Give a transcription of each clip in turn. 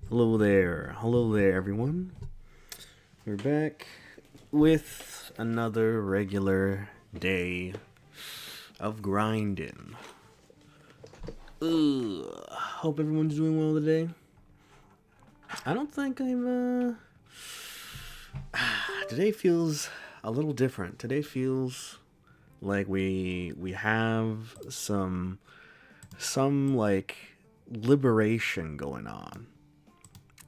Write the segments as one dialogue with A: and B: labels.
A: Hello there, everyone. We're back with another regular day of grinding. Hope everyone's doing well today. I don't think I'm, today feels a little different. Today feels like we have some like liberation going on.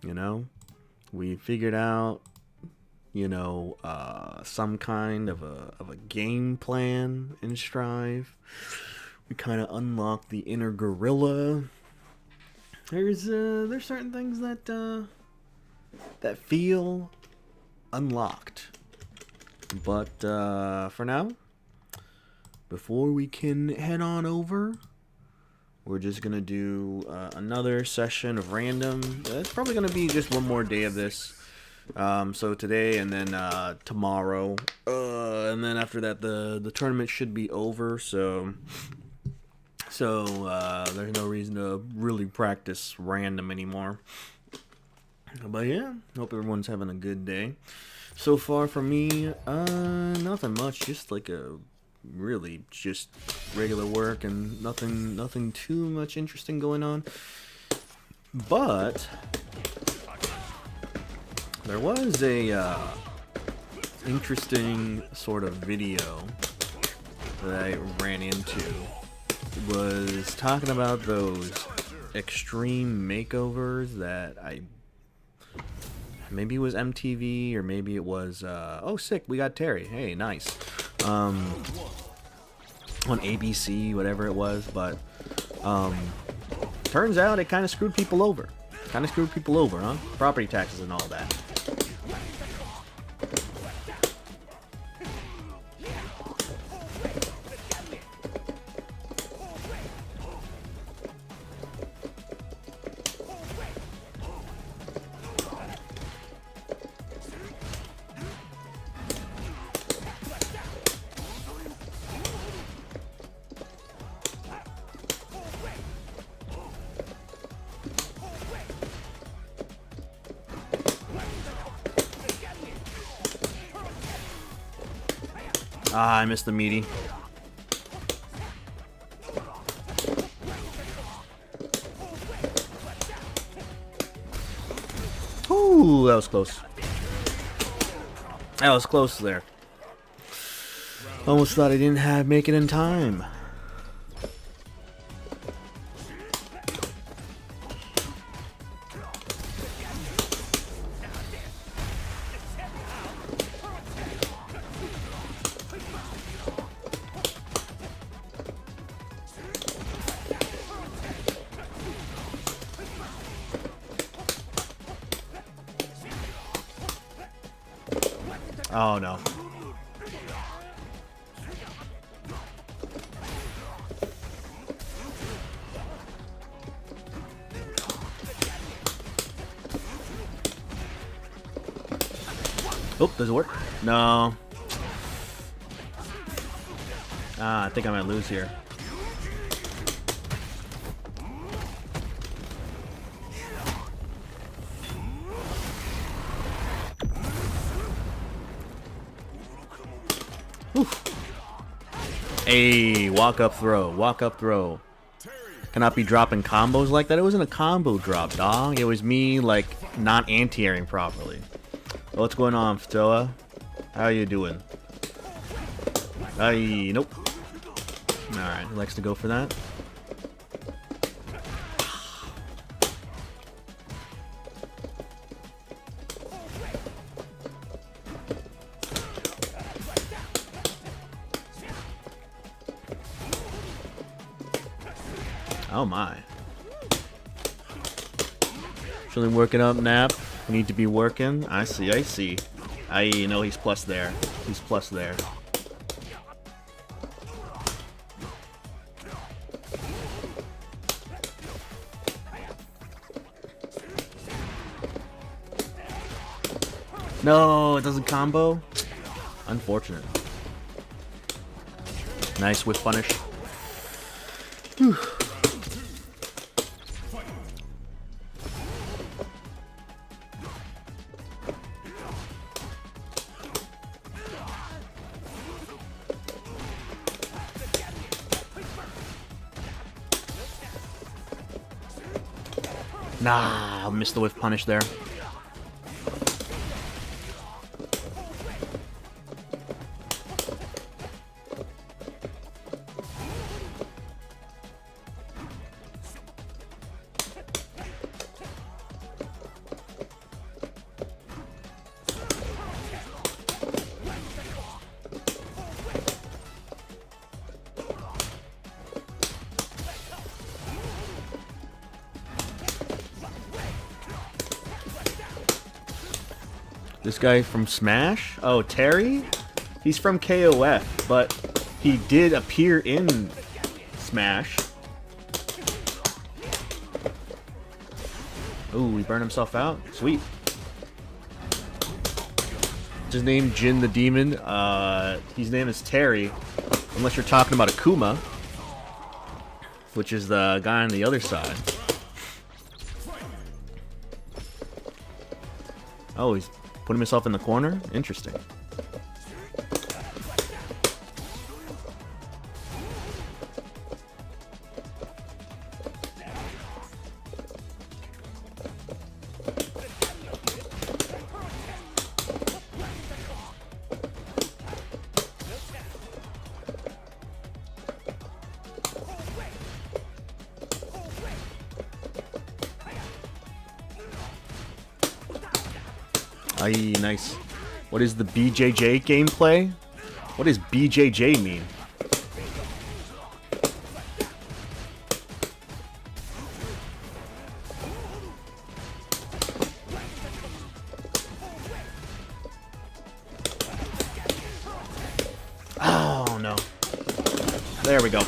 A: You know, we figured out, some kind of a game plan in Strive. We kind of unlocked the inner gorilla. There's certain things that feel unlocked, but for now, before we can head on over, we're just gonna do another session of random. It's probably gonna be just one more day of this. So today and then tomorrow, and then after that, the tournament should be over. So there's no reason to really practice random anymore. But yeah, hope everyone's having a good day. So far for me, nothing much. Just like really just regular work and nothing too much interesting going on. But there was a interesting sort of video that I ran into. It was talking about those extreme makeovers that maybe it was MTV or maybe it was oh sick, we got Terry. Hey, nice. On ABC, whatever it was, but turns out it kind of screwed people over. Huh? Property taxes and all that. Ah, I missed the meaty. Ooh, that was close. That was close there. Almost thought I didn't make it in time. Oh no. Oh, does it work? No. I think I might lose here. Hey, walk up throw. Cannot be dropping combos like that. It wasn't a combo drop, dog. It was me, like, not anti-airing properly. What's going on, Ftoa? How you doing? Hey, nope. Alright, likes to go for that. Oh my. Actually working up, Nap. We need to be working. I see. I know he's plus there. No, it doesn't combo. Unfortunate. Nice whip punish. Whew. Nah, I missed the whiff punish there. This guy from Smash? Oh, Terry? He's from KOF, but he did appear in Smash. Ooh, he burned himself out? Sweet. His name Jin the Demon. His name is Terry. Unless you're talking about Akuma, which is the guy on the other side. Oh, he's putting himself in the corner? Interesting. Aye, nice. What is the BJJ gameplay? What does BJJ mean? Oh, no. There we go.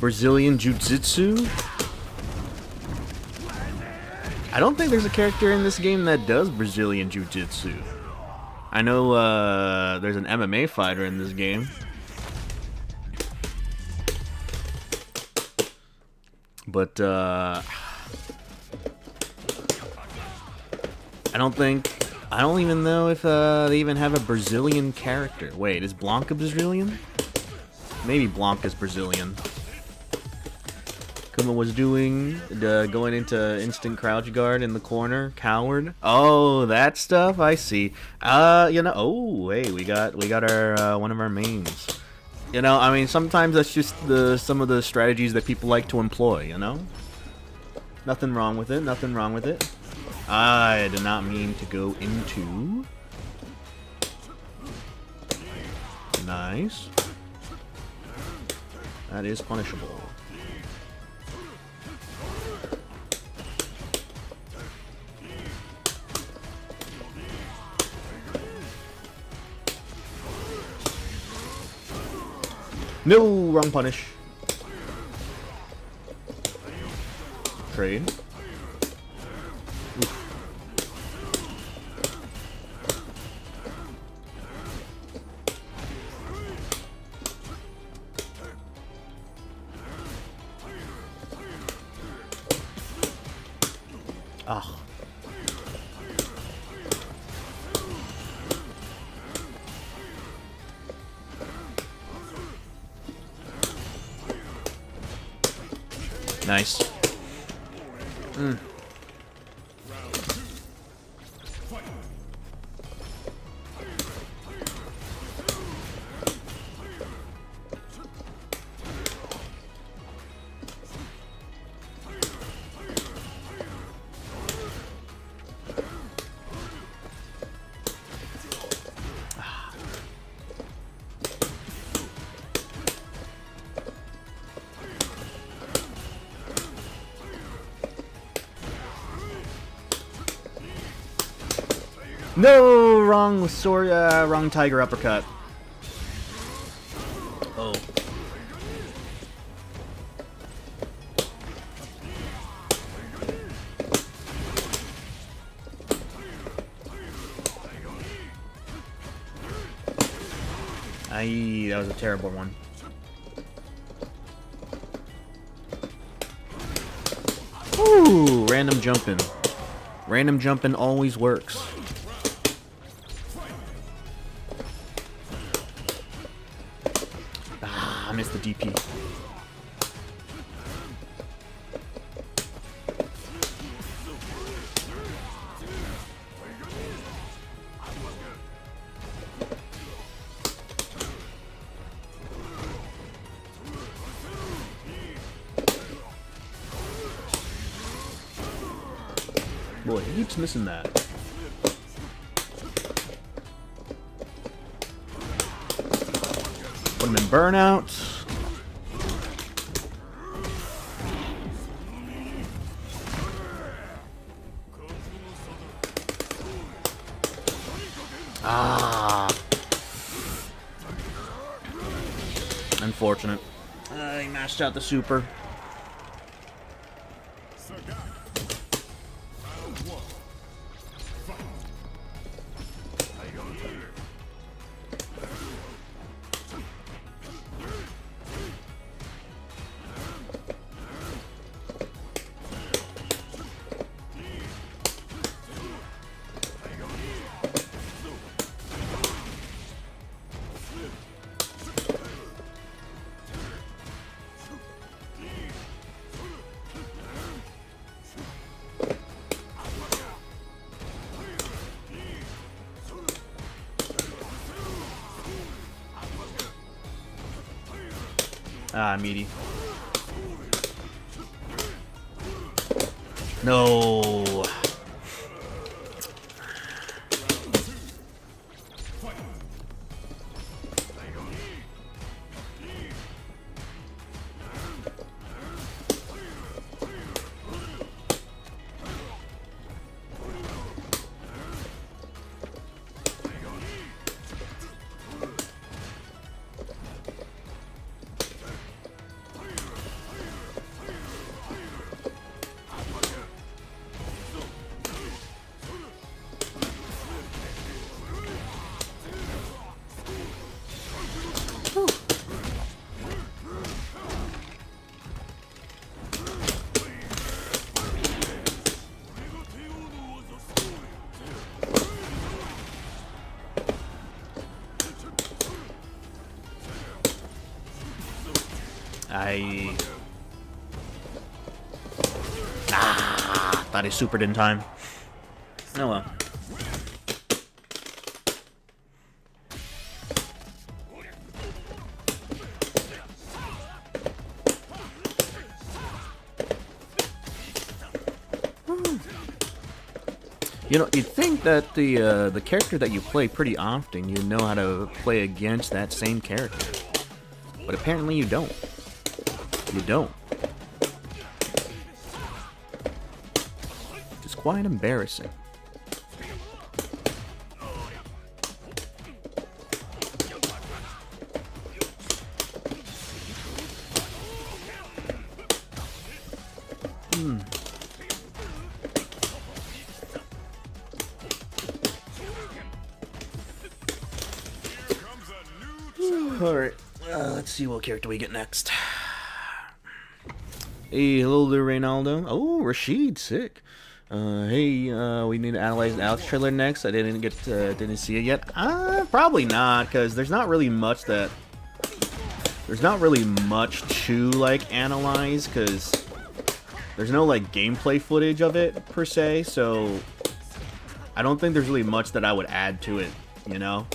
A: Brazilian Jiu-Jitsu? I don't think there's a character in this game that does Brazilian Jiu-Jitsu. I know there's an MMA fighter in this game. But I don't even know if they even have a Brazilian character. Wait, is Blanca Brazilian? Maybe Blanca's Brazilian. Kuma was doing going into instant crouch guard in the corner, coward. Oh, that stuff. I see. You know. Oh, hey, we got our one of our mains. You know, I mean, sometimes that's just some of the strategies that people like to employ. You know, nothing wrong with it. Nothing wrong with it. I did not mean to go into. Nice. That is punishable. No, wrong punish. Trade. Oof. Ah. Nice. No, wrong sword, wrong tiger uppercut. Oh. Aye, that was a terrible one. Ooh, random jumping. Random jumping always works. I missed the DP. keeps missing that? Put him in burnout. Ah. Unfortunate. He mashed out the super. Ah, meaty. No. Thought he supered in time. Oh well. You know, you'd think that the character that you play pretty often, you know how to play against that same character. But apparently you don't. You don't. It's quite embarrassing. Alright, let's see what character we get next. Hey, hello there, Reynaldo. Oh, Rashid, sick. Hey, we need to analyze the Alex trailer next. I didn't see it yet. Probably not, because there's not really much to like analyze, because there's no like gameplay footage of it per se. So I don't think there's really much that I would add to it. You know.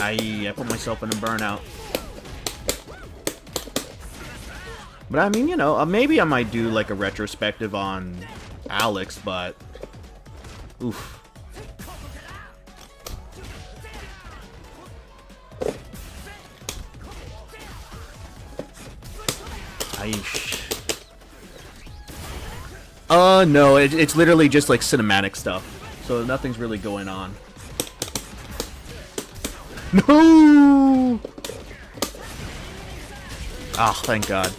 A: I put myself in a burnout. But I mean, you know, maybe I might do like a retrospective on Alex, but oof. No, it's literally just like cinematic stuff. So nothing's really going on. No! Oh, thank God.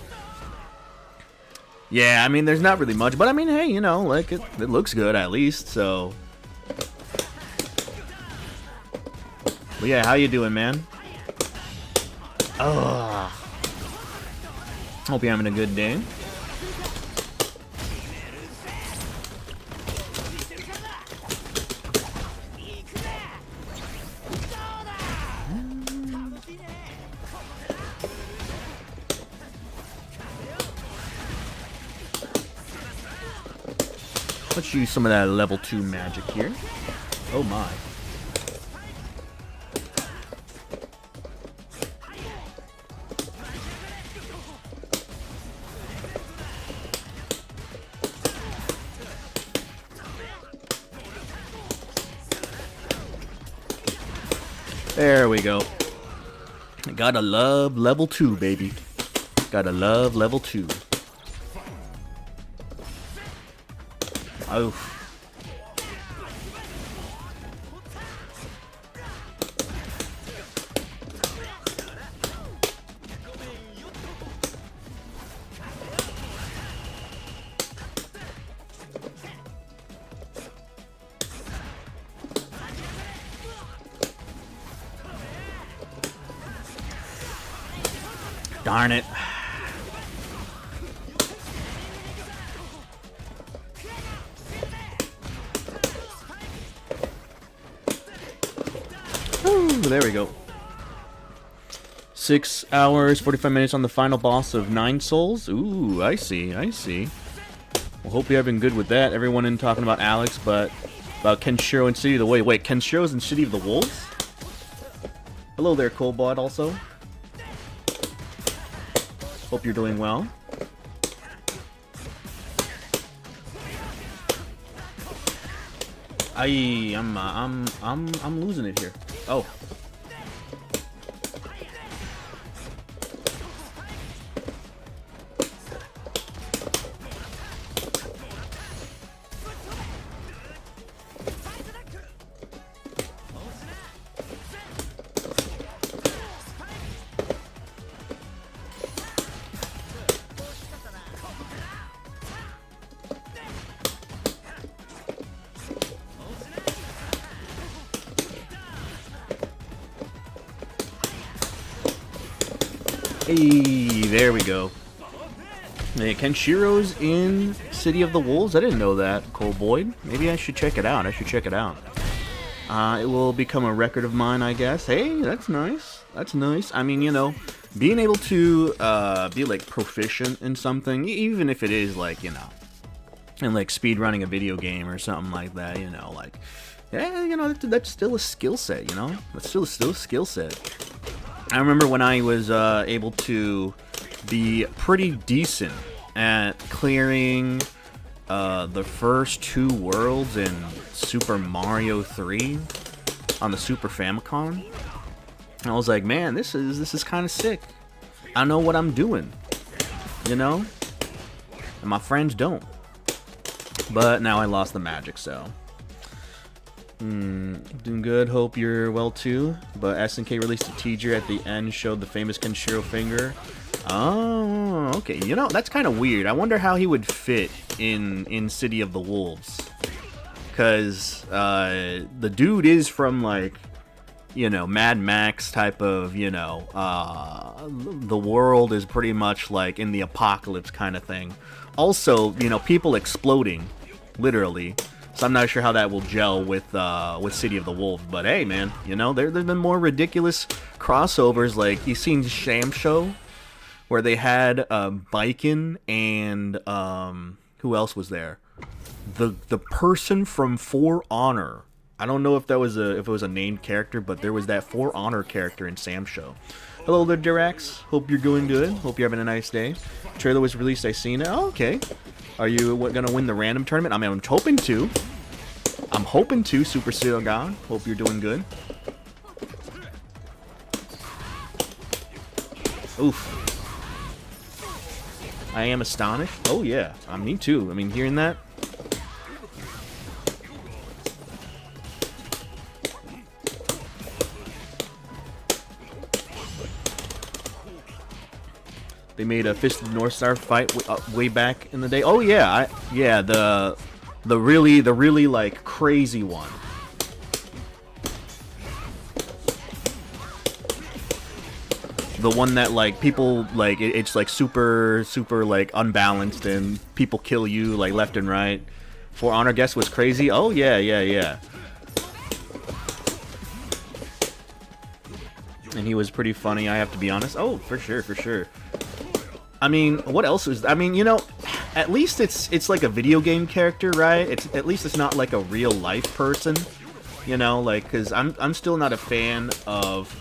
A: Yeah, I mean, there's not really much, but I mean, hey, you know, like, it looks good at least, so. But yeah, how you doing, man? Ugh. Hope you're having a good day. Let's use some of that level 2 magic here. Oh my. There we go. Gotta love level 2, baby. Gotta love level 2. Oh. Darn it. Ooh, there we go. 6 hours, 45 minutes on the final boss of 9 souls. Ooh, I see, I see. Well, hope you're having good with that. Everyone in talking about Alex, but about Kenshiro and City of the Wait, Kenshiro's in City of the Wolves? Hello there, Cobalt, also. Hope you're doing well. I'm losing it here. Oh. Hey, there we go. Hey, Kenshiro's in City of the Wolves? I didn't know that, Cole Boyd. Maybe I should check it out. It will become a record of mine, I guess. Hey, that's nice. That's nice. I mean, you know, being able to be, like, proficient in something, even if it is, like, you know, and, like, speedrunning a video game or something like that, you know, like, yeah, you know, that's still a skill set, you know? That's still a skill set. I remember when I was able to be pretty decent at clearing the first 2 worlds in Super Mario 3 on the Super Famicom. I was like, man, this is kind of sick. I know what I'm doing, you know? And my friends don't. But now I lost the magic, so... doing good, hope you're well too. But SNK released a teaser at the end, showed the famous Kenshiro finger. Oh, okay. You know, that's kind of weird. I wonder how he would fit in City of the Wolves. Because the dude is from, like, you know, Mad Max type of, you know, the world is pretty much like in the apocalypse kind of thing. Also, you know, people exploding, literally. So I'm not sure how that will gel with City of the Wolves, but hey, man, you know, there's been more ridiculous crossovers. Like, you seen Sham Show, where they had Biken and who else was there? The person from For Honor. I don't know if that was if it was a named character, but there was that For Honor character in Sam Show. Hello there, Dirax. Hope you're doing good. Hope you're having a nice day. Trailer was released. I seen it. Oh, okay. Are you gonna win the random tournament? I mean, I'm hoping to. Super Serial God. Hope you're doing good. Oof. I am astonished. Oh yeah, me too. I mean, hearing that. They made a Fist of the North Star fight way back in the day. Oh yeah, the really like crazy one. The one that like people like it's like super like unbalanced and people kill you like left and right. For Honor guess was crazy. Oh yeah. And he was pretty funny, I have to be honest. Oh, for sure. I mean, what else is... I mean, you know, at least it's like a video game character, right? At least it's not like a real life person, you know, like, because I'm still not a fan of,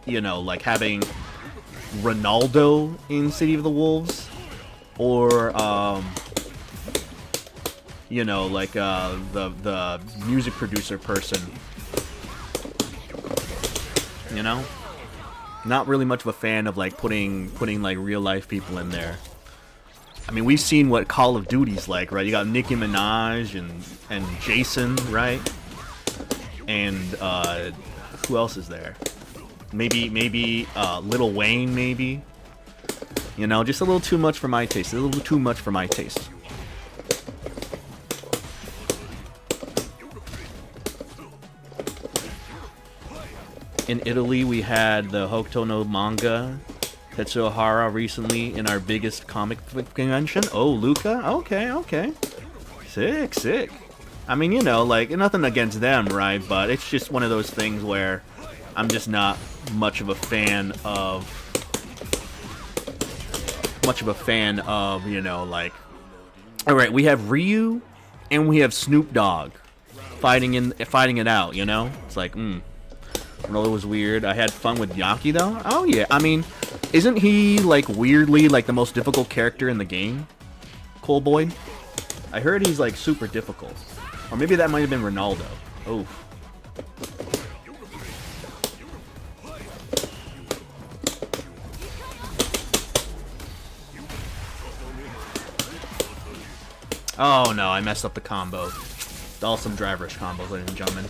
A: you know, like having Ronaldo in City of the Wolves, or you know, like the music producer person. you know? Not really much of a fan of like putting like real life people in there. I mean, we've seen what Call of Duty's like, right? You got Nicki Minaj and Jason, right? And who else is there? Maybe Lil Wayne, maybe. You know, just a little too much for my taste. A little too much for my taste. In Italy, we had the Hokuto no manga Tetsuhara recently in our biggest comic convention. Oh, Luca? Okay, okay. Sick, sick. I mean, you know, like, nothing against them, right? But it's just one of those things where I'm just not much of a fan of... you know, like... Alright, we have Ryu and we have Snoop Dogg fighting it out, you know? It's like, Ronaldo was weird. I had fun with Yaki, though. Oh, yeah. I mean, isn't he, like, weirdly, like, the most difficult character in the game? Cole Boyd? I heard he's, like, super difficult. Or maybe that might have been Ronaldo. Oh. Oh, no. I messed up the combo. Awesome drive rush combos, ladies and gentlemen.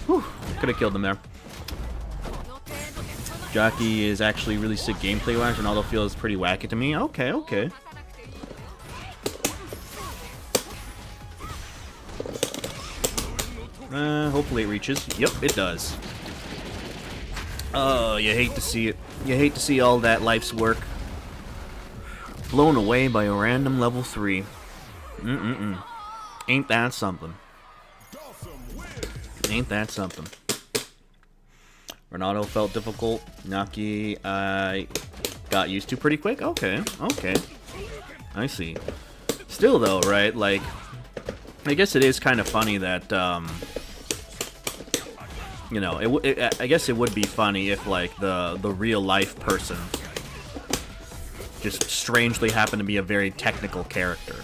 A: Whew, could have killed him there. Jockey is actually really sick gameplay-wise. Ronaldo feels pretty wacky to me. Okay, okay. Hopefully it reaches. Yep, it does. Oh, you hate to see it. You hate to see all that life's work blown away by a random level 3. Ain't that something? Ain't that something? Ronaldo felt difficult. Naki, I got used to pretty quick. Okay, okay. I see. Still, though, right? Like, I guess it is kind of funny that, you know, I guess it would be funny if, like, the real life person just strangely happened to be a very technical character.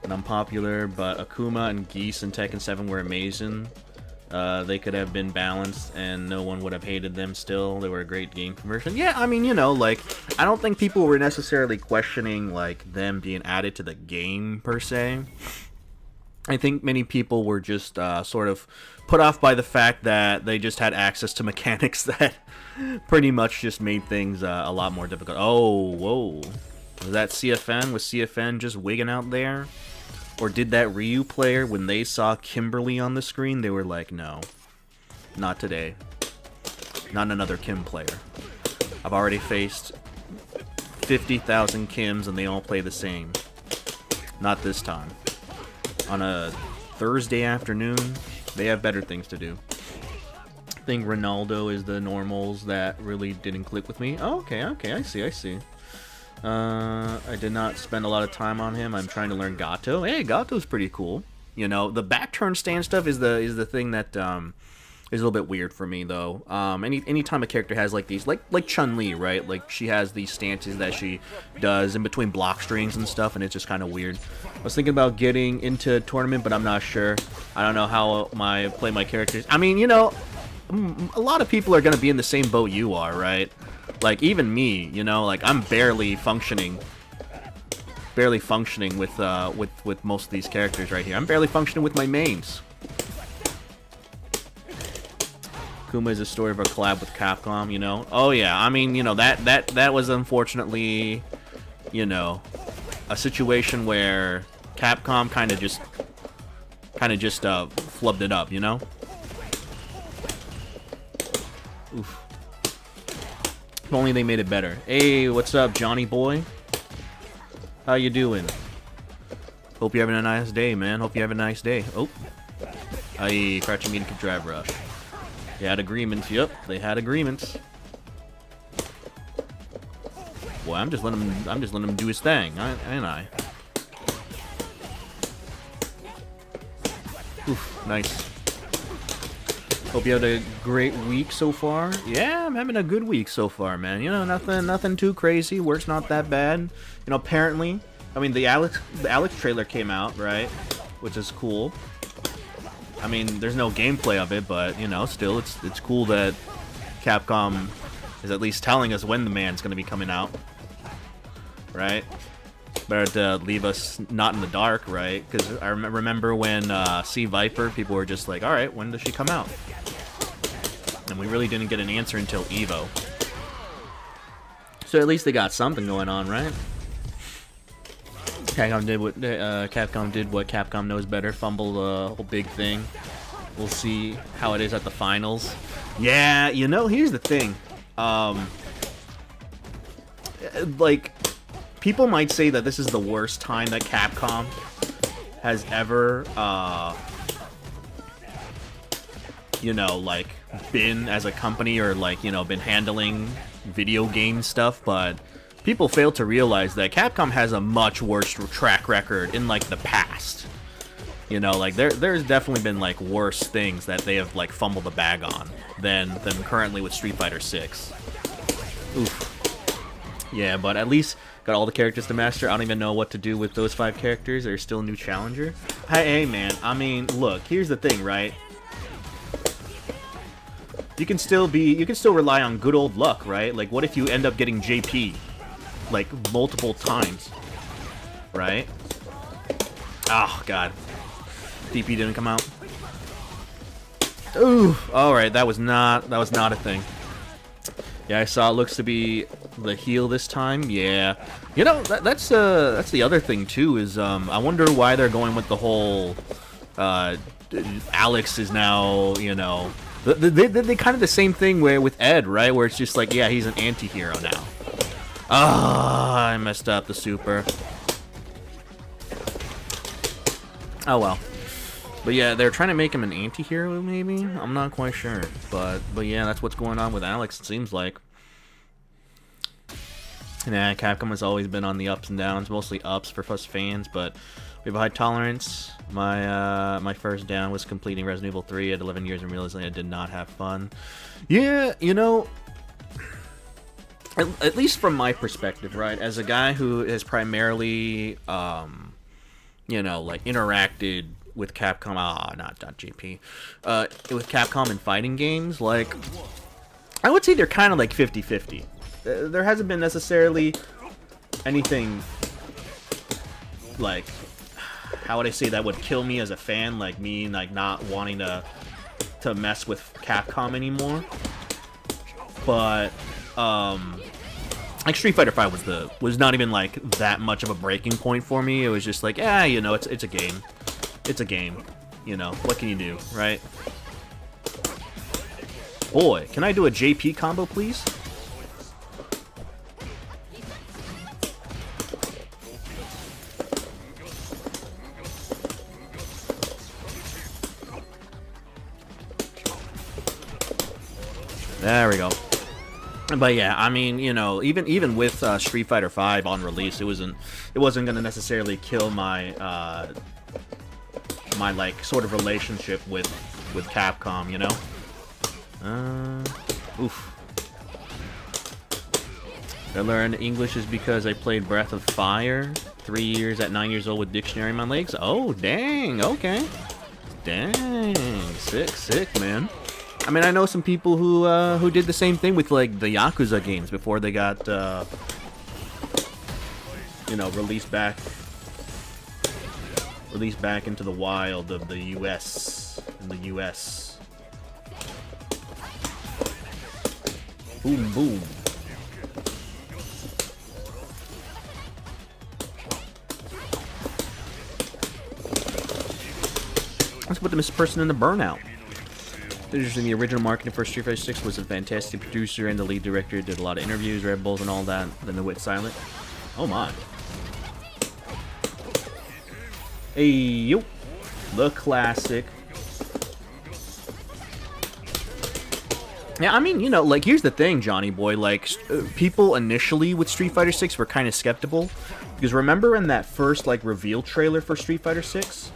A: Unpopular, but Akuma and Geese in Tekken 7 were amazing. They could have been balanced and no one would have hated them still. They were a great game conversion. Yeah, I mean, you know, like, I don't think people were necessarily questioning, like, them being added to the game, per se. I think many people were just sort of put off by the fact that they just had access to mechanics that pretty much just made things a lot more difficult. Oh, whoa. Was that CFN? Was CFN just wigging out there? Or did that Ryu player, when they saw Kimberly on the screen, they were like, no, not today. Not another Kim player. I've already faced 50,000 Kims and they all play the same. Not this time. On a Thursday afternoon, they have better things to do. I think Ronaldo is the normals that really didn't click with me. Oh, okay, okay, I see, I see. I did not spend a lot of time on him. I'm trying to learn Gato. Hey, Gato's pretty cool. You know, the back turn stand stuff is the thing that is a little bit weird for me though. Anytime a character has like these, like Chun-Li, right? Like she has these stances that she does in between block strings and stuff, and it's just kind of weird. I was thinking about getting into a tournament, but I'm not sure. I don't know how play my characters. I mean, you know, a lot of people are gonna be in the same boat you are, right? Like, even me, you know, like, I'm barely functioning with most of these characters right here. I'm barely functioning with my mains. Kuma is a story of a collab with Capcom, you know? Oh, yeah, I mean, you know, that was unfortunately, you know, a situation where Capcom kind of just flubbed it up, you know? Oof. If only they made it better. Hey, what's up, Johnny boy? How you doing? Hope you're having a nice day, man. Hope you have a nice day. Oh. Aye, crouching medium drive rush. They had agreements. Yep, they had agreements. Boy, I'm just letting him do his thing, ain't I? Oof, nice. Hope you had a great week so far. Yeah, I'm having a good week so far, man. You know, nothing too crazy. Work's not that bad. You know, apparently, I mean, the Alex trailer came out, right? which is cool. I mean, there's no gameplay of it, but, you know, still, it's cool that Capcom is at least telling us when the man's gonna be coming out. Right? Better to leave us not in the dark, right? Because I remember when Sea Viper, people were just like, alright, when does she come out? And we really didn't get an answer until EVO. So at least they got something going on, right? Capcom did what Capcom knows better, fumble the whole big thing. We'll see how it is at the finals. Yeah, you know, here's the thing. Like, people might say that this is the worst time that Capcom has ever, you know, like, been as a company or, like, you know, been handling video game stuff, but people fail to realize that Capcom has a much worse track record in, like, the past. You know, like, there's definitely been, like, worse things that they have, like, fumbled the bag on than currently with Street Fighter 6. Oof. Yeah, but at least got all the characters to master. I don't even know what to do with those 5 characters. There's still a new challenger. Hey, man, I mean, look, here's the thing, right? You can still rely on good old luck, right? Like, what if you end up getting JP, like, multiple times, right? Oh, God. DP didn't come out. Ooh, alright, that was not a thing. Yeah, I saw it looks to be the heel this time. Yeah. You know, that's the other thing, too, is, I wonder why they're going with the whole, Alex is now, you know... They kind of the same thing with Ed, right? Where it's just like, yeah, he's an anti-hero now. Ah, I messed up the super. Oh well. But yeah, they're trying to make him an anti-hero, maybe? I'm not quite sure. But yeah, that's what's going on with Alex, it seems like. Nah, Capcom has always been on the ups and downs, mostly ups for us fans, but we have a high tolerance. My first down was completing Resident Evil 3 at 11 years and realizing I did not have fun. Yeah, you know, at least from my perspective, right, as a guy who has primarily, you know, like, interacted with Capcom, not JP, with Capcom in fighting games, like, I would say they're kind of like 50-50. There hasn't been necessarily anything, like, how would I say that would kill me as a fan, like me, like, not wanting to mess with Capcom anymore. But, like, Street Fighter 5 was not even, like, that much of a breaking point for me. It was just like, yeah, you know, it's a game. It's a game. You know, what can you do, right? Boy, can I do a JP combo, please? There we go. But yeah, I mean, you know, even with Street Fighter 5 on release, it wasn't gonna necessarily kill my my, like, sort of relationship with Capcom, you know. Oof. I learned English is because I played Breath of Fire 3 years at 9 years old with dictionary in my legs. Oh, dang. Okay. Dang. Sick, man. I mean, I know some people who did the same thing with, like, the Yakuza games before they got, you know, released back into the wild of the U.S. Boom, boom. Let's put this person in the burnout. In the original marketing for Street Fighter 6 was a fantastic producer and the lead director, did a lot of interviews, Red Bulls and all that, then the went silent. Oh my. Hey, yo. The classic. Yeah, I mean, you know, like, here's the thing, Johnny boy, like, people initially with Street Fighter 6 were kind of skeptical, because remember in that first, like, reveal trailer for Street Fighter 6?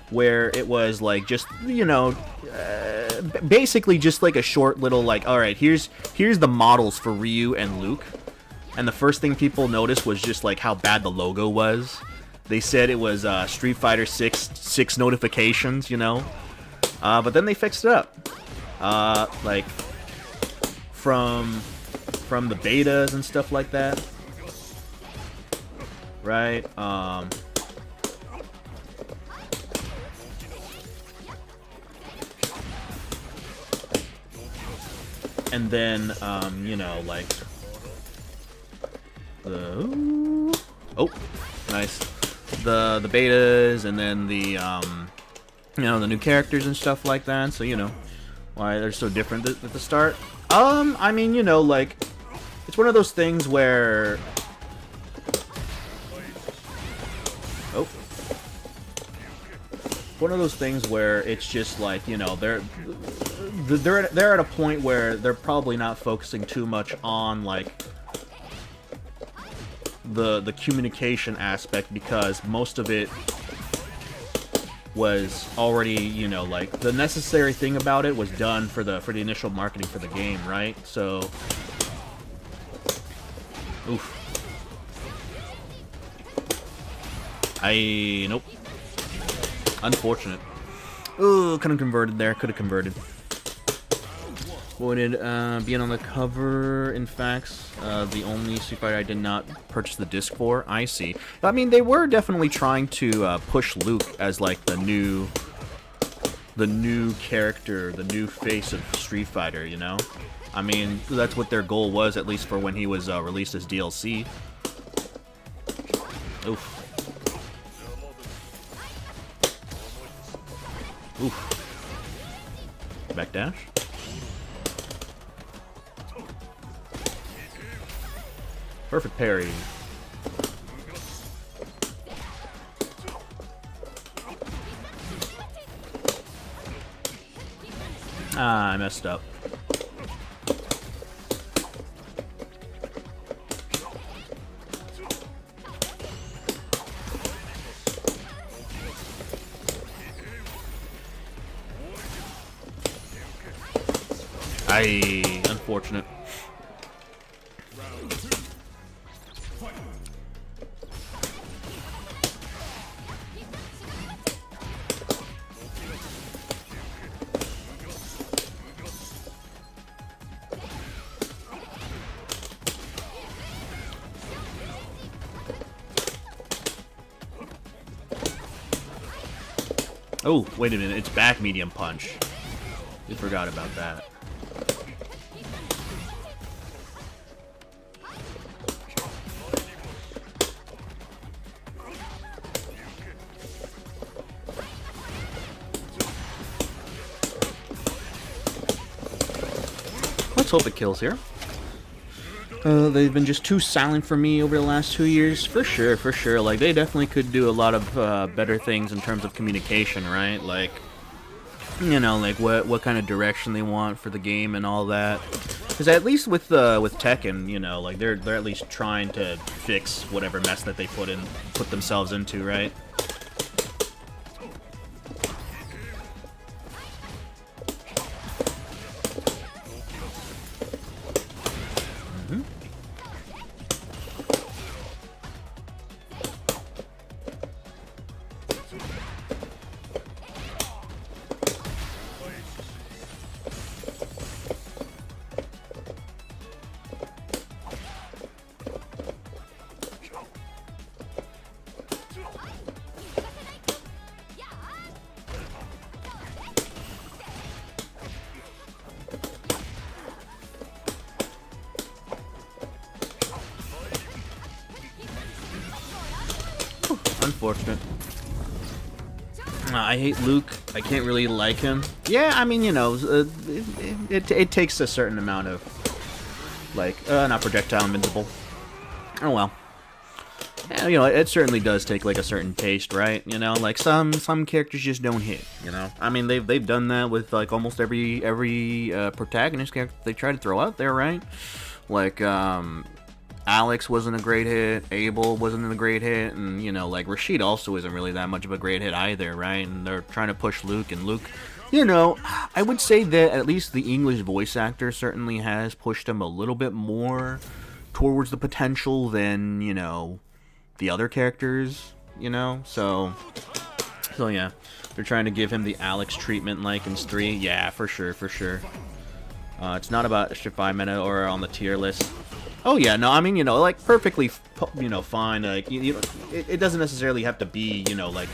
A: Where it was, like, just, you know, basically just, like, a short little, like, alright, here's the models for Ryu and Luke. And the first thing people noticed was just, like, how bad the logo was. They said it was Street Fighter 6 notifications, you know. But then they fixed it up. Like from the betas and stuff like that. Right? And then, you know, like the nice, the betas, and then the you know, the new characters and stuff like that. So you know why they're so different at the start. I mean, you know, like it's one of those things where it's just like, you know, they're at a point where they're probably not focusing too much on like the communication aspect, because most of it was already, you know, like the necessary thing about it was done for the initial marketing for the game, right? So oof. Nope. Unfortunate. Ooh, could have converted there. Could have converted. Avoided being on the cover. In fact, the only Street Fighter I did not purchase the disc for. I see. I mean, they were definitely trying to push Luke as like the new character, the new face of Street Fighter. You know, I mean, that's what their goal was, at least for when he was released as DLC. Oof. Oof. Backdash. Perfect parry. Ah, I messed up. Unfortunate. Oh, wait a minute, it's back medium punch. We forgot about that. Let's hope it kills here. They've been just too silent for me over the last 2 years. For sure, for sure. Like, they definitely could do a lot of better things in terms of communication, right? Like, you know, like what kind of direction they want for the game and all that. Because at least with Tekken, you know, like they're at least trying to fix whatever mess that they put themselves into, right? Unfortunate. I hate Luke. I can't really like him. Yeah, I mean, you know, it takes a certain amount of, like, not projectile invincible. Oh well. Yeah, you know, it certainly does take like a certain taste, right? You know, like some characters just don't hit. You know, I mean, they've done that with like almost every protagonist character they try to throw out there, right? Like, Alex wasn't a great hit, Abel wasn't a great hit, and, you know, like, Rashid also isn't really that much of a great hit either, right? And they're trying to push Luke, and Luke, you know, I would say that at least the English voice actor certainly has pushed him a little bit more towards the potential than, you know, the other characters you know? So yeah. They're trying to give him the Alex treatment like in 3. Yeah, for sure, for sure. It's not about Shifai meta or on the tier list. Oh yeah, no, I mean, you know, like perfectly, you know, fine. Like, it doesn't necessarily have to be, you know, like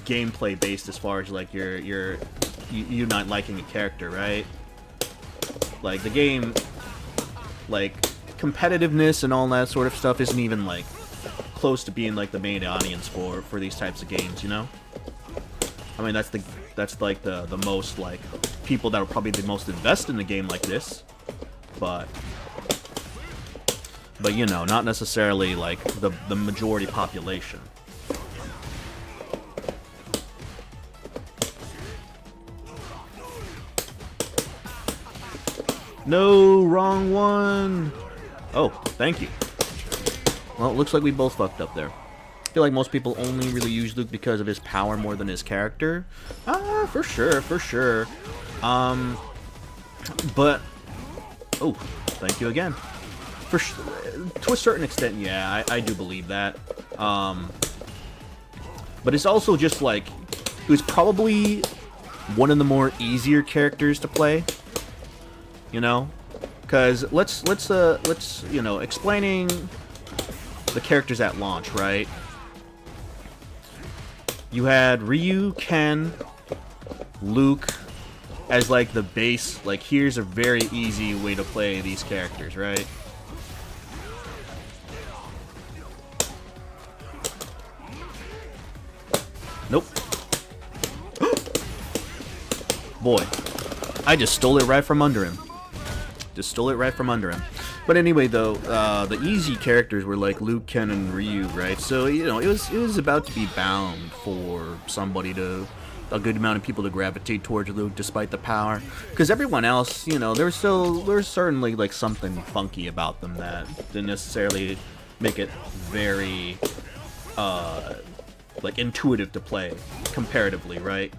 A: gameplay based as far as like you not liking a character, right? Like the game, like competitiveness and all that sort of stuff isn't even like close to being like the main audience for these types of games, you know? I mean, that's like the most like people that are probably the most invested in a game like this, but you know, not necessarily like the majority population. No, wrong one. Oh, thank you. Well, it looks like we both fucked up there. I feel like most people only really use Luke because of his power more than his character. For sure, for sure. But oh, thank you again. To a certain extent, yeah, I do believe that. But it's also just like it was probably one of the more easier characters to play. You know, because let's you know, explaining the characters at launch, right? You had Ryu, Ken, Luke as like the base. Like, here's a very easy way to play these characters, right? Nope. Boy, I just stole it right from under him. Just stole it right from under him. But anyway, though, the easy characters were like Luke, Ken, and Ryu, right? So, you know, it was about to be bound for a good amount of people to gravitate towards Luke despite the power. Because everyone else, you know, there's certainly like something funky about them that didn't necessarily make it very, like intuitive to play comparatively, right?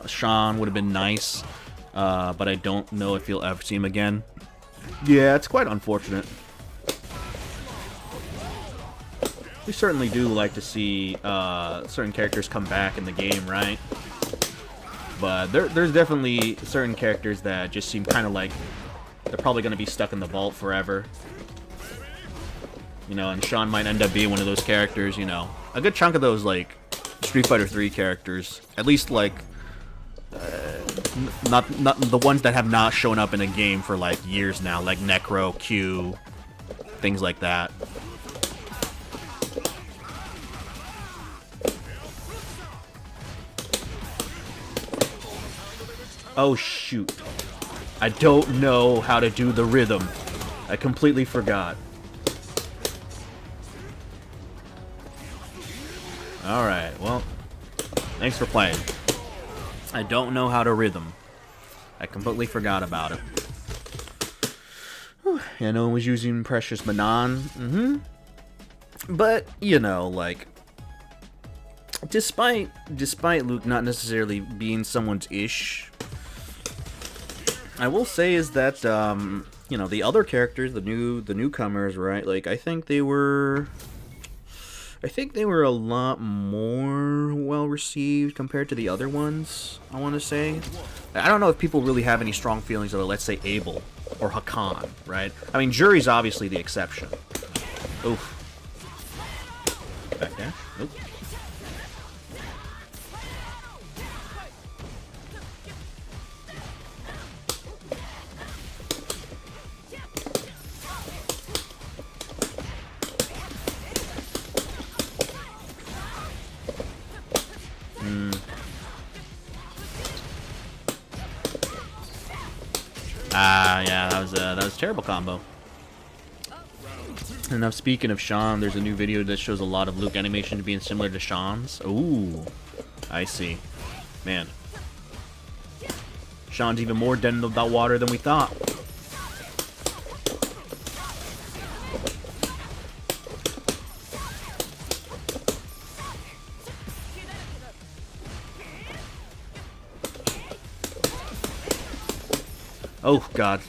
A: Sean would have been nice, but I don't know if you'll ever see him again. Yeah, it's quite unfortunate. We certainly do like to see certain characters come back in the game, right? But there's definitely certain characters that just seem kind of like they're probably going to be stuck in the vault forever. You know, and Sean might end up being one of those characters, you know. A good chunk of those, like, Street Fighter 3 characters, at least, like, not the ones that have not shown up in a game for, like, years now, like Necro, Q, things like that. Oh, shoot. I don't know how to do the rhythm. I completely forgot. Alright, well, thanks for playing. I don't know how to rhythm. I completely forgot about it. Whew. Yeah, no one was using Precious Manon. But, you know, like, despite Luke not necessarily being someone's ish, I will say is that, you know, the other characters, the newcomers, right, like, I think they were a lot more well-received compared to the other ones, I want to say. I don't know if people really have any strong feelings about, let's say, Abel or Hakan, right? I mean, Jury's obviously the exception. Oof. Back dash? Nope. Yeah, that was a terrible combo. And now, speaking of Sean, there's a new video that shows a lot of Luke animation being similar to Sean's. Ooh, I see. Man, Sean's even more dead in the water than we thought. Oh, God.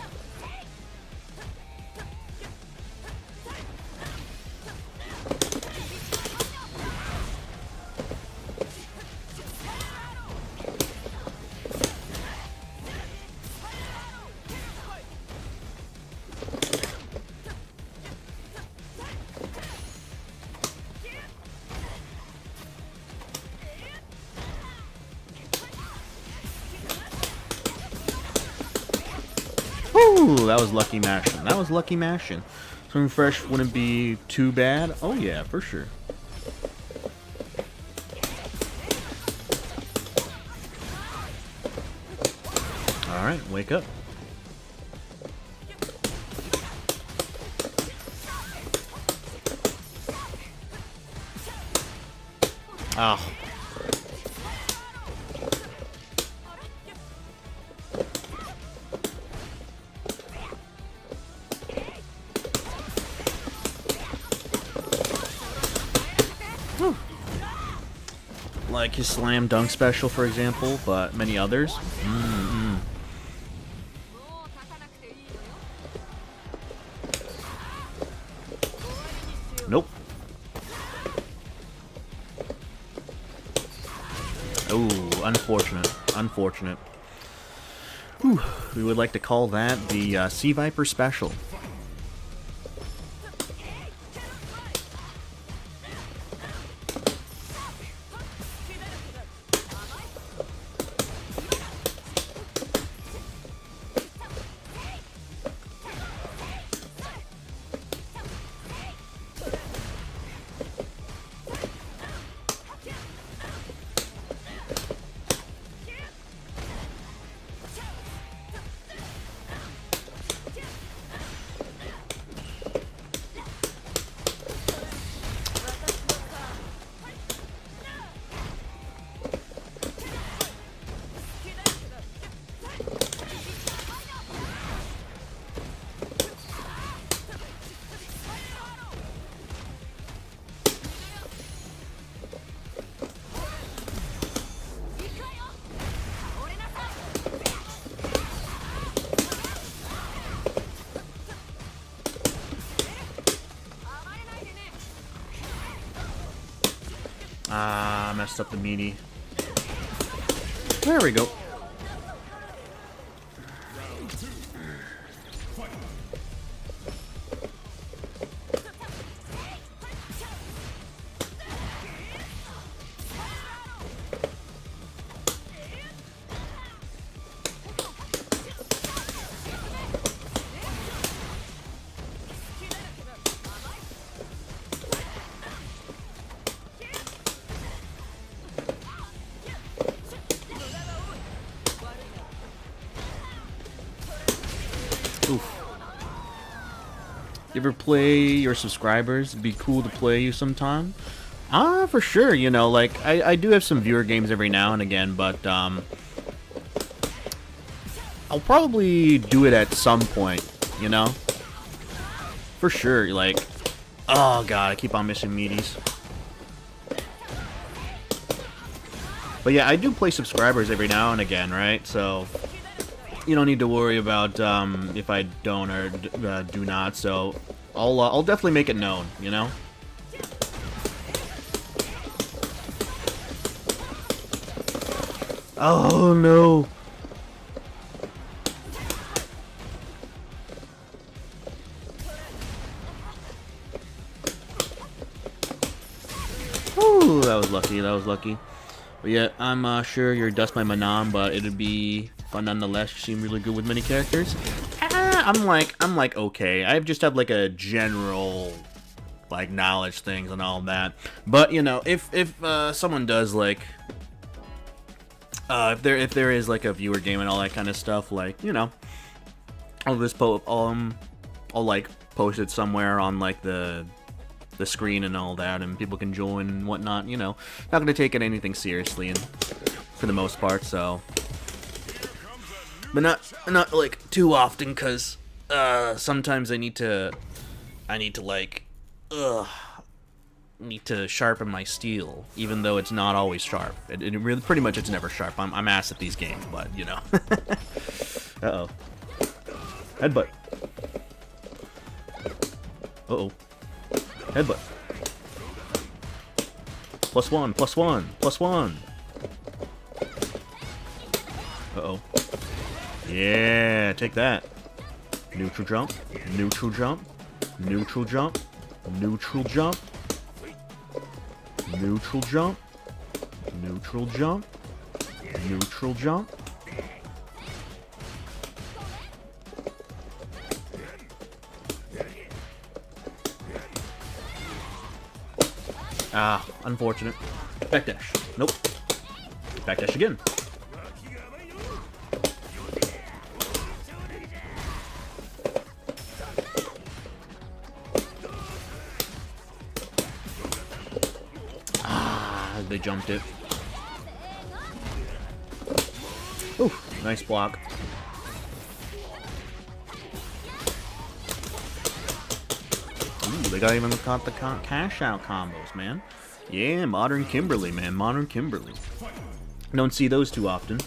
A: Ooh, that was lucky mashing. That was lucky mashing. Something fresh wouldn't be too bad. Oh yeah, for sure. Alright, wake up. Oh. Like his slam dunk special, for example, but many others. Nope. Oh, unfortunate. Unfortunate. Whew. We would like to call that the Sea Viper special. Ah, messed up the meaty. There we go. Oof. You ever play your subscribers? It'd be cool to play you sometime. For sure, you know, like, I do have some viewer games every now and again, but, I'll probably do it at some point, you know? For sure, like, oh god, I keep on missing meaties. But yeah, I do play subscribers every now and again, right? So you don't need to worry about if I don't or do not. So I'll definitely make it known, you know. Oh no. Ooh, that was lucky. That was lucky. But yeah, I'm sure you're dust my Manon, but it'd be fun nonetheless. You seem really good with many characters. I'm like okay. I just have like a general like knowledge things and all that. But you know, if someone does like if there is like a viewer game and all that kind of stuff, like, you know, I'll just I'll like post it somewhere on like the screen and all that, and people can join and whatnot, you know. Not gonna take it anything seriously, and for the most part, so. But not like too often, cause sometimes I need to like need to sharpen my steel, even though it's not always sharp. It really pretty much it's never sharp. I'm ass at these games, but you know. Uh oh. Headbutt. Uh-oh. Headbutt. +1, +1, +1. Uh-oh. Yeah, take that. Neutral jump, neutral jump, neutral jump, neutral jump, neutral jump, neutral jump, neutral jump. Ah, unfortunate. Backdash. Nope. Backdash again. Ah, they jumped it. Ooh, nice block. Ooh, they got even caught the cash out combos, man. Yeah, Modern Kimberly, man. Modern Kimberly. Don't see those too often.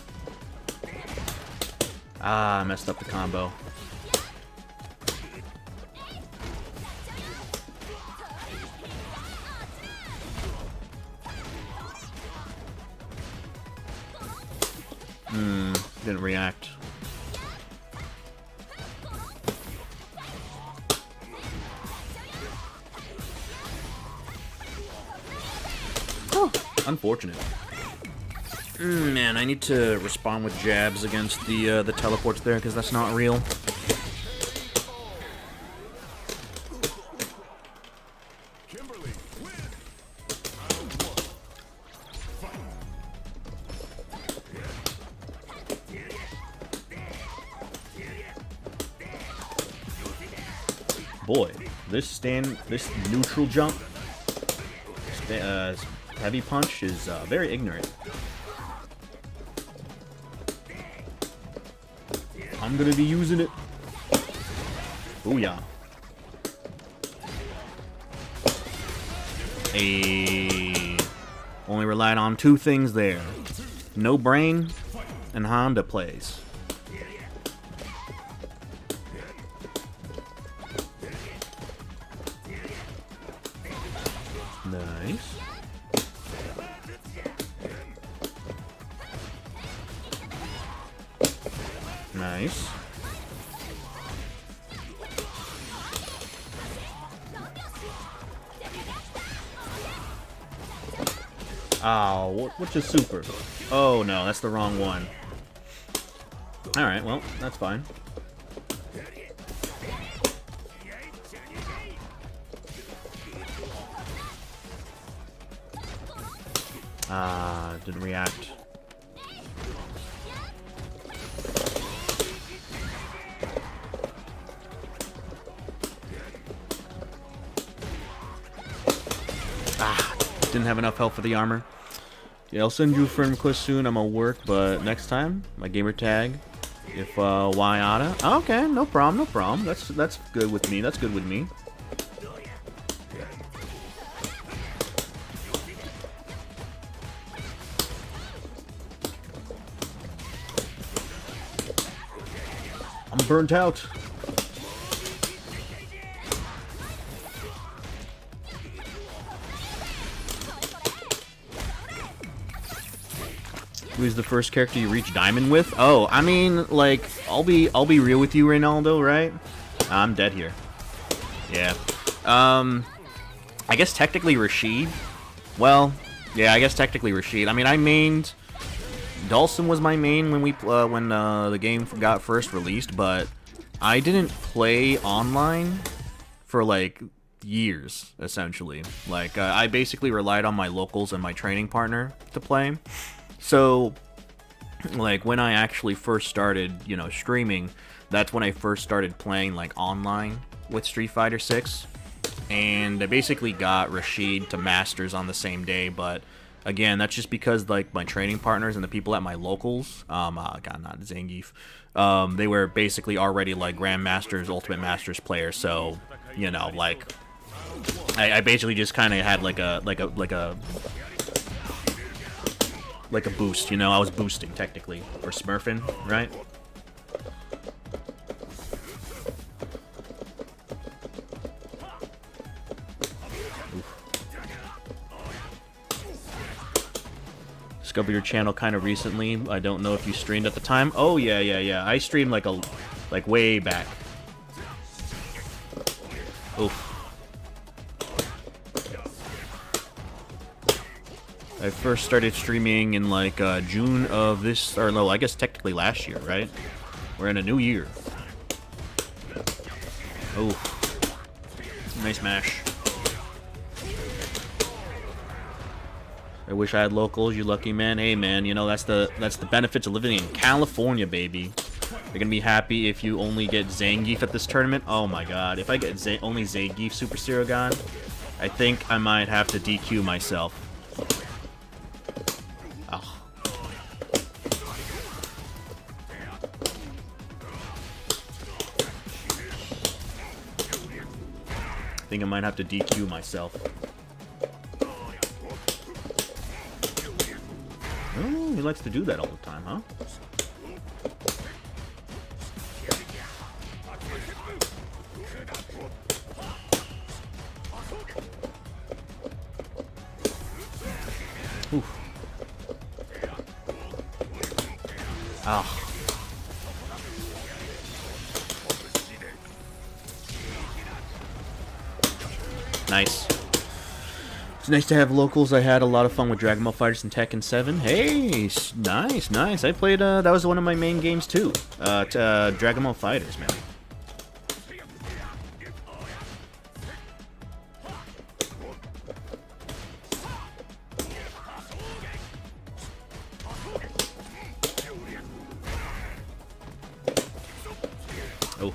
A: Ah, I messed up the combo. Didn't react. Oh, unfortunate. Man, I need to respond with jabs against the teleports there, because that's not real. Boy, this neutral jump, heavy punch is very ignorant. I'm gonna be using it. Booyah. Only relied on two things there. No brain and Honda plays. Nice. Nice. Oh, what's your super? Oh no, that's the wrong one. Alright, well, that's fine. Didn't react. Didn't have enough health for the armor. Yeah, I'll send you a friend request soon. I'm at work, but next time, my gamer tag, if Wyata. Okay, no problem, no problem. That's good with me. That's good with me. I'm burnt out. Who's the first character you reach diamond with? Oh, I mean, like, I'll be real with you, Ronaldo, right? I'm dead here. Yeah. I guess technically Rashid. Well, yeah, I guess technically Rashid. I mean, I mained Dawson was my main when the game got first released, but I didn't play online for like years, essentially. Like, I basically relied on my locals and my training partner to play. So, like, when I actually first started, you know, streaming, that's when I first started playing, like, online with Street Fighter 6. And I basically got Rashid to Masters on the same day, but, again, that's just because, like, my training partners and the people at my locals, God, not Zangief, they were basically already, like, Grandmasters, Ultimate Masters players, so, you know, like, I basically just kind of had, like a boost, you know, I was boosting, technically, or smurfing, right? Discovered your channel kind of recently. I don't know if you streamed at the time. Oh yeah. I streamed like way back. Oof. I first started streaming in like June of this, or no, I guess technically last year, right? We're in a new year. Oh, nice mash. I wish I had locals, you lucky man. Hey man, you know that's the benefits of living in California, baby. You're gonna be happy if you only get Zangief at this tournament. Oh my god, if I get only Zangief Super Sirigan, I think I might have to DQ myself. Oh. I think I might have to DQ myself. Oh, he likes to do that all the time, huh? Oof. Ah. Nice. It's nice to have locals. I had a lot of fun with Dragon Ball FighterZ and Tekken 7. Hey, nice. I played, that was one of my main games too. Dragon Ball FighterZ, man. Oh.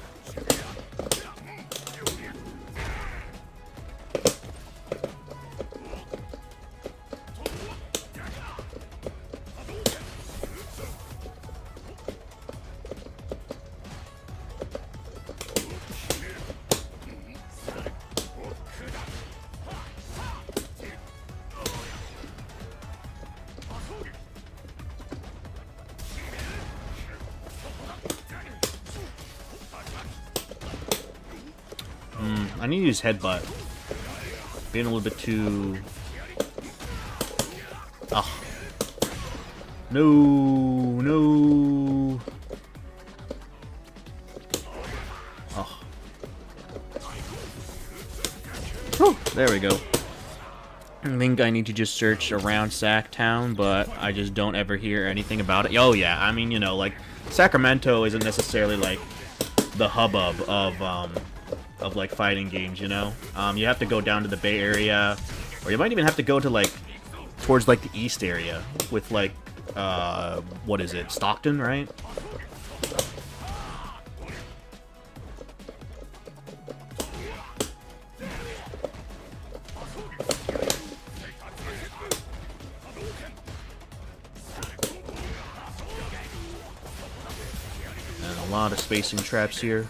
A: I need to use headbutt. Being a little bit too... Oh. No. Oh. Whew, there we go. I think I need to just search around Sacktown, but I just don't ever hear anything about it. Oh yeah, I mean, you know, like, Sacramento isn't necessarily, like, the hubbub of like fighting games, you know. You have to go down to the Bay Area, or you might even have to go to like towards like the East area with like what is it, Stockton, right? And a lot of spacing traps here.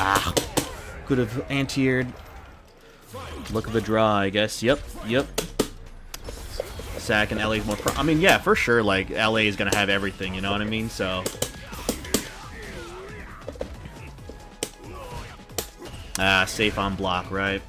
A: Ah, could have anti-aired. Look at the draw, I guess. Yep. Sac and LA's more I mean, yeah, for sure, like, LA is gonna have everything, you know what I mean? So... Ah, safe on block, right?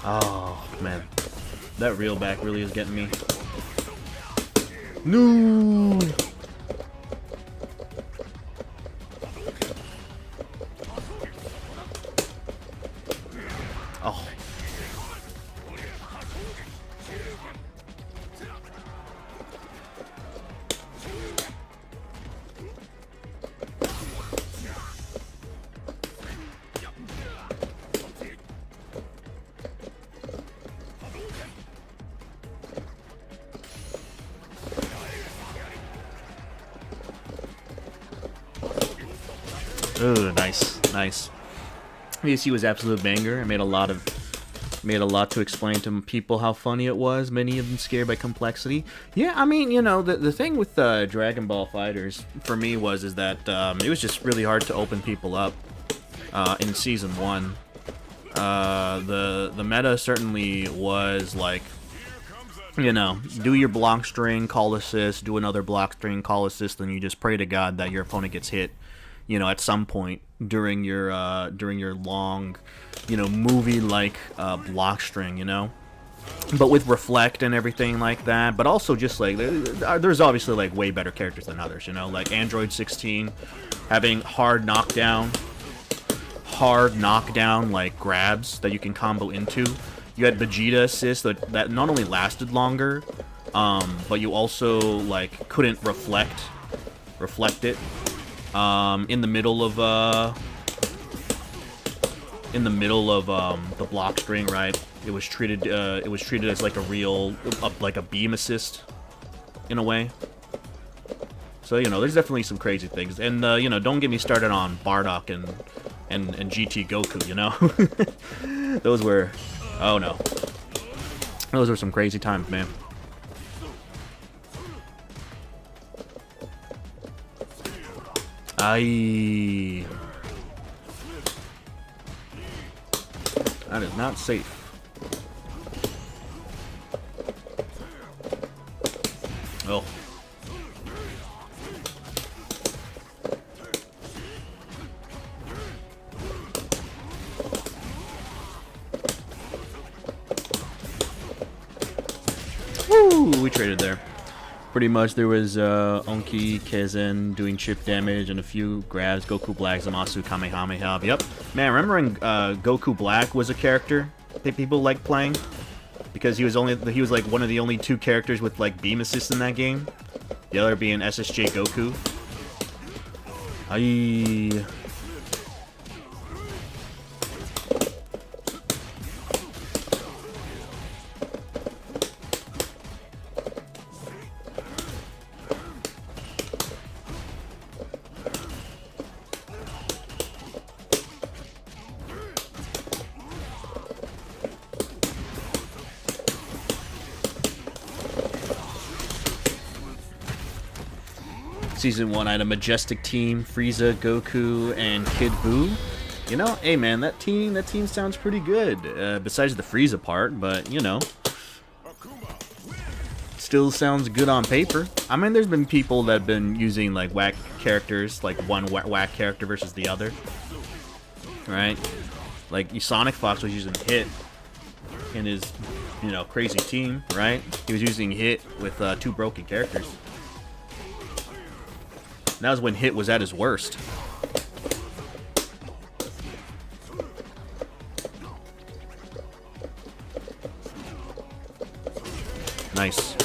A: Oh, man. That reel back really is getting me. No! Oh. Ooh, nice. VSU was absolute banger. I made a lot of Made a lot to explain to people how funny it was, many of them scared by complexity. Yeah, I mean, you know, the thing with Dragon Ball FighterZ for me is that it was just really hard to open people up in Season 1. The meta certainly was like, you know, do your block string, call assist, do another block string, call assist, and you just pray to God that your opponent gets hit, you know, at some point during your long, you know, movie-like block string, you know. But with reflect and everything like that, but also just like there's obviously like way better characters than others, you know, like Android 16 having hard knockdown like grabs that you can combo into. You had Vegeta assist that not only lasted longer, but you also like couldn't reflect it in the middle of the block string, right? It was treated as like a real like a beam assist in a way. So, you know, there's definitely some crazy things. And you know, don't get me started on Bardock and GT Goku, you know. Those were, oh no, those were some crazy times, man. That is not safe. Oh. Woo! We traded there. Pretty much there was Onki, Kaizen doing chip damage and a few grabs. Goku Black, Zamasu, Kamehameha. Yep. Man, remembering Goku Black was a character that people liked playing because he was like one of the only two characters with like beam assist in that game. The other being SSJ Goku. Season 1, I had a majestic team, Frieza, Goku, and Kid Buu. You know, hey man, that team sounds pretty good. Besides the Frieza part, but you know, still sounds good on paper. I mean, there's been people that have been using like whack characters, like one whack character versus the other, right? Like Sonic Fox was using Hit in his, you know, crazy team, right? He was using Hit with two broken characters. That was when Hit was at his worst. Nice.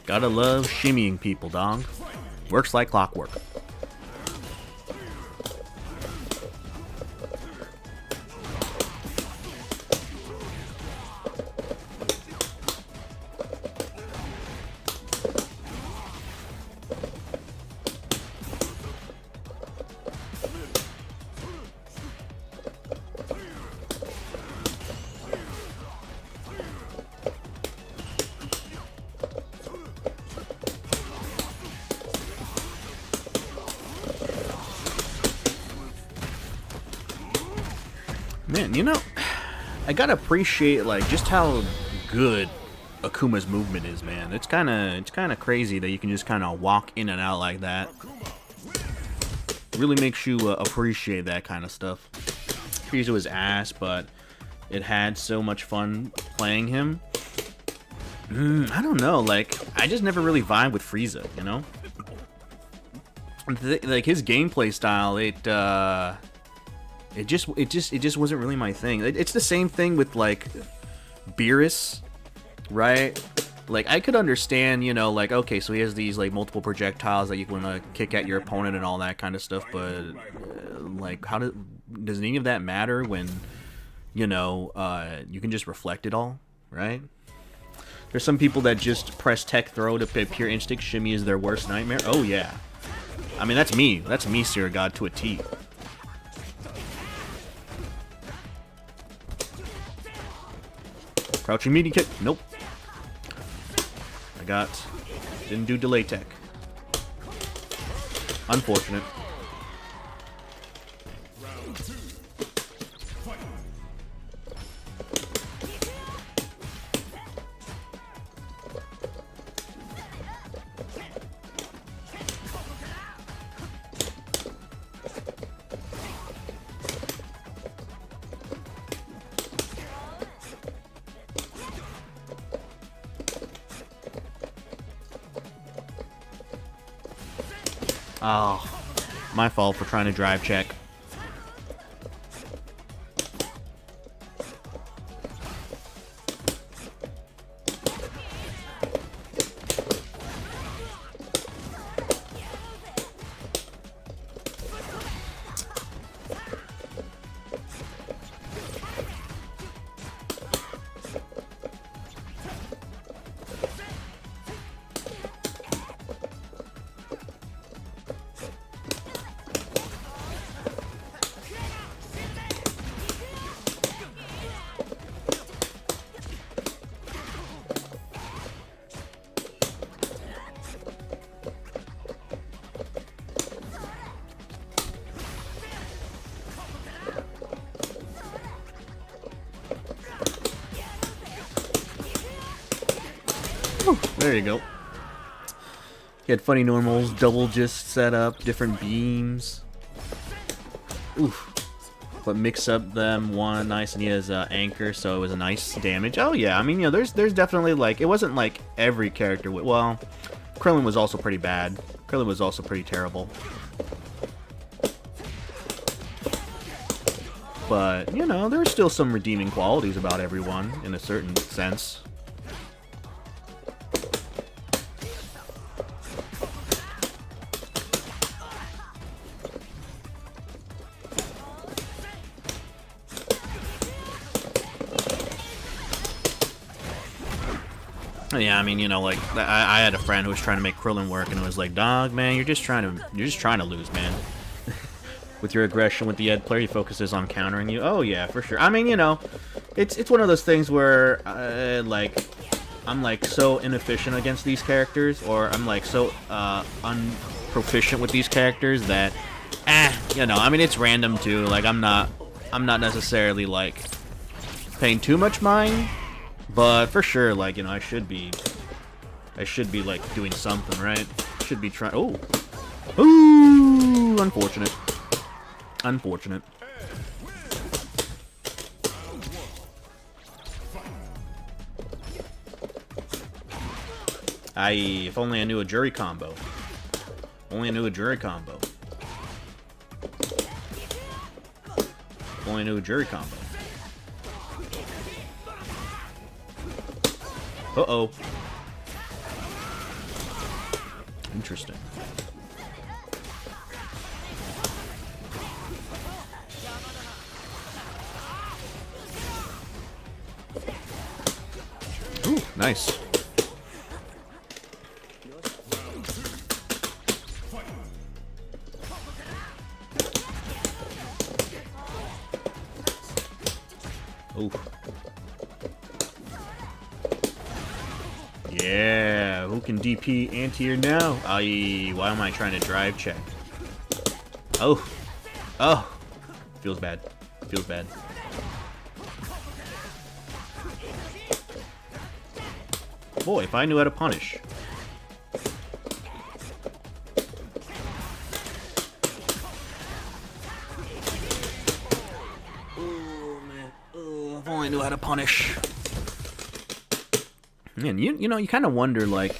A: Gotta love shimmying people, dog. Works like clockwork. Man, you know, I gotta appreciate like just how good Akuma's movement is, man. It's kind of crazy that you can just kind of walk in and out like that. Really makes you appreciate that kind of stuff. Frieza was ass, but it had so much fun playing him. I don't know, like, I just never really vibe with Frieza, you know? Like, his gameplay style, it just wasn't really my thing. It's the same thing with, like, Beerus, right? Like, I could understand, you know, like, okay, so he has these, like, multiple projectiles that you want to kick at your opponent and all that kind of stuff, but, like, does any of that matter when, you know, you can just reflect it all, right? There's some people that just press tech throw to pure instinct shimmy is their worst nightmare. Oh, yeah. I mean, that's me. That's me, Sir God, to a T. Crouching meaty kick. Nope. Didn't do delay tech. Unfortunate. Oh, my fault for trying to drive check. There you go. He had funny normals, double just set up, different beams. Oof. But mix up them one nice, and he has anchor, so it was a nice damage. Oh yeah, I mean, you know, there's definitely like, it wasn't like every character. Well, Krillin was also pretty bad. Krillin was also pretty terrible. But, you know, there's still some redeeming qualities about everyone, in a certain sense. Yeah, I mean, you know, like, I had a friend who was trying to make Krillin work, and it was like, dog, man, you're just trying to lose, man. With your aggression with the Ed player, he focuses on countering you. Oh yeah, for sure. I mean, you know, it's one of those things where like, I'm like so inefficient against these characters, or I'm like so unproficient with these characters that, you know, I mean, it's random too. Like, I'm not necessarily like paying too much mind. But for sure, like, you know, I should be like doing something, right? Should be trying. Oh, ooh, unfortunate. Unfortunate. If only I knew a jury combo. Only I knew a jury combo. If only I knew a jury combo. Uh-oh. Interesting. Ooh, nice. Ooh. Yeah, who can DP anti-air now? Why am I trying to drive check? Oh. Oh. Feels bad. Feels bad. boy, if I knew how to punish. Oh, man. Oh, if I only knew how to punish. Man, you know, you kind of wonder, like,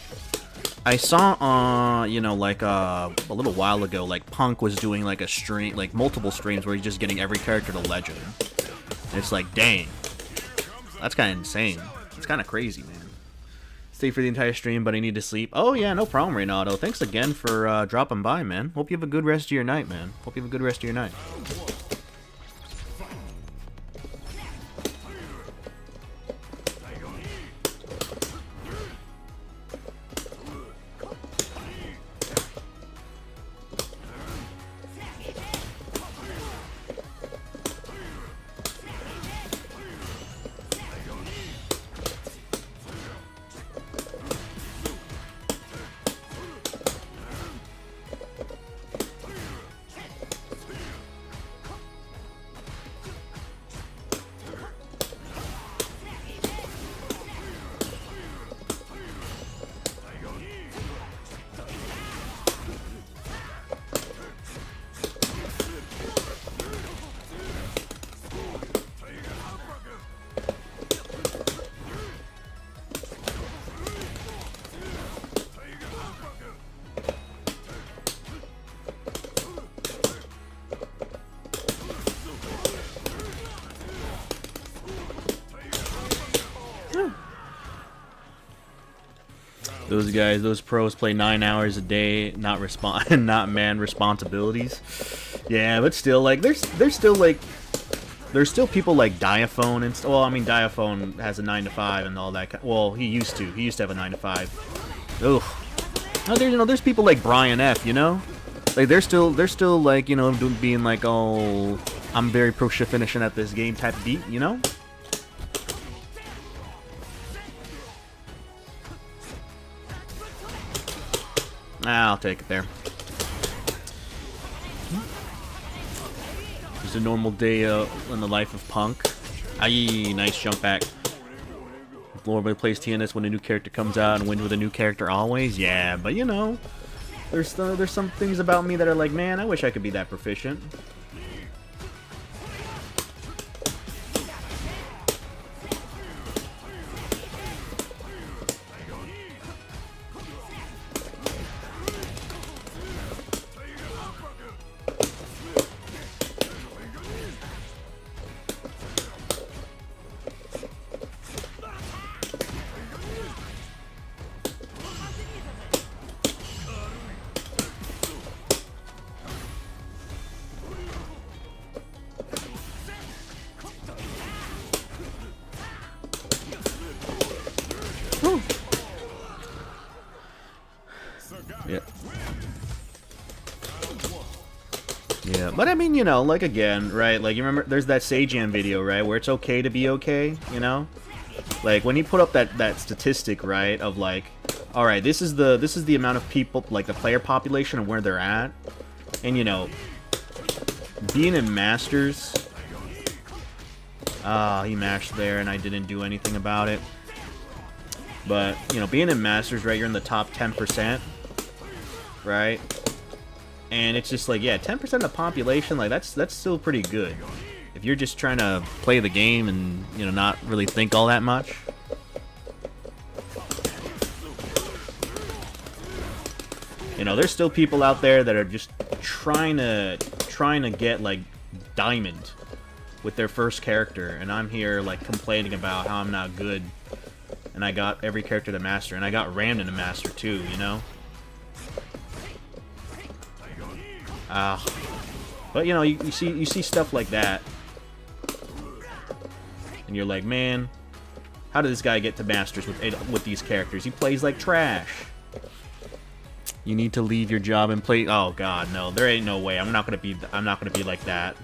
A: I saw, you know, like, a little while ago, like, Punk was doing, like, a stream, like, multiple streams where he's just getting every character to Legend. And it's like, dang. That's kind of insane. It's kind of crazy, man. Stay for the entire stream, but I need to sleep. Oh, yeah, no problem, Renato. Thanks again for dropping by, man. Hope you have a good rest of your night, man. Hope you have a good rest of your night. Those guys, those pros play 9 hours a day, not man responsibilities. Yeah, but still, like, there's still people like Diaphone and well, I mean, Diaphone has a 9 to 5 and all that. Well, he used to have a 9 to 5. Ugh. No, there's people like Brian F. You know, like they're still like, you know, being like, oh, I'm very pro shit finishing at this game type beat, you know. I'll take it there. Just a normal day in the life of Punk. Aye, nice jump back. Normally plays TNS when a new character comes out and wins with a new character always. Yeah, but you know, there's some things about me that are like, man, I wish I could be that proficient. Yeah, but I mean, you know, like again, right? Like you remember, there's that Sajam video, right, where it's okay to be okay, you know? Like when he put up that statistic, right, of like, all right, this is the amount of people, like the player population and where they're at, and you know, being in Masters, he mashed there and I didn't do anything about it. But you know, being in Masters, right, you're in the top 10%, right? And it's just like, yeah, 10% of the population, like that's still pretty good. If you're just trying to play the game and, you know, not really think all that much. You know, there's still people out there that are just trying to get like diamond with their first character, and I'm here like complaining about how I'm not good. And I got every character to master, and I got rammed into master too, you know? But you know, you see stuff like that, and you're like, man, how did this guy get to masters with these characters? He plays like trash. You need to leave your job and play. Oh God, no, there ain't no way. I'm not gonna be like that.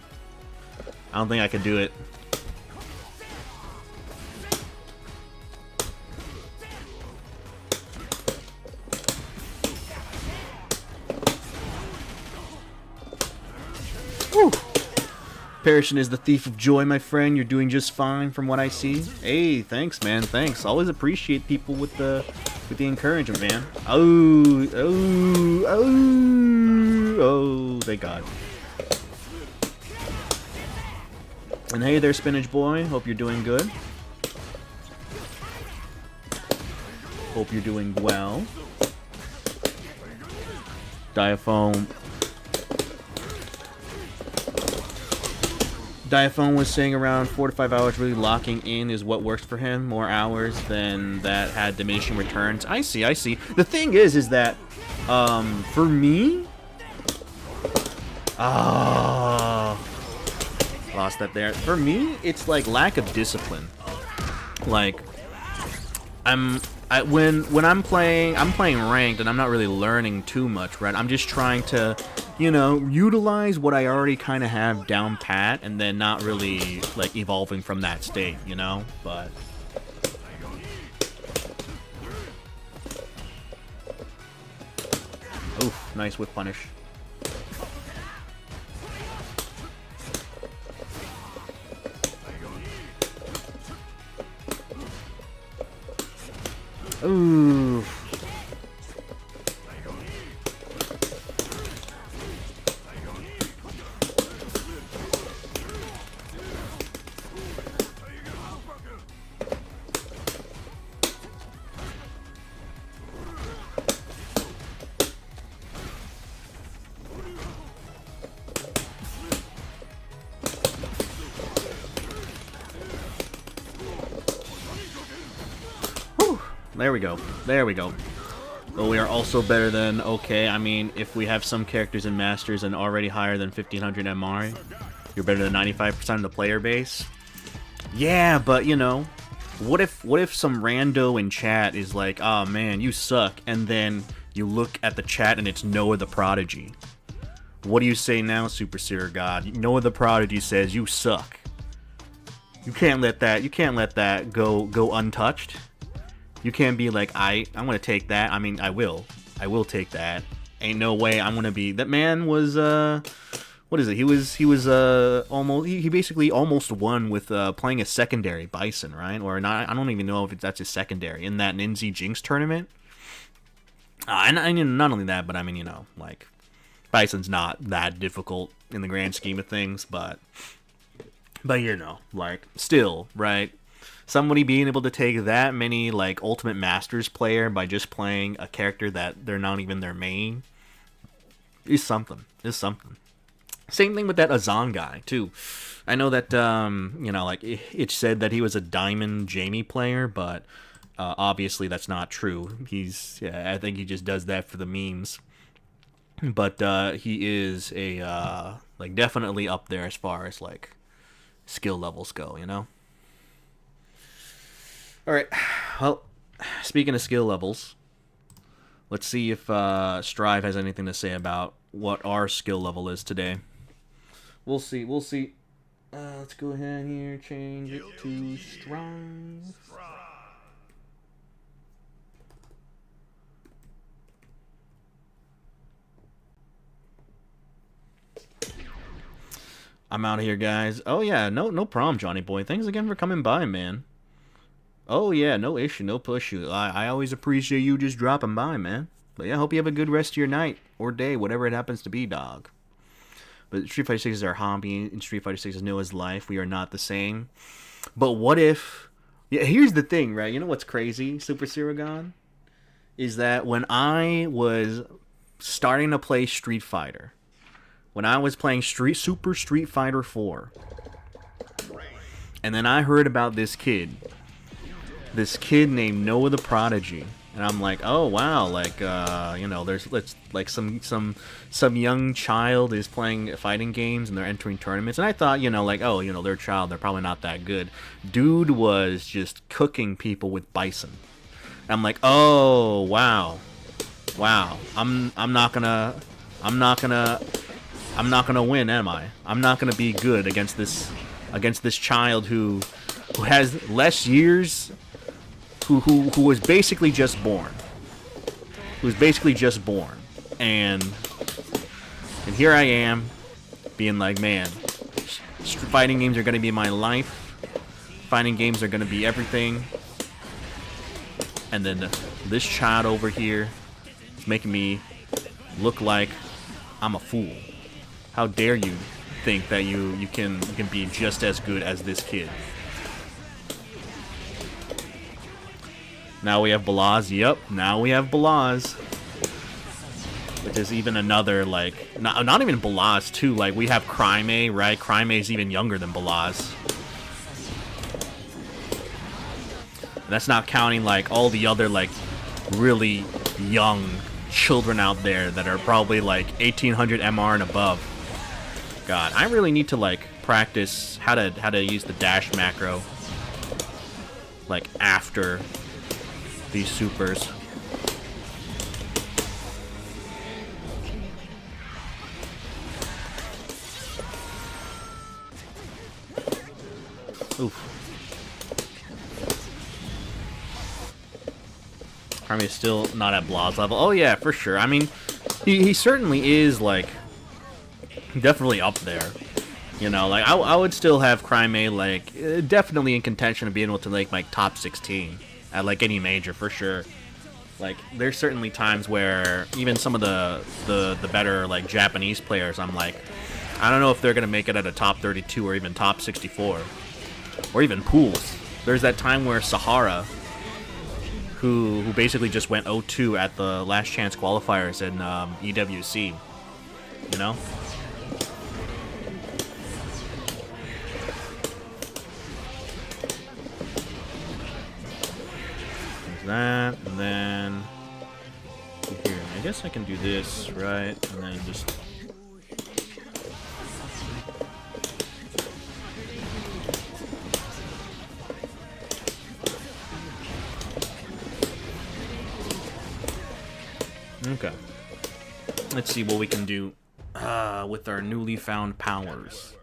A: I don't think I can do it. Perishing is the thief of joy, my friend. You're doing just fine from what I see. Hey, thanks, man. Thanks. Always appreciate people with the encouragement, man. Oh, thank God. And hey there, Spinach Boy. Hope you're doing good. Hope you're doing well. Diaphone was saying around 4 to 5 hours really locking in is what works for him. More hours than that had diminishing returns. I see. The thing is that, for me... lost that there. For me, it's like lack of discipline. Like, when I'm playing ranked and I'm not really learning too much, right? I'm just trying to, you know, utilize what I already kind of have down pat and then not really, like, evolving from that state, you know? But... oof, nice whip punish. Ooh. There we go. There we go. But we are also better than, okay, I mean, if we have some characters in Masters and already higher than 1500 MR, you're better than 95% of the player base. Yeah, but, you know, what if some rando in chat is like, oh man, you suck, and then you look at the chat and it's Noah the Prodigy. What do you say now, Super Seer God? Noah the Prodigy says you suck. You can't let that go untouched. You can't be like, I'm gonna take that. I mean, I will take that. Ain't no way I'm gonna be. That man was, what is it? He was almost, he basically almost won with playing a secondary Bison, right? Or not, I don't even know if that's his secondary, in that Ninja Jinx tournament. And not only that, but I mean, you know, like, Bison's not that difficult in the grand scheme of things, but you know, like, still, right? Somebody being able to take that many, like, Ultimate Masters player by just playing a character that they're not even their main is something. Same thing with that Azan guy, too. I know that, you know, like, it said that he was a Diamond Jamie player, but obviously that's not true. I think he just does that for the memes. But he is like, definitely up there as far as, like, skill levels go, you know? Alright, well, speaking of skill levels, let's see if Strive has anything to say about what our skill level is today. We'll see. Let's go ahead here, change it to Strive. I'm out of here, guys. Oh yeah, no problem, Johnny boy. Thanks again for coming by, man. Oh yeah, no issue, no push. I always appreciate you just dropping by, man. But yeah, hope you have a good rest of your night or day, whatever it happens to be, dog. But Street Fighter 6 is our hobby, and Street Fighter 6 is Noah's life. We are not the same. But what if... yeah, here's the thing, right? You know what's crazy, Super Siragon? Is that when I was starting to play Street Fighter, when I was playing Super Street Fighter 4, and then I heard about this kid named Noah the Prodigy, and I'm like, oh wow, like you know, there's like some young child is playing fighting games and they're entering tournaments, and I thought, you know, like, oh, you know, they're a child, they're probably not that good. Dude was just cooking people with Bison. And I'm like, oh wow, I'm not gonna win, am I? I'm not gonna be good against this child who has less years. Who was basically just born. And here I am, being like, man, Fighting games are gonna be my life. Fighting games are gonna be everything. And then this child over here is making me look like I'm a fool. How dare you think that you can be just as good as this kid? Now we have Balaz. Yep, now we have Balaz. Which is even another, like, not even Balaz too. Like, we have Crime, right? Crime is even younger than Balaz. And that's not counting, like, all the other, like, really young children out there that are probably, like, 1800 MR and above. God, I really need to, like, practice how to use the dash macro, like, after these supers. Oof. I mean, still not at Blah's level. Oh yeah, for sure. I mean, he certainly is, like, definitely up there. You know, like, I would still have Crime, like, definitely in contention of being able to make, like, top 16 at, like, any major, for sure. Like, there's certainly times where even some of the better, like, Japanese players, I'm like, I don't know if they're going to make it at a top 32 or even top 64. Or even pools. There's that time where Sahara, who basically just went 0-2 at the last chance qualifiers in EWC, you know? There's that, and then here, I guess I can do this, right? And then just... Okay. Let's see what we can do with our newly found powers.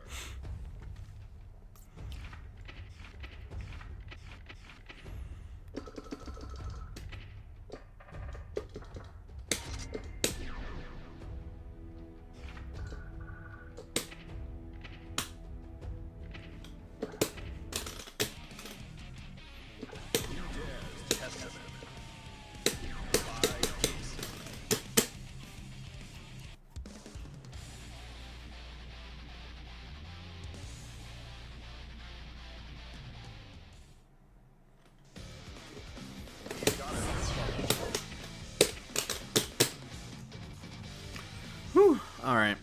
A: Alright.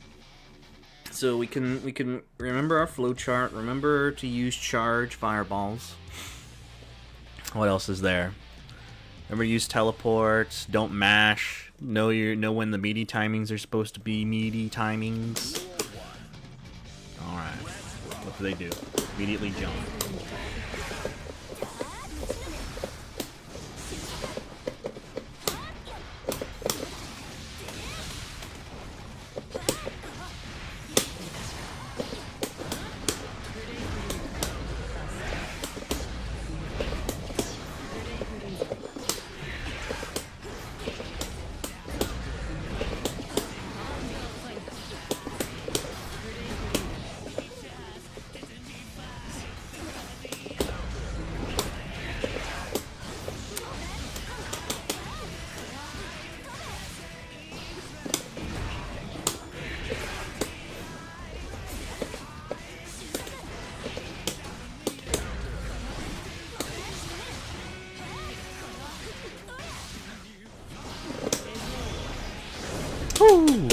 A: So we can remember our flowchart, remember to use charge fireballs. What else is there? Remember to use teleports, don't mash, know when the meaty timings are supposed to be meaty timings. Alright. What do they do? Immediately jump. Woo!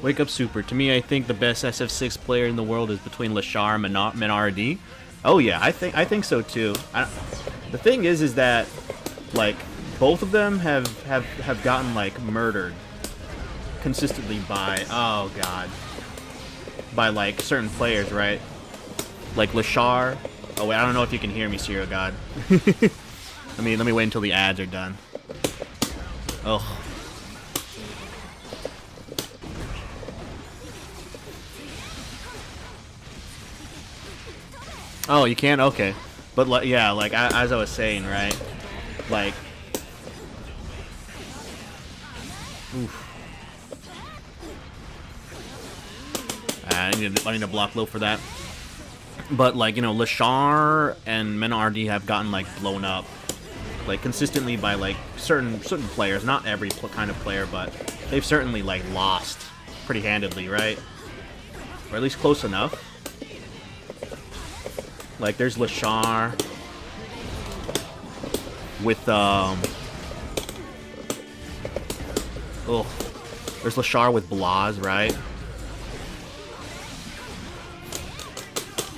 A: Wake up super. To me, I think the best SF6 player in the world is between Lashar and Menardi. Oh yeah, I think so too. The thing is that, like, both of them have gotten, like, murdered consistently by, oh god, by, like, certain players, right? Like Lashar. Oh wait, I don't know if you can hear me, Serial God. let me wait until the ads are done. Oh. Oh, you can? Okay. But, like, yeah, like, as I was saying, right? Like... Oof. I need to block low for that. But like, you know, Lashar and Menardi have gotten like blown up like consistently by like certain players, not every kind of player, but they've certainly like lost pretty handedly, right? Or at least close enough. Like there's Lashar with there's Lashar with Blaz, right?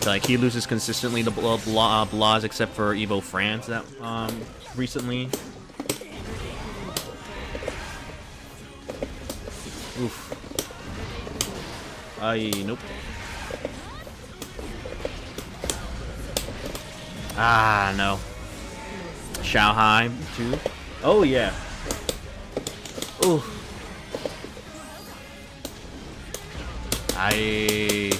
A: Like he loses consistently to Blaz except for Evo France that recently. Oof. Nope. Ah, no. Shanghai, too. Oh, yeah. Ooh. I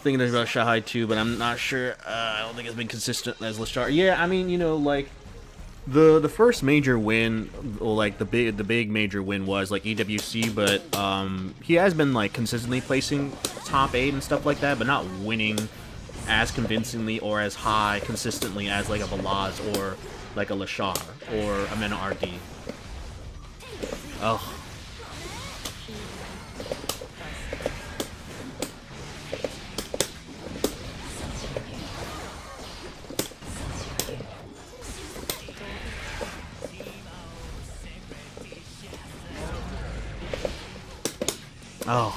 A: thinking about Shanghai too, but I'm not sure. I don't think it's been consistent as Lashar. Yeah, I mean, you know, like the first major win, or like the big major win was like EWC, but he has been like consistently placing top 8 and stuff like that, but not winning as convincingly or as high consistently as like a Balaz or like a Lashar or a Mena RD. Oh. Oh.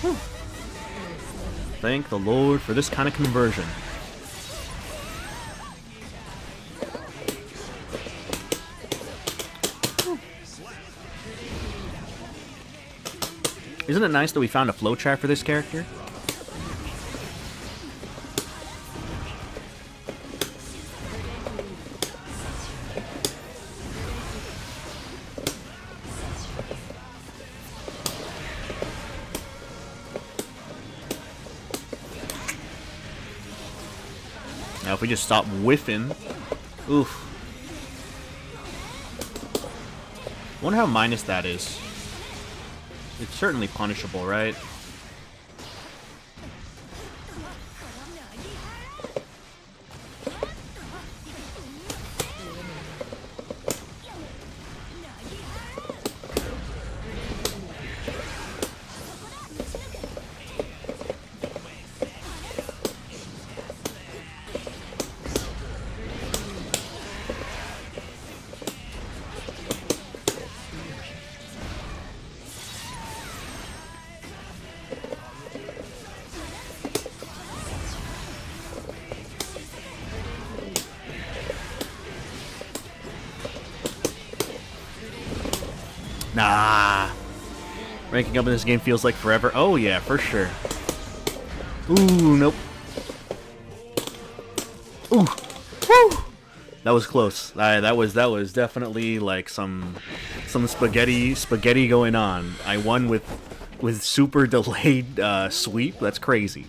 A: Whew. Thank the Lord for this kind of conversion. Isn't it nice that we found a flowchart for this character? Now if we just stop whiffing. Oof. Wonder how minus that is. It's certainly punishable, right? Nah. Ranking up in this game feels like forever. Oh yeah, for sure. Ooh, nope. Ooh. Woo! That was close. That was definitely like some spaghetti going on. I won with super delayed sweep. That's crazy.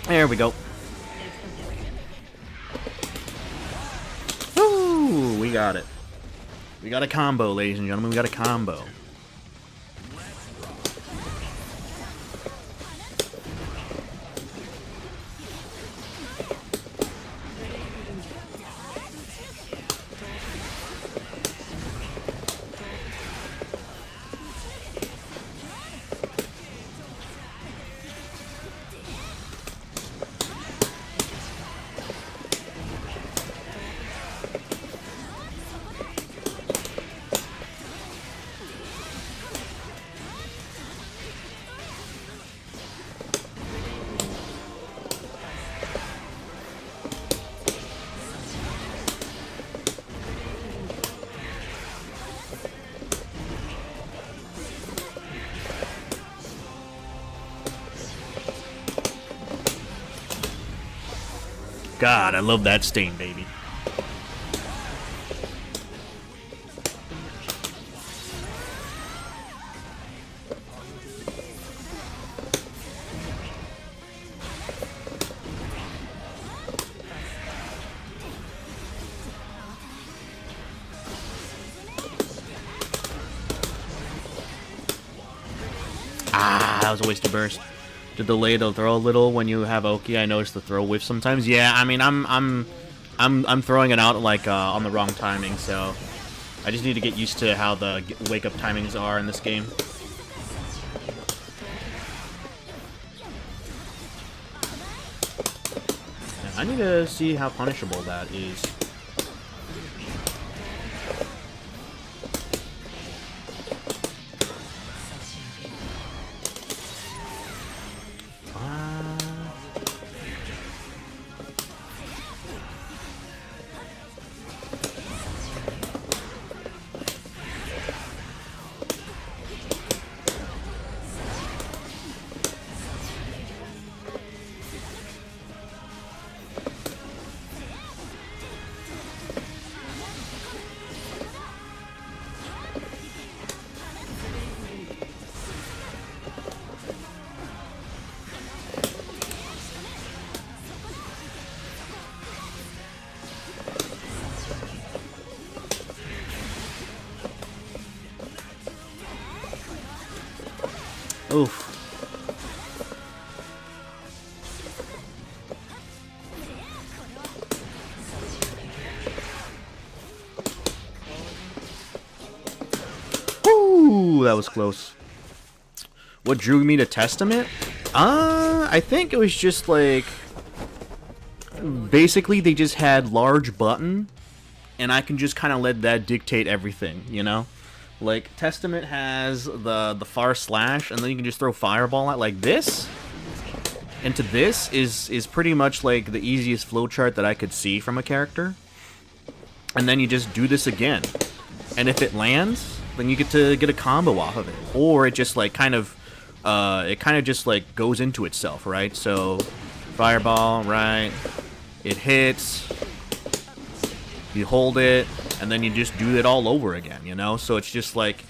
A: There we go. Woo! We got it. We got a combo, ladies and gentlemen. We got a combo. God, I love that stain, baby. Ah, that was a wasted burst. To delay the throw a little when you have Oki, I noticed the throw whiff sometimes. Yeah, I mean, I'm throwing it out like on the wrong timing, so I just need to get used to how the wake up timings are in this game. Yeah, I need to see how punishable that is. Oof. Ooh, that was close. What drew me to Testament? I think it was just like... Basically, they just had large button, and I can just kind of let that dictate everything, you know? Like, Testament has the far slash, and then you can just throw Fireball at like this. And to this is pretty much like the easiest flowchart that I could see from a character. And then you just do this again. And if it lands, then you get to get a combo off of it. Or it just like kind of just like goes into itself, right? So, Fireball, right? It hits. You hold it. And then you just do it all over again, you know? So it's just like,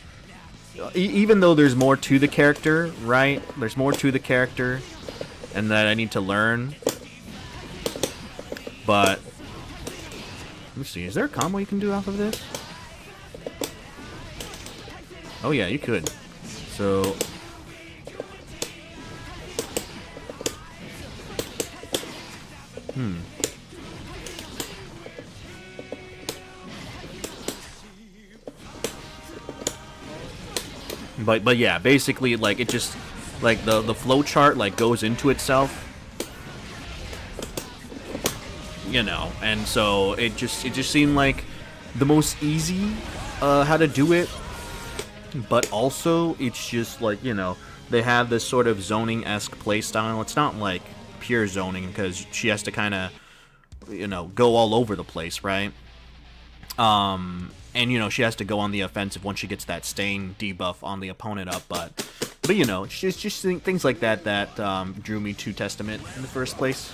A: even though there's more to the character, right? There's more to the character, and that I need to learn. But, let me see, is there a combo you can do off of this? Oh yeah, you could. So, But yeah, basically, like, it just, like, the flow chart, like, goes into itself, you know, and so it just seemed like the most easy, how to do it, but also, it's just, like, you know, they have this sort of zoning-esque playstyle. It's not, like, pure zoning, because she has to kind of, you know, go all over the place, right? And, you know, she has to go on the offensive once she gets that stain debuff on the opponent up, but you know, it's just things like that that drew me to Testament in the first place.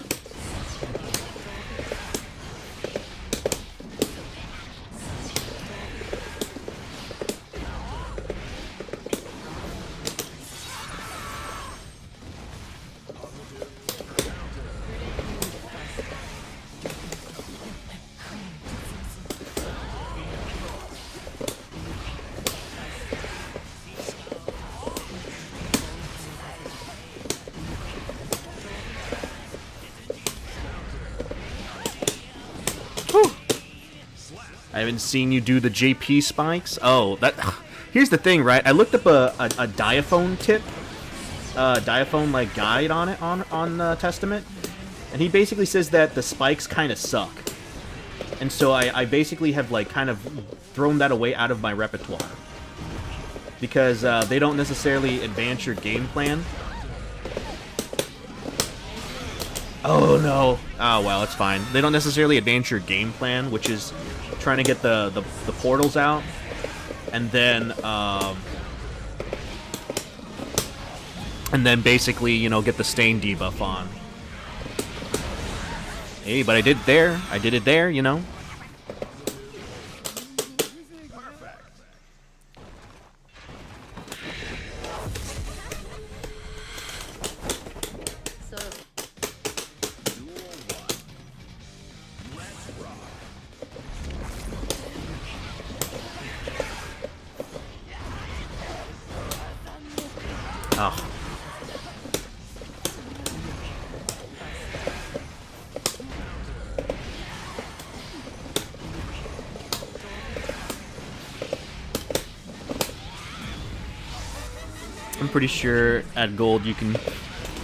A: I haven't seen you do the JP spikes. Oh, that. Here's the thing, right? I looked up a diaphone tip, diaphone like guide on it on Testament, and he basically says that the spikes kind of suck, and so I basically have like kind of thrown that away out of my repertoire because they don't necessarily advance your game plan. Oh no! Oh well, it's fine. They don't necessarily advance your game plan, which is trying to get the portals out, and then basically, you know, get the stain debuff on. Hey, but I did it there. I did it there, you know. Oh. I'm pretty sure at gold you can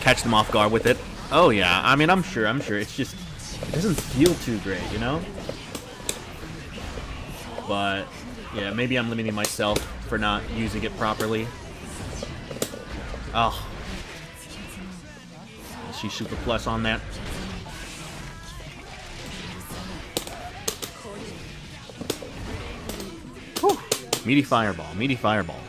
A: catch them off guard with it. Oh yeah, I mean I'm sure. It's just it doesn't feel too great, you know? But yeah, maybe I'm limiting myself for not using it properly. Oh. She super plus on that. Whew. Meaty fireball, meaty fireball.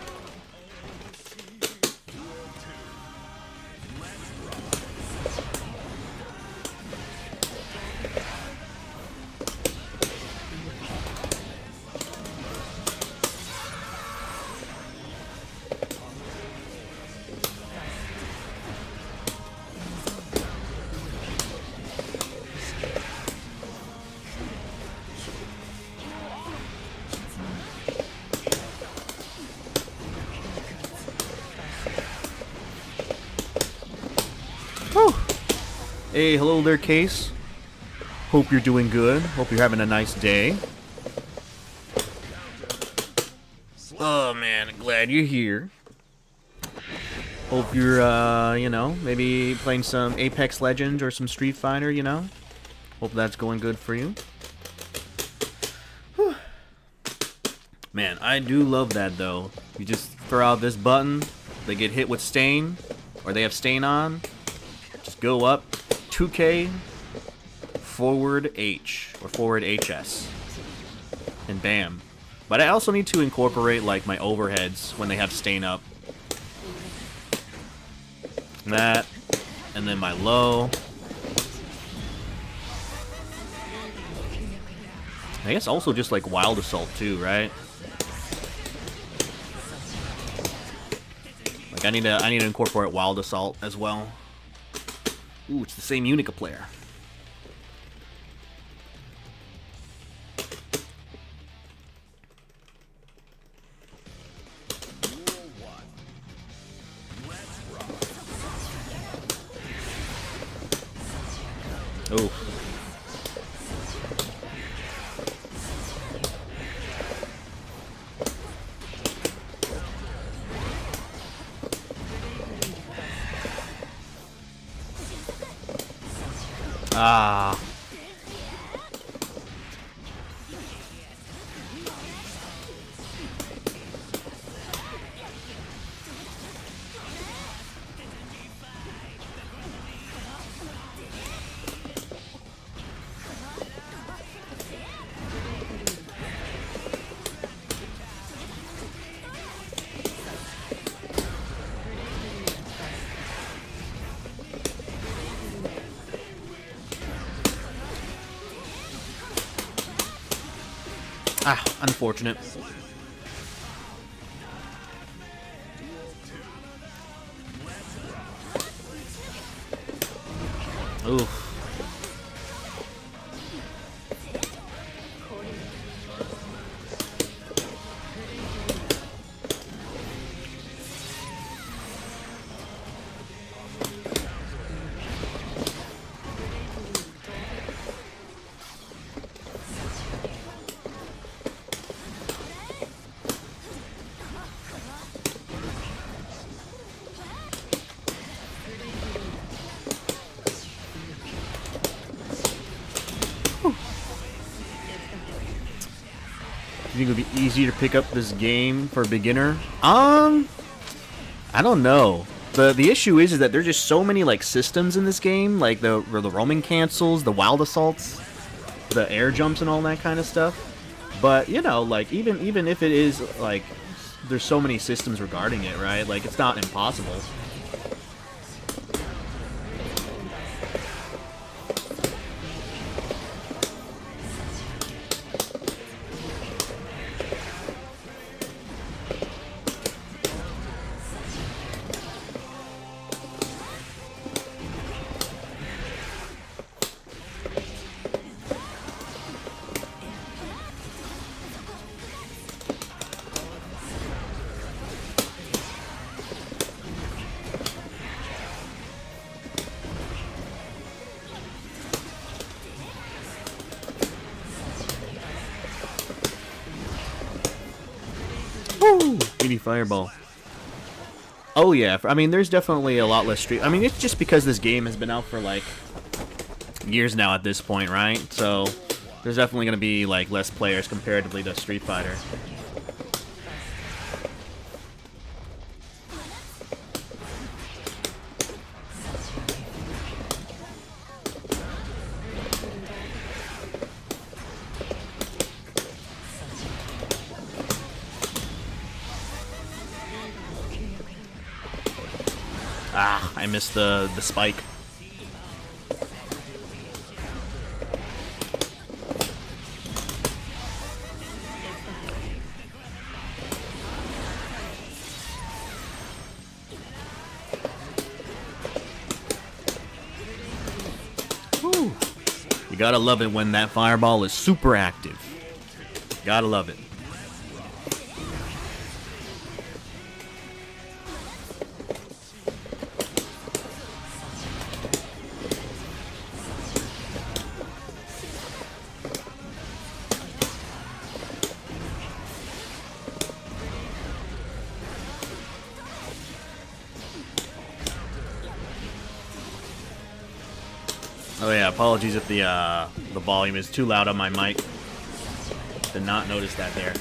A: Hey, hello there, Case. Hope you're doing good. Hope you're having a nice day. Oh, man, glad you're here. Hope you're, you know, maybe playing some Apex Legends or some Street Fighter, you know? Hope that's going good for you. Whew. Man, I do love that, though. You just throw out this button, they get hit with Stain, or they have Stain on, just go up, 2K, forward H, or forward HS, and bam. But I also need to incorporate, like, my overheads when they have Stain up. That, and then my low. I guess also just, like, Wild Assault, too, right? Like, I need to incorporate Wild Assault as well. Ooh, it's the same Unica player. Ooh. Ah. Ah, unfortunate. Oof. You think it would be easier to pick up this game for a beginner? I don't know. The issue is that there's just so many like systems in this game, like the roaming cancels, the wild assaults, the air jumps, and all that kind of stuff. But you know, like even if it is like there's so many systems regarding it, right? Like it's not impossible. Woo! 80 fireball. Oh yeah, I mean, there's definitely a lot less Street. I mean, it's just because this game has been out for like years now at this point, right? So there's definitely gonna be like less players comparatively to Street Fighter. Ah, I missed the spike. Whew. You gotta love it when that fireball is super active. Gotta love it. Oh yeah, apologies if the volume is too loud on my mic. Did not notice that there.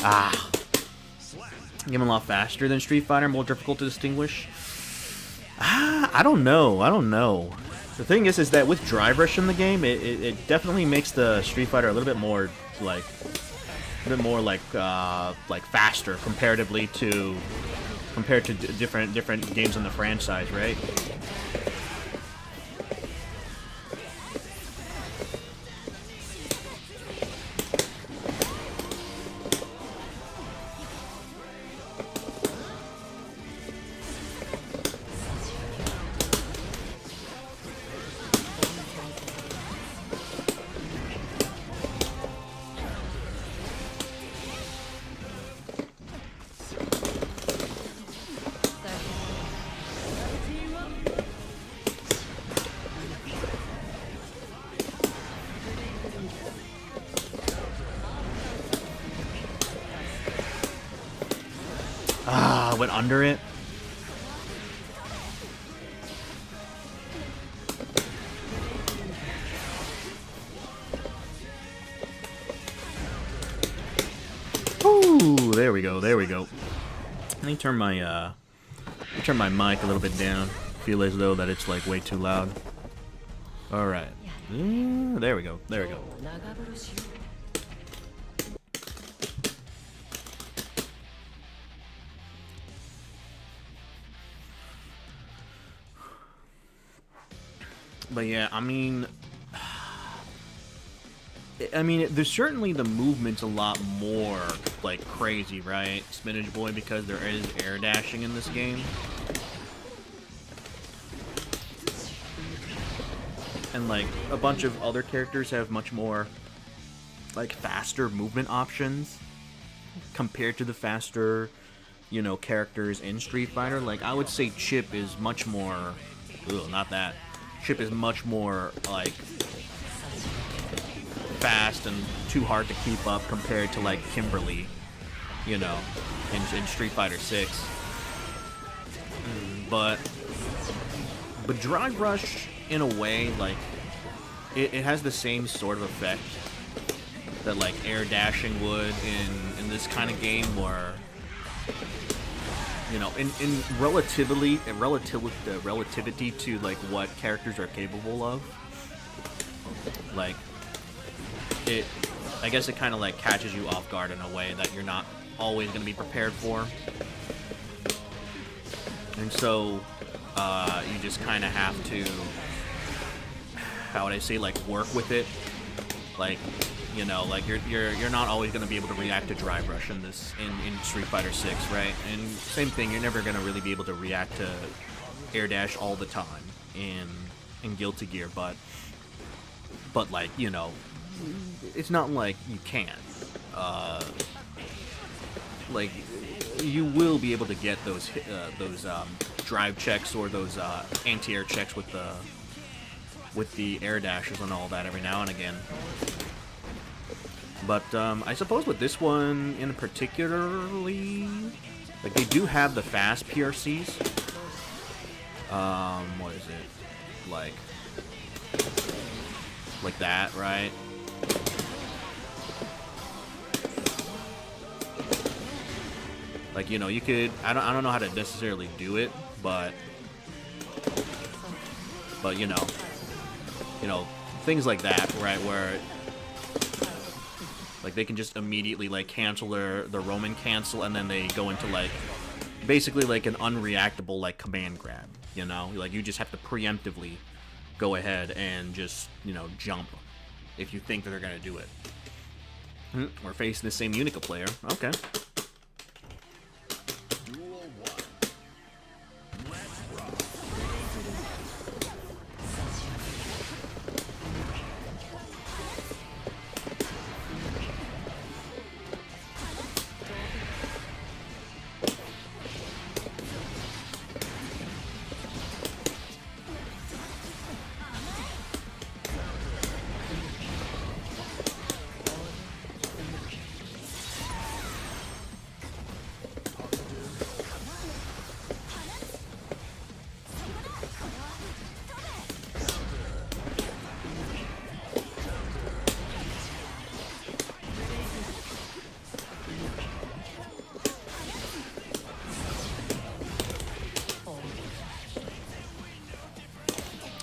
A: Ah. Game a lot faster than Street Fighter, more difficult to distinguish. Ah, I don't know. I don't know. The thing is that with Drive Rush in the game, it definitely makes the Street Fighter a little bit more like faster comparatively to different games in the franchise, right? Ah, went under it. Ooh, there we go. There we go. Let me turn my mic a little bit down. Feel as though that it's like way too loud. All right. There we go. There we go. But yeah, I mean, there's certainly the movement's a lot more like crazy, right, Spinach Boy, because there is air dashing in this game, and like a bunch of other characters have much more like faster movement options compared to the faster, you know, characters in Street Fighter. Like I would say Chip is much more, not that. Chip is much more like fast and too hard to keep up compared to like Kimberly, you know, in Street Fighter 6. But Drive Rush, in a way, like it has the same sort of effect that like air dashing would in this kind of game, where, you know, in relativity to like what characters are capable of, like I guess it kind of like catches you off guard in a way that you're not always going to be prepared for, and so you just kind of have to, how would I say, like work with it, like, you know, like you're not always going to be able to react to Drive Rush in Street Fighter 6, right? And same thing, you're never going to really be able to react to air dash all the time in Guilty Gear, but like, you know, it's not like you can't. like you will be able to get those drive checks or those anti-air checks with the air dashes and all that every now and again. But I suppose with this one in particularly, like they do have the fast PRCs. What is it? Like that, right? Like, you know, you could, I don't know how to necessarily do it, but you know, things like that, right, where like they can just immediately like cancel their Roman cancel, and then they go into like basically like an unreactable like command grab, you know, like you just have to preemptively go ahead and just, you know, jump if you think that they're gonna do it. We're facing the same Unica player. Okay.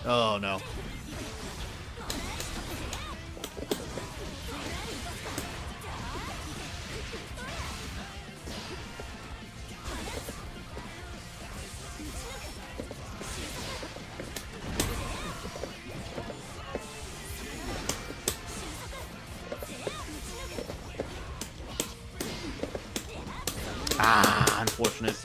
A: Oh no. Ah, unfortunate.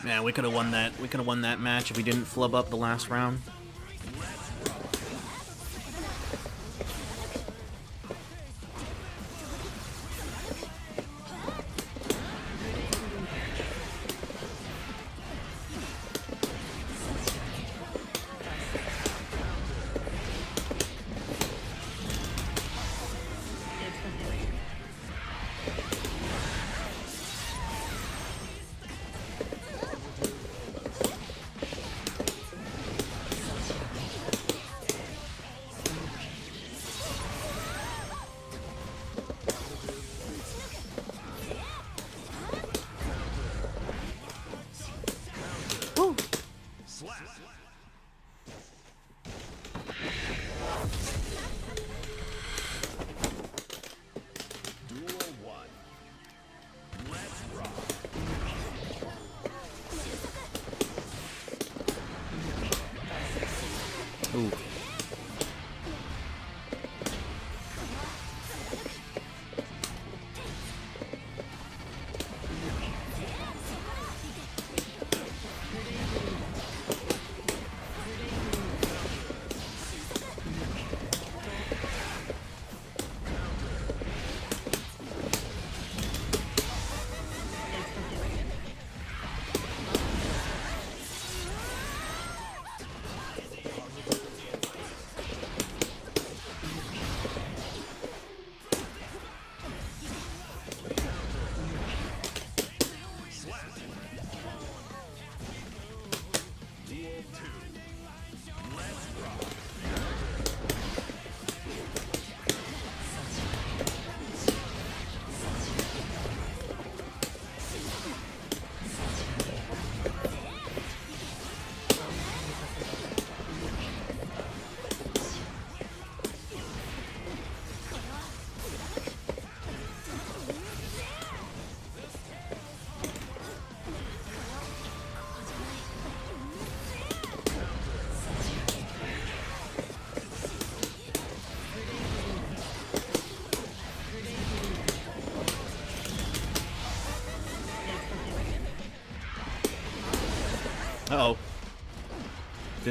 A: Man, we could have won that. We could have won that match if we didn't flub up the last round.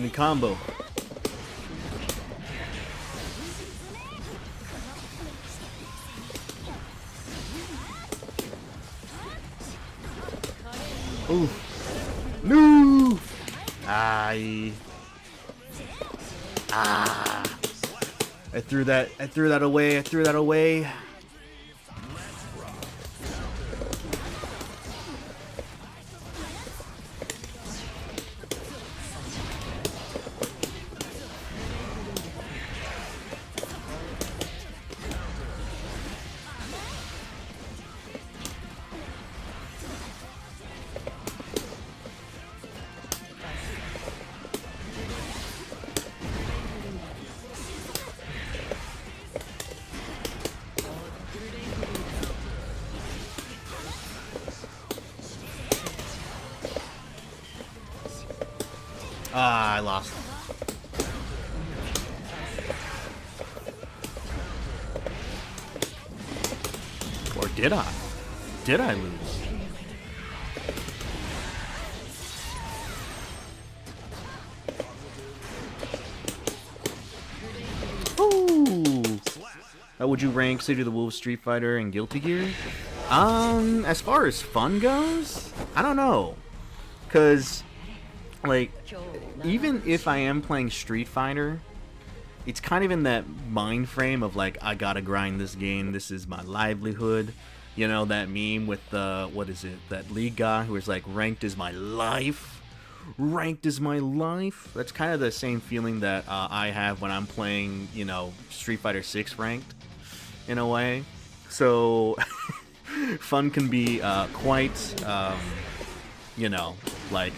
A: Infinite combo. Ooh. No! I threw that away. Ah, I lost. Or did I? Did I lose? Ooh. Would you rank City of the Wolves, Street Fighter, and Guilty Gear? As far as fun goes, I don't know. 'Cause, like, even if I am playing Street Fighter, it's kind of in that mind frame of, like, I gotta grind this game, this is my livelihood. You know, that meme with the, what is it, that league guy who was like, ranked is my life? Ranked is my life? That's kind of the same feeling that I have when I'm playing, you know, Street Fighter 6 ranked, in a way. So, fun can be quite, you know, like,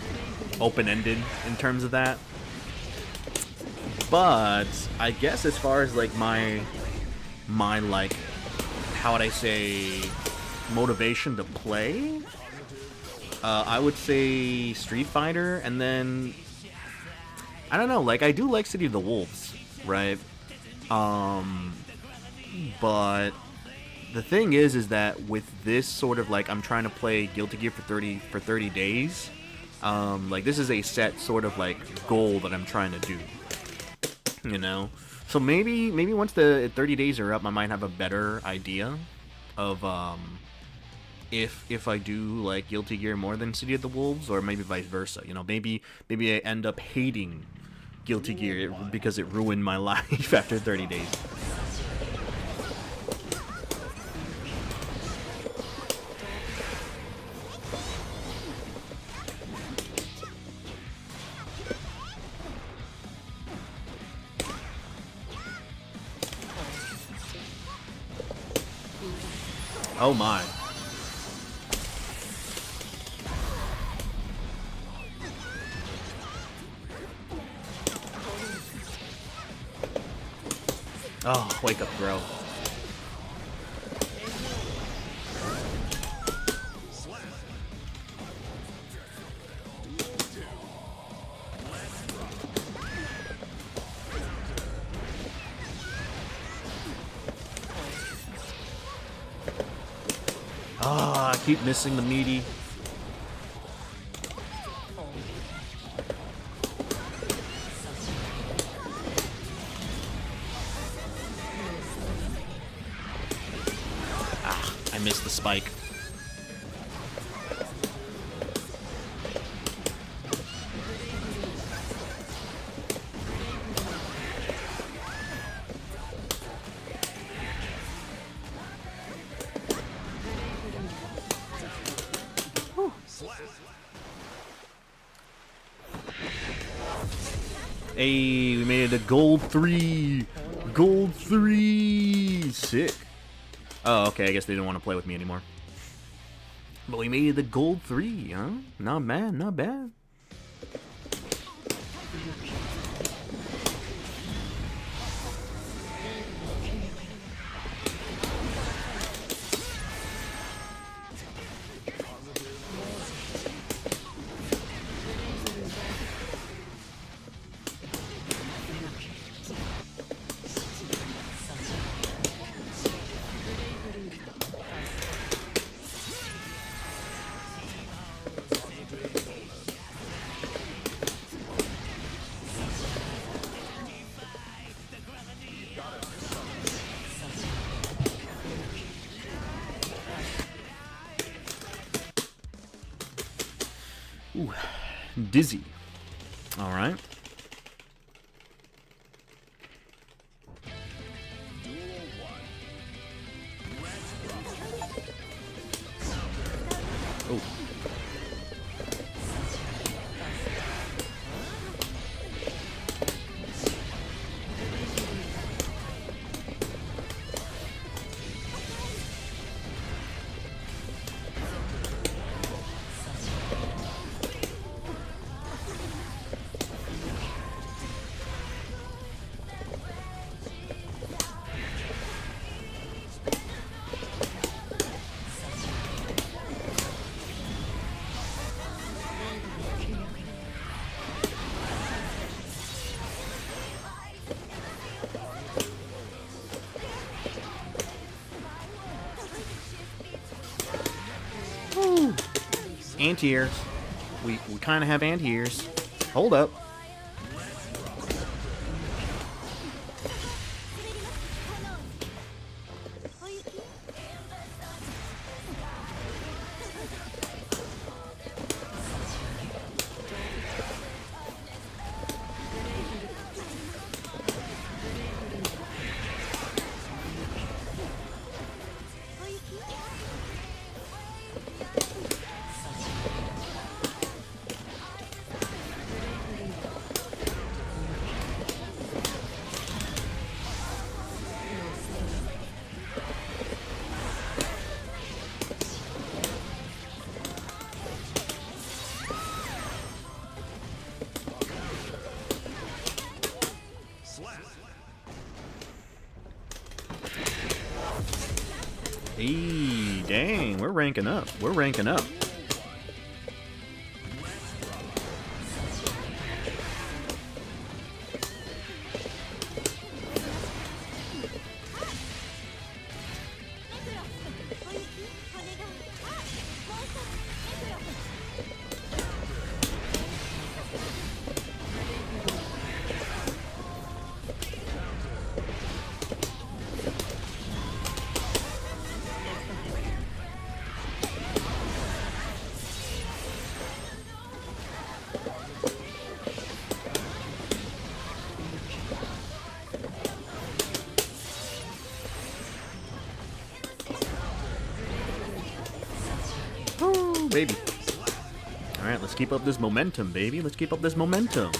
A: open-ended in terms of that. But I guess as far as like my like, how would I say, motivation to play, I would say Street Fighter, and then I don't know, like, I do like City of the Wolves, right? But the thing is that with this sort of, like, I'm trying to play Guilty Gear for 30 days. Like, this is a set sort of, like, goal that I'm trying to do, you know? So maybe once the 30 days are up, I might have a better idea of, if I do like Guilty Gear more than City of the Wolves, or maybe vice versa, you know? Maybe I end up hating Guilty Gear because it ruined my life after 30 days. Oh my. Oh, wake up, bro. Ah, I keep missing the meaty. Ah, I missed the spike. Hey, we made it to gold 3. Gold 3. Sick. Oh, okay, I guess they didn't want to play with me anymore. But we made it to gold 3, huh? Not bad, not bad. dizzy. Alright. Oh. Anti-airs. We kind of have anti-airs. Hold up. Hey, dang, we're ranking up. We're ranking up. Baby. Alright, let's keep up this momentum, baby. Let's keep up this momentum.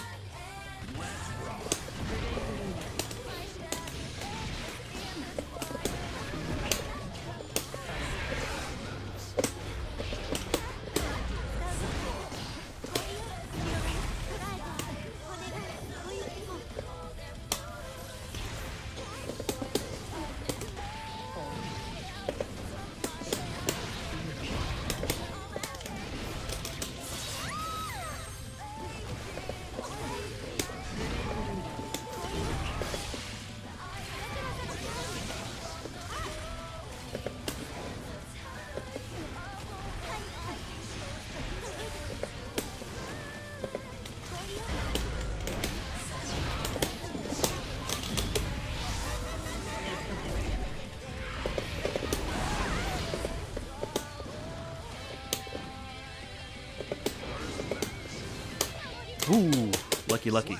A: Ooh, lucky, lucky.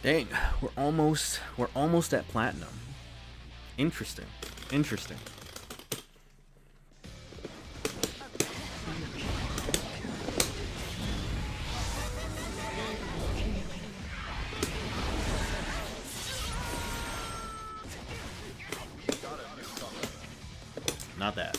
A: Dang, we're almost at platinum. Interesting. Interesting. Not that.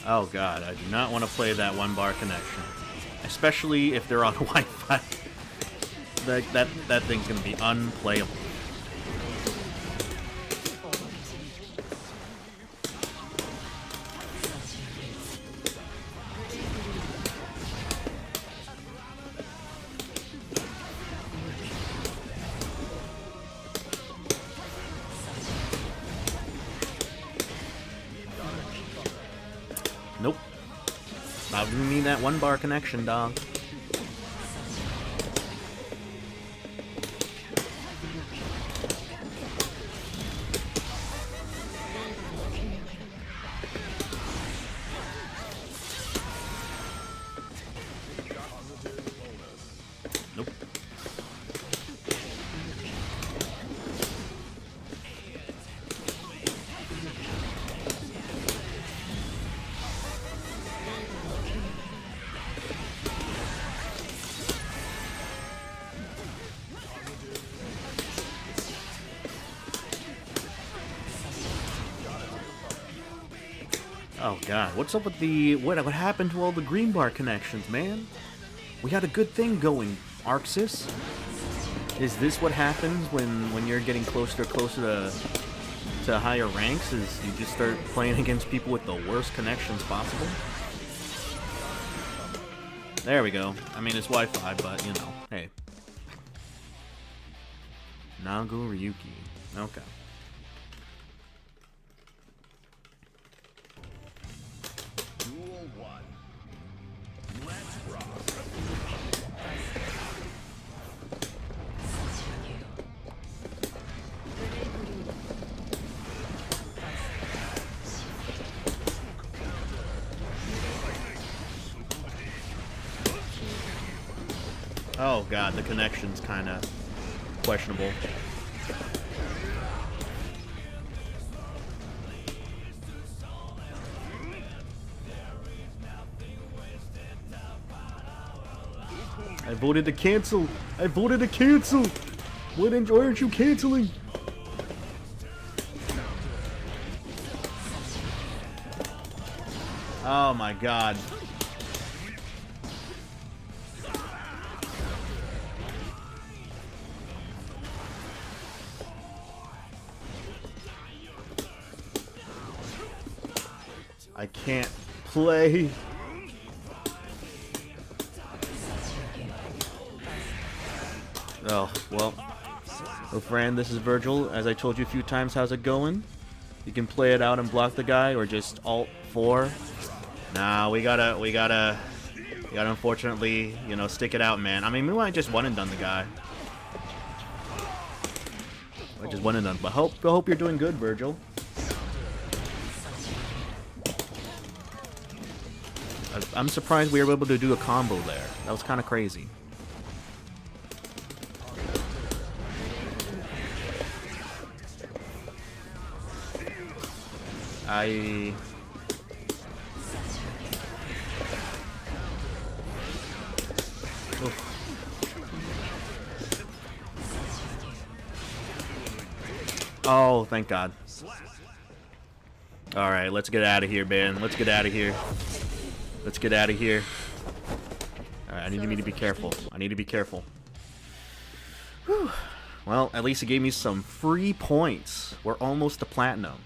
A: Oh god, I do not want to play that one-bar connection. Especially if they're on Wi-Fi. That thing's gonna be unplayable. How do you need that 1-bar connection, dog? Nope. Oh god, what's up with the what happened to all the green bar connections, man? We had a good thing going, Arxis. Is this what happens when you're getting closer to higher ranks? Is you just start playing against people with the worst connections possible? There we go. I mean, it's Wi-Fi, but you know, hey. Nago Ryuki. Okay. Oh god, the connection's kind of questionable. I voted to cancel. I voted to cancel. Why aren't you canceling? Oh my god. I can't play. Oh, well. Well, friend, this is Virgil. As I told you a few times, how's it going? You can play it out and block the guy, or just Alt 4. Nah, we gotta unfortunately, you know, stick it out, man. I mean, we might just one and done the guy. I just one and done. But I hope you're doing good, Virgil. I'm surprised we were able to do a combo there. That was kind of crazy. Oof. Oh, thank God. Alright, let's get out of here, man. Let's get out of here. Let's get out of here. Alright, I need me to be careful. I need to be careful. Whew. Well, at least it gave me some free points. We're almost to platinum.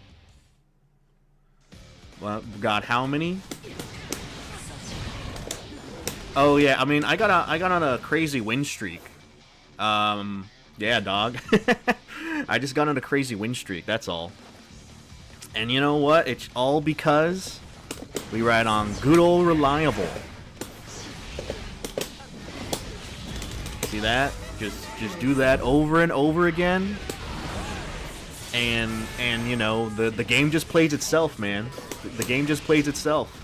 A: Well, God, how many? Oh yeah, I mean, I got on a crazy win streak. Yeah, dog. I just got on a crazy win streak. That's all. And you know what? It's all because we ride on good old reliable. See that? Just do that over and over again. And you know, the game just plays itself, man. The game just plays itself.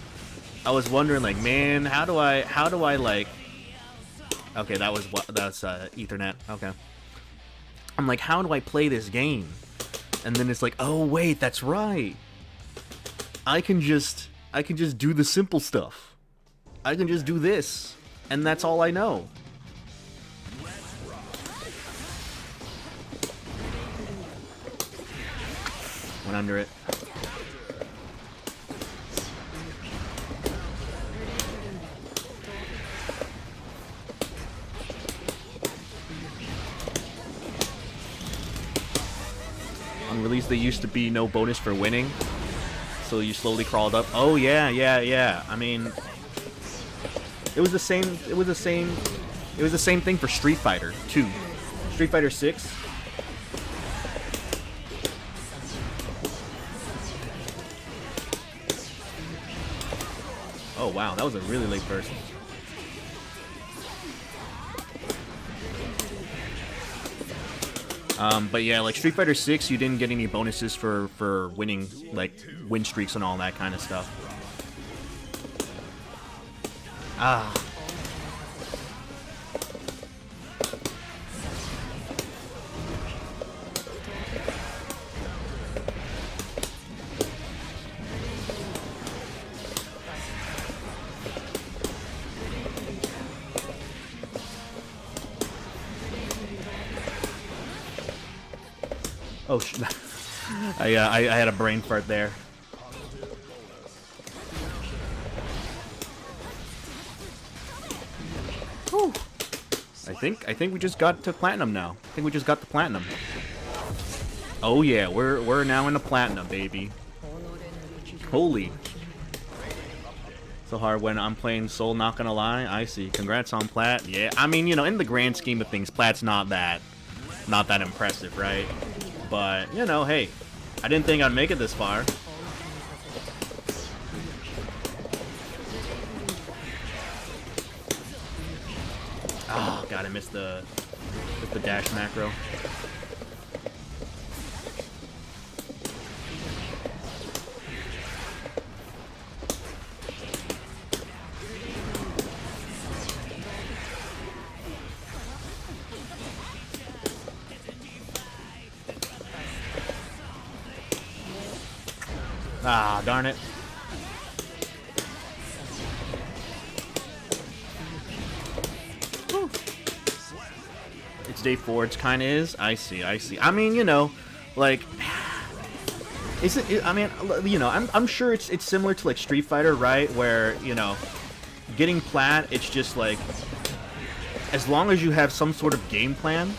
A: I was wondering, like, man, how do I like? Okay, that's Ethernet. Okay. I'm like, how do I play this game? And then it's like, oh wait, that's right. I can just do the simple stuff. I can just do this, and that's all I know. Went under it. On release, there used to be no bonus for winning, so you slowly crawled up. Oh yeah. I mean, it was the same. It was the same thing for Street Fighter 2, Street Fighter 6. Oh wow, that was a really late burst. But yeah, like Street Fighter 6, you didn't get any bonuses for winning, like win streaks and all that kind of stuff. Ah. Oh, I had a brain fart there. Whew. I think we just got to platinum now. I think we just got the platinum. Oh yeah, we're now in the platinum, baby. Holy. So hard when I'm playing Soul, not gonna lie. I see. Congrats on plat. Yeah, I mean, you know, in the grand scheme of things, plat's not that impressive, right? But, you know, hey, I didn't think I'd make it this far. Oh, God, I missed the dash macro. Ah, darn it. Whew. It's day 4, it kind of is. I see. I mean, you know, like, is it, I mean, you know, I'm sure it's similar to, like, Street Fighter, right? Where, you know, getting plat, it's just, like, as long as you have some sort of game plan,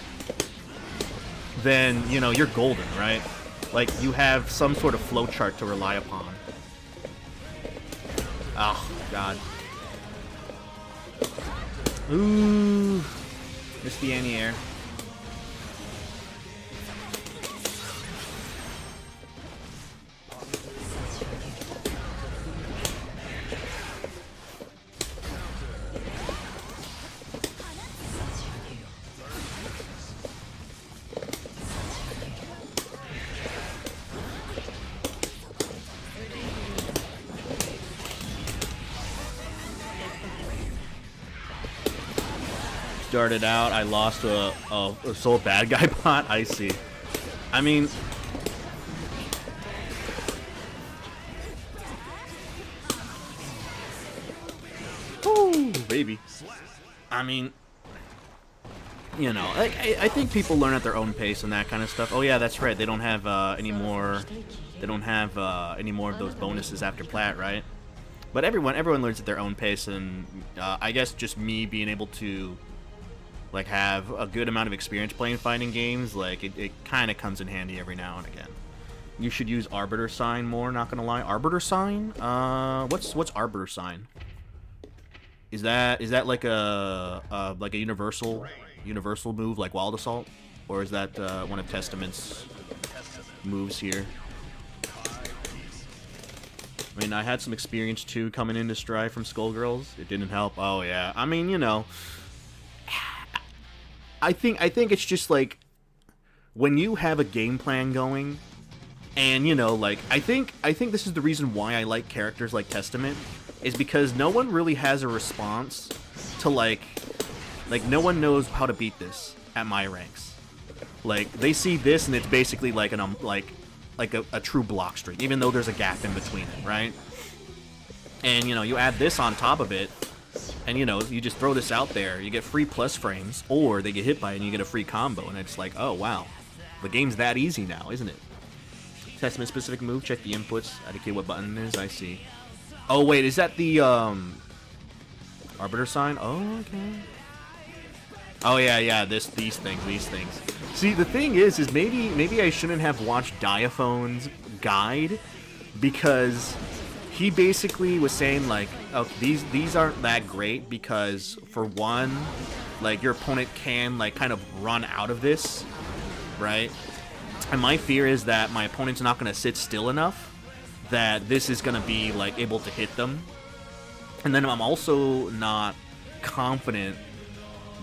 A: then, you know, you're golden, right? Like, you have some sort of flowchart to rely upon. Oh, God. Ooh. Missed the anti-air. Started out, I lost a Soul bad guy bot. I see. I mean, whoo, baby. I mean, you know, like I think people learn at their own pace and that kind of stuff. Oh yeah, that's right. They don't have any more. They don't have any more of those bonuses after plat, right? But everyone learns at their own pace, and I guess just me being able to, like, have a good amount of experience playing fighting games, like, it kind of comes in handy every now and again. You should use Arbiter Sign more, not gonna lie. Arbiter Sign? What's Arbiter Sign? Is that like a universal move like Wild Assault? Or is that one of Testament's moves here? I mean, I had some experience too coming into Strive from Skullgirls. It didn't help. Oh yeah. I mean, you know, I think it's just like when you have a game plan going, and you know, like I think this is the reason why I like characters like Testament, is because no one really has a response to like no one knows how to beat this at my ranks. Like they see this and it's basically like an a true block streak, even though there's a gap in between it, right? And you know, you add this on top of it. And, you know, you just throw this out there, you get free plus frames, or they get hit by it and you get a free combo, and it's like, oh, wow. The game's that easy now, isn't it? Testament-specific move, check the inputs, indicate what button it is, I see. Oh, wait, is that the, Arbiter Sign? Oh, okay. Oh, yeah, these things. See, the thing is maybe I shouldn't have watched Diaphone's guide, because he basically was saying, like, oh, these aren't that great because, for one, like, your opponent can, like, kind of run out of this, right? And my fear is that my opponent's not going to sit still enough that this is going to be, like, able to hit them. And then I'm also not confident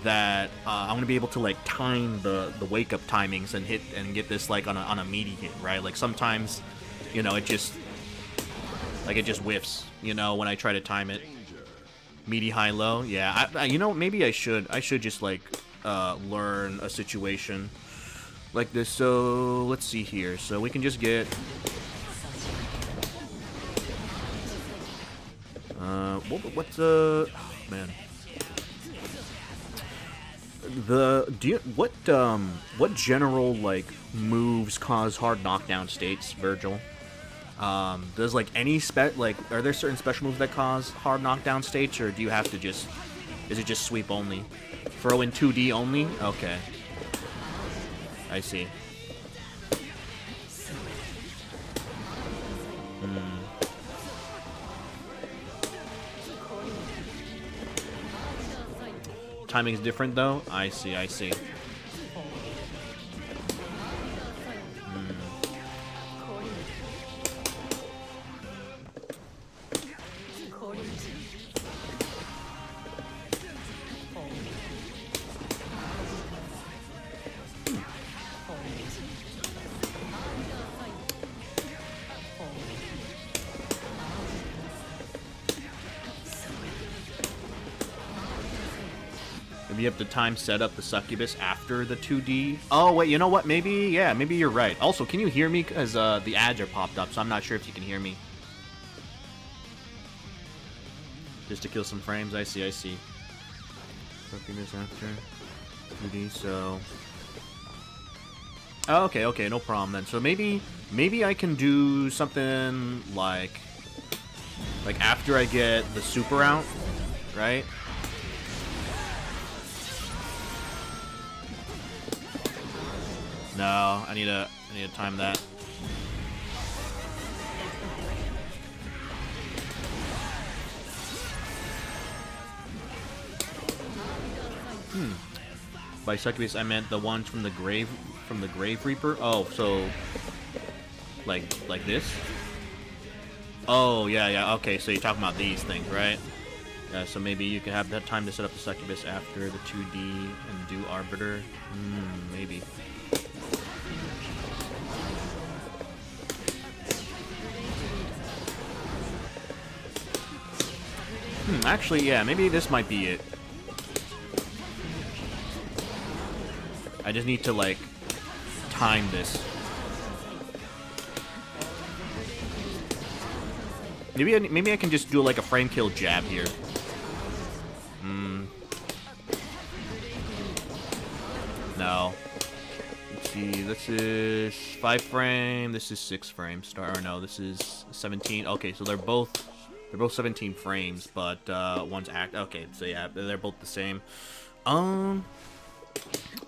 A: that I'm gonna be able to like time the wake up timings and hit and get this like on a meaty hit, right? Like sometimes, you know, it just whiffs, you know, when I try to time it. Meaty high low, yeah. You know, maybe I should just like learn a situation like this. So let's see here. So we can just get what's oh, man. What general like moves cause hard knockdown states, Virgil? Does like any are there certain special moves that cause hard knockdown states, or do you have to just is it just sweep only? Throw in 2D only? Okay. I see. Timing's different though? I see, I see. Maybe you have to time set up the succubus after the 2D. Oh, wait, you know what? Maybe, yeah, maybe you're right. Also, can you hear me? Because the ads are popped up, so I'm not sure if you can hear me. Just to kill some frames. I see, I see. Succubus after 2D, so... Oh, okay, okay, no problem then. So maybe I can do something like after I get the super out, right? No, I need to time that. By succubus, I meant the ones from the grave reaper. Oh, so like this? Oh, yeah, yeah. Okay, so you're talking about these things, right? Yeah, so maybe you can have that time to set up the succubus after the 2D and do arbiter. Maybe. Actually, yeah, maybe this might be it. I just need to, like, time this. Maybe I can just do, like, a frame kill jab here. No. Let's see, this is 5 frame, this is 6 frame. Or no, this is 17. Okay, so they're both 17 frames, but one's act. Okay, so yeah, they're both the same. Well,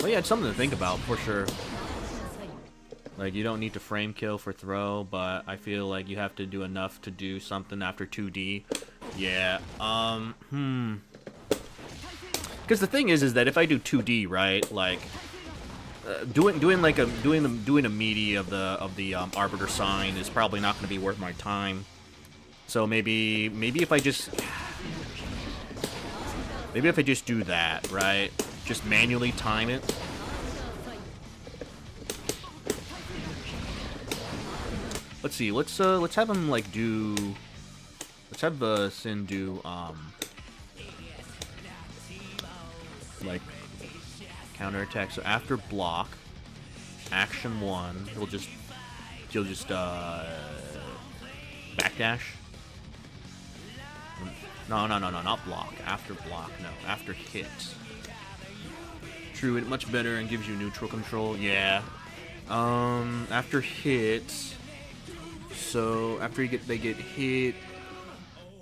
A: yeah, it's something to think about for sure. Like, you don't need to frame kill for throw, but I feel like you have to do enough to do something after 2D. Yeah. Because the thing is that if I do 2D, right, like doing a meaty of the arbiter sign is probably not going to be worth my time. So maybe if I just do that, right? Just manually time it. Let's see. Let's have him like do. Let's have Sin do like counterattack. So after block, action 1, he'll just backdash. No, not block. After block, no. After hit. True, it much better and gives you neutral control. Yeah. After hit. So after they get hit,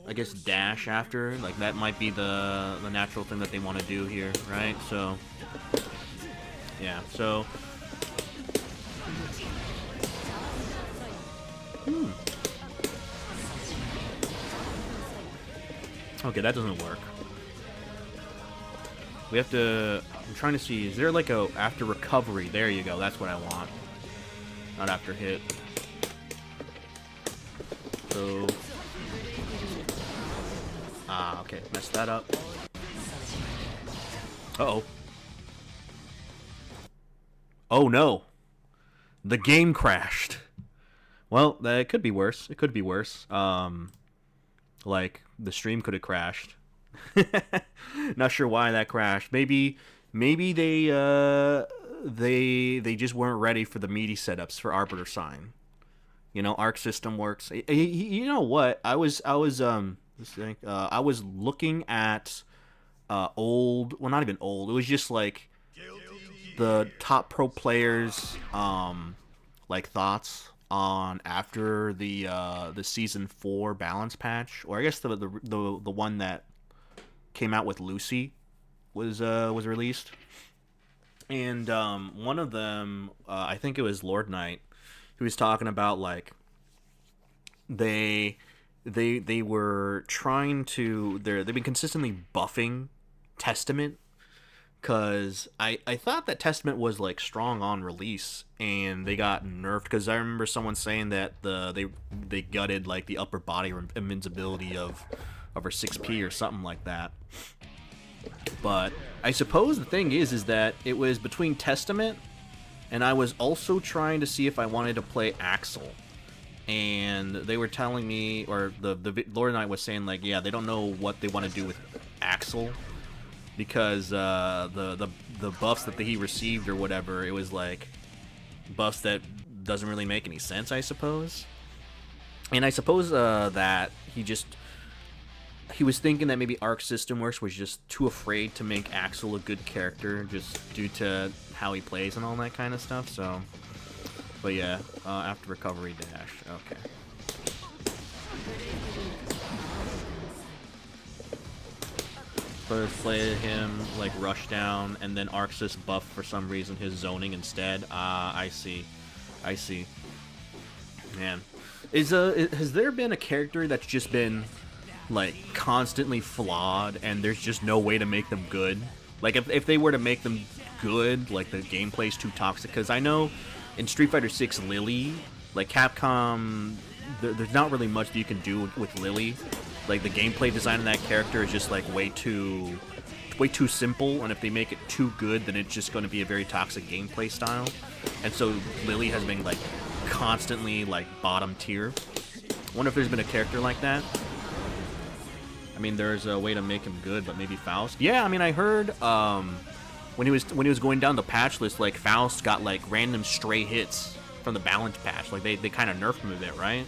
A: I guess dash after. Like that might be the natural thing that they want to do here, right? So yeah. So. Okay, that doesn't work. We have to... I'm trying to see, is there like a... After recovery, there you go, that's what I want. Not after hit. So... Ah, okay, messed that up. Uh-oh. Oh no. The game crashed. Well, that could be worse. It could be worse. Like the stream could have crashed. Not sure why that crashed. Maybe they just weren't ready for the meaty setups for Arbiter Sign. You know, Arc System Works. You know what? I was looking at old. Well, not even old. It was just like the top pro players like thoughts on after the season 4 balance patch, or I guess the one that came out with Lucy was released. And one of them, I think it was Lord Knight, who was talking about like they were trying to they've been consistently buffing Testament, because I thought that Testament was like strong on release and they got nerfed, because I remember someone saying that they gutted like the upper body invincibility of her 6P or something like that. But I suppose the thing is that it was between Testament, and I was also trying to see if I wanted to play Axel. And they were telling me, or the Lord Knight was saying like, yeah, they don't know what they want to do with Axel, because the buffs that he received or whatever, it was like buffs that doesn't really make any sense, I suppose. And I suppose that he was thinking that maybe Arc System Works was just too afraid to make Axel a good character, just due to how he plays and all that kind of stuff. So, but yeah, after recovery dash, okay. First play him like rush down, and then Arxis buff for some reason his zoning instead. I see. Man, has there been a character that's just been like constantly flawed, and there's just no way to make them good? Like if they were to make them good, like the gameplay's too toxic. Because I know in Street Fighter 6 Lily, like Capcom, there's not really much that you can do with Lily. Like the gameplay design of that character is just like way too simple, and if they make it too good, then it's just going to be a very toxic gameplay style. And so Lily has been like constantly like bottom tier. I wonder if there's been a character like that. I mean, there's a way to make him good, but maybe Faust. Yeah, I mean, I heard when he was going down the patch list, like Faust got like random stray hits from the balance patch. Like they kind of nerfed him a bit, right?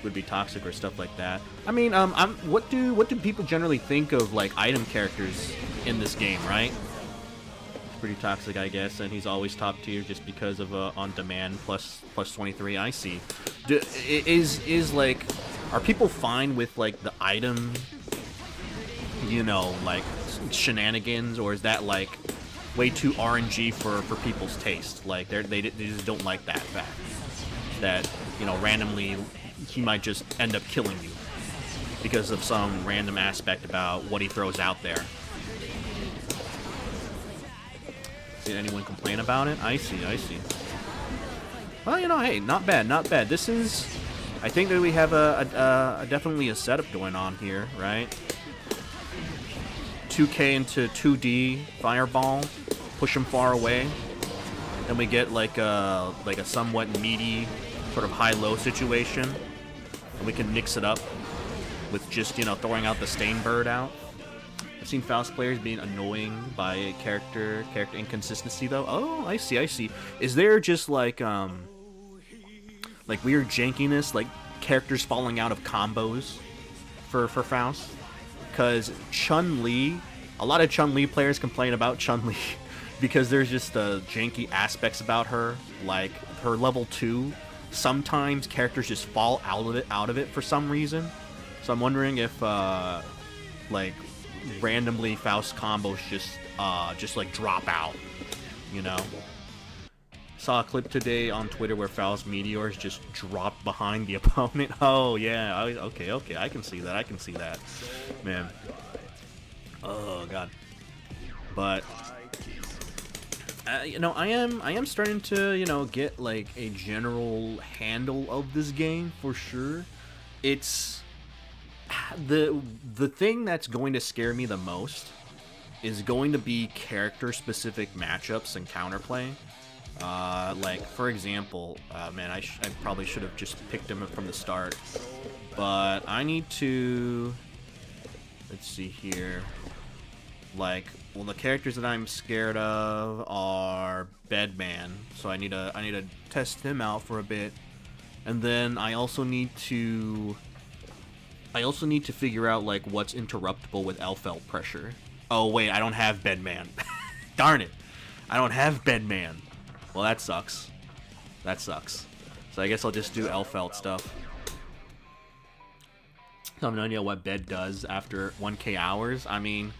A: Would be toxic or stuff like that. I mean, what do people generally think of like item characters in this game, right? It's pretty toxic, I guess, and he's always top tier just because of on demand plus 23. I see. Is like, are people fine with like the item, you know, like shenanigans, or is that like way too RNG for people's taste? Like they just don't like that fact that, you know, randomly he might just end up killing you because of some random aspect about what he throws out there. Did anyone complain about it? I see. Well, you know, hey, not bad. This is, I think that we have a definitely a setup going on here, right? 2K into 2D fireball, push him far away, then we get like a somewhat meaty sort of high-low situation. And we can mix it up with just, you know, throwing out the Stain Bird out. I've seen Faust players being annoying by character inconsistency, though. Oh, I see. Is there just like weird jankiness, like characters falling out of combos for Faust? Because Chun-Li, a lot of Chun-Li players complain about Chun-Li because there's just janky aspects about her, like her level 2. Sometimes characters just fall out of it for some reason. So I'm wondering if like randomly Faust combos just like drop out, you know. Saw a clip today on Twitter where Faust meteors just dropped behind the opponent. Oh yeah, okay, I can see that, man. Oh god. But you know, I am starting to, you know, get like a general handle of this game for sure. It's the thing that's going to scare me the most is going to be character-specific matchups and counterplay. Like, for example, man, I probably should have just picked him from the start. But I need to... Let's see here. Like, well, the characters that I'm scared of are Bedman. So I need to test him out for a bit. And then I also need to figure out, like, what's interruptible with Elfelt pressure. Oh, wait, I don't have Bedman. Darn it. I don't have Bedman. Well, that sucks. That sucks. So I guess I'll just do Elfelt stuff. I have no idea what Bed does after 1k hours. I mean,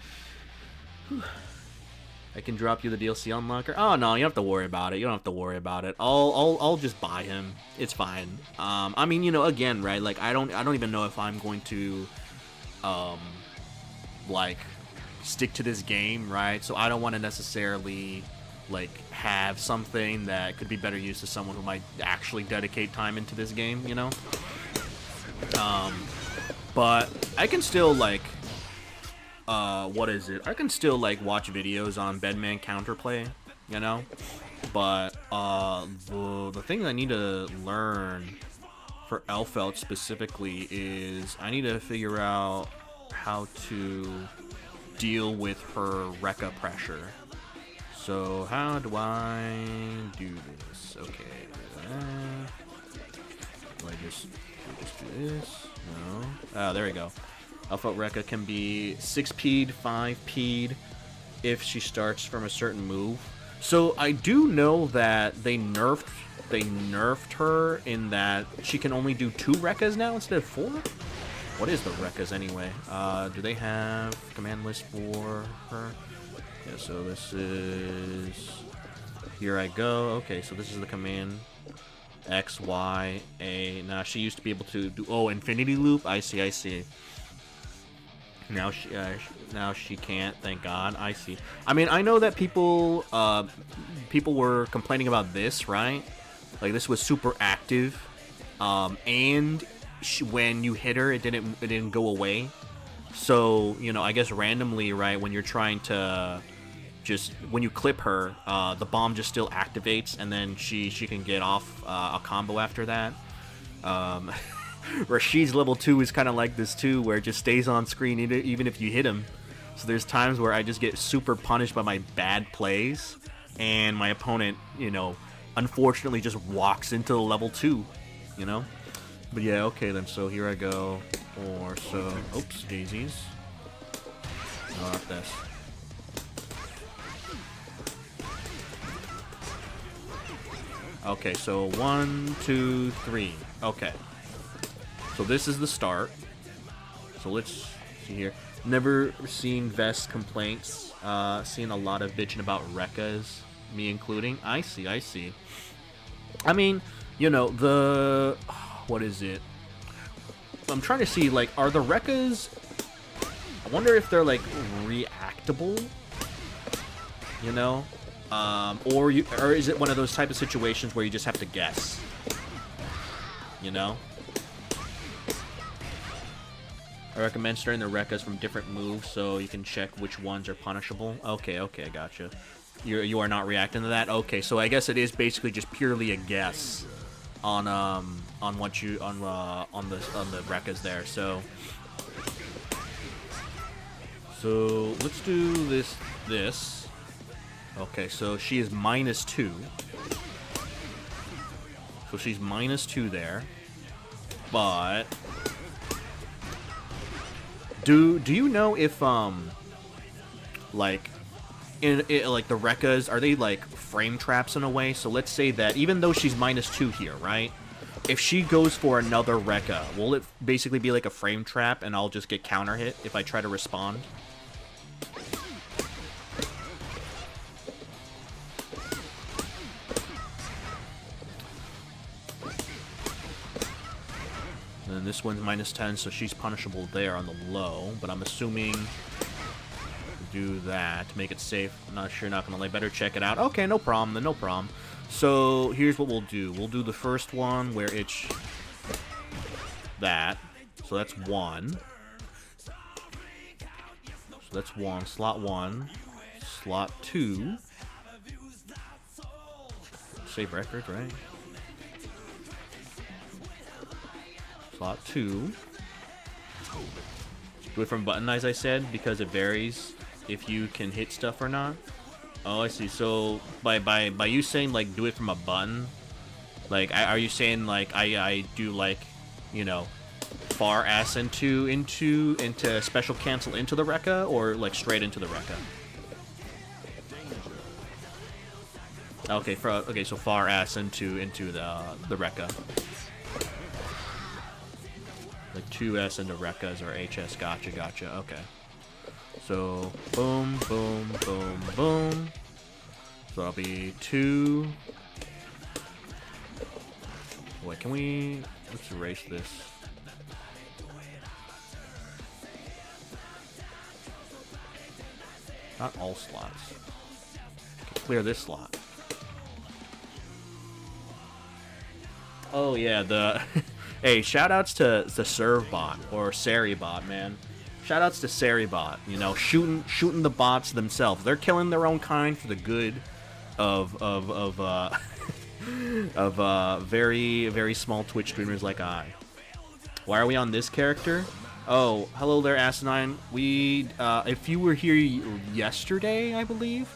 A: I can drop you the DLC unlocker. Oh no, you don't have to worry about it. You don't have to worry about it. I'll just buy him. It's fine. I mean, you know, again, right? Like, I don't even know if I'm going to, like, stick to this game, right? So I don't want to necessarily, like, have something that could be better used to someone who might actually dedicate time into this game, you know? But I can still, like, what is it? I can still, like, watch videos on Bedman counterplay, you know? But, the thing I need to learn for Elfelt specifically is I need to figure out how to deal with her Rekka pressure. So, how do I do this? Okay. Do I just do this? No. Oh, there we go. Elfelt Rekka can be 6P'd, 5P'd if she starts from a certain move. So I do know that they nerfed her in that she can only do 2 Rekkas now instead of 4? What is the Rekkas anyway? Do they have command list for her? Yeah, so this is... Here I go. Okay, so this is the command. X, Y, A. Now, she used to be able to do... Oh, Infinity Loop? I see, I see. Now she can't, thank God. I see. I mean, I know that people were complaining about this, right? Like, this was super active. And when you hit her, it didn't go away. So, you know, I guess randomly, right, when you're trying to... Just when you clip her, the bomb just still activates, and then she can get off a combo after that. Rashid's level 2 is kind of like this too, where it just stays on screen even if you hit him. So there's times where I just get super punished by my bad plays, and my opponent, you know, unfortunately just walks into the level 2, you know. But yeah, okay then. So here I go. Or so. Oops, daisies. No, not this. Okay, so 1, 2, 3. Okay. So this is the start. So let's see here. Never seen Vest complaints. Seen a lot of bitching about Rekkas, me including. I see, I see. I mean, you know, the... What is it? I'm trying to see, like, are the Rekkas... I wonder if they're, like, reactable? You know? Or is it one of those type of situations where you just have to guess? You know? I recommend starting the Rekkas from different moves so you can check which ones are punishable. Okay, okay, gotcha. You are not reacting to that? Okay, so I guess it is basically just purely a guess on what you on the Rekkas there. So let's do this. Okay, so she is -2. So she's -2 there. But do you know if like like the Rekkas, are they like frame traps in a way? So let's say that even though she's -2 here, right? If she goes for another Rekka, will it basically be like a frame trap and I'll just get counter hit if I try to respond? And this one's -10, so she's punishable there on the low, but I'm assuming do that to make it safe. I'm not sure, not gonna lie. Better check it out. Okay, no problem, then no problem. So here's what we'll do. We'll do the first one where it's that. So that's 1. So that's one. Slot 1. Slot 2. Save record, right? Slot 2. Do it from button, as I said, because it varies if you can hit stuff or not. Oh, I see. So by you saying like do it from a button, like are you saying like I do like, you know, far ass into special cancel into the Rekka, or like straight into the Rekka? Okay, so far ass into the Rekka. Like 2S into Rekkas or HS. Gotcha. Okay. So boom, boom, boom, boom. So that'll be 2. Wait, let's erase this. Not all slots. Clear this slot. Oh yeah, the hey, shoutouts to the Servbot or Seribot, man. Shoutouts to Seribot, you know, shooting the bots themselves. They're killing their own kind for the good of very, very small Twitch streamers like I. Why are we on this character? Oh, hello there, Asinine. We, if you were here yesterday, I believe,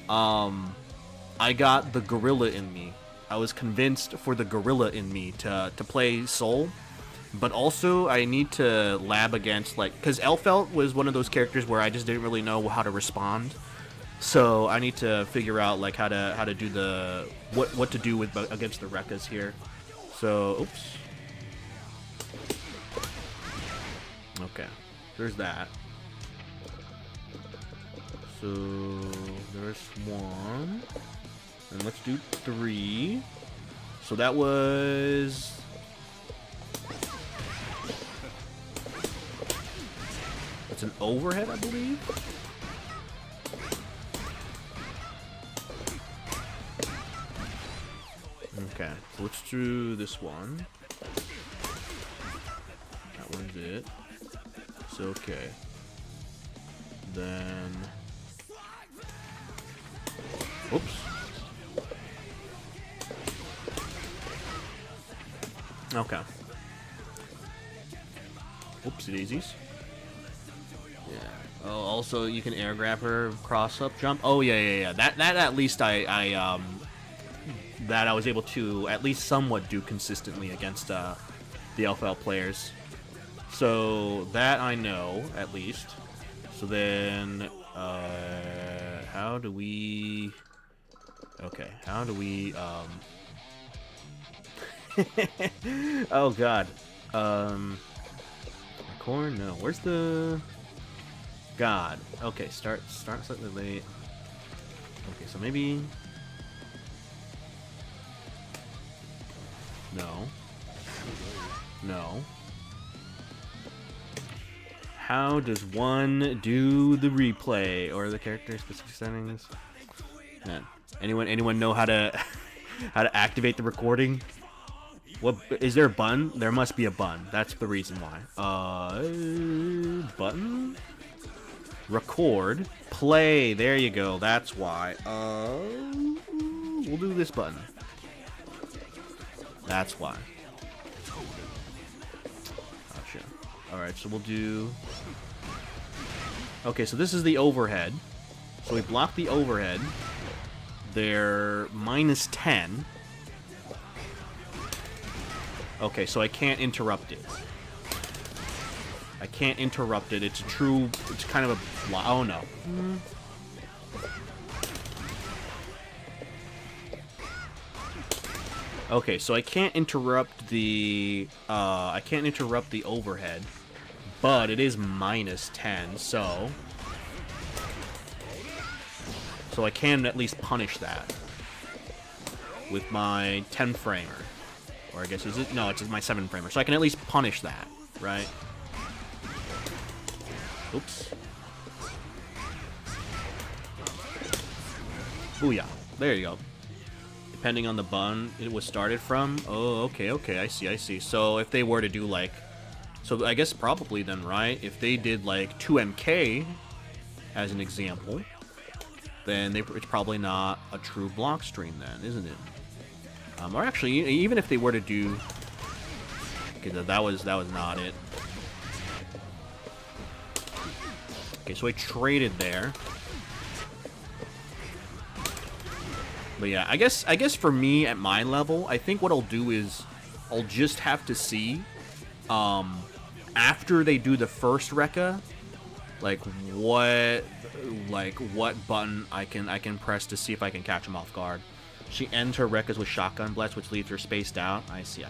A: I got the gorilla in me. I was convinced for the gorilla in me to play Soul. But also, I need to lab against, like, because Elfelt was one of those characters where I just didn't really know how to respond. So I need to figure out like how to do the what to do with against the Rekkas here. So, oops. Okay, there's that. So there's 1, and let's do 3. So that was. It's an overhead, I believe. Okay, so let's do this one. That one's it. It's okay. Then... Oops. Okay. Oopsie daisies. Yeah. Oh, also you can air grab her, cross up, jump. Oh yeah. That at least that I was able to at least somewhat do consistently against the LFL players. So that I know at least. So then how do we? Okay, how do we? Oh God. Corn? No. Where's the? God. Okay, start slightly late. Okay, so maybe. No. How does one do the replay or the character specific settings? Man, anyone know how to how to activate the recording? What is there a button? There must be a button. That's the reason why. Button? Record. Play. There you go. That's why. We'll do this button. That's why. Gotcha. Alright, so we'll do... Okay, so this is the overhead. So we block the overhead. They're minus 10. Okay, so I can't interrupt it. I can't interrupt it. It's a true... It's kind of a... Oh, no. Okay, so I can't interrupt the... I can't interrupt the overhead. But it is minus 10, so... So I can at least punish that. With my 10 framer. Or I guess, is it? No, it's my 7 framer. So I can at least punish that, right? Oops. Booyah. There you go. Depending on the button it was started from. Oh, okay, I see. So if they were to do like... So I guess probably then, right? If they did like 2MK, as an example, then it's probably not a true block stream then, isn't it? Or actually, even if they were to do... Okay, that was not it. Okay, so I traded there. But yeah, I guess for me at my level, I think what I'll do is I'll just have to see after they do the first Rekka, like what button I can press to see if I can catch him off guard. She ends her Rekkas with Shotgun Blast, which leaves her spaced out. I see.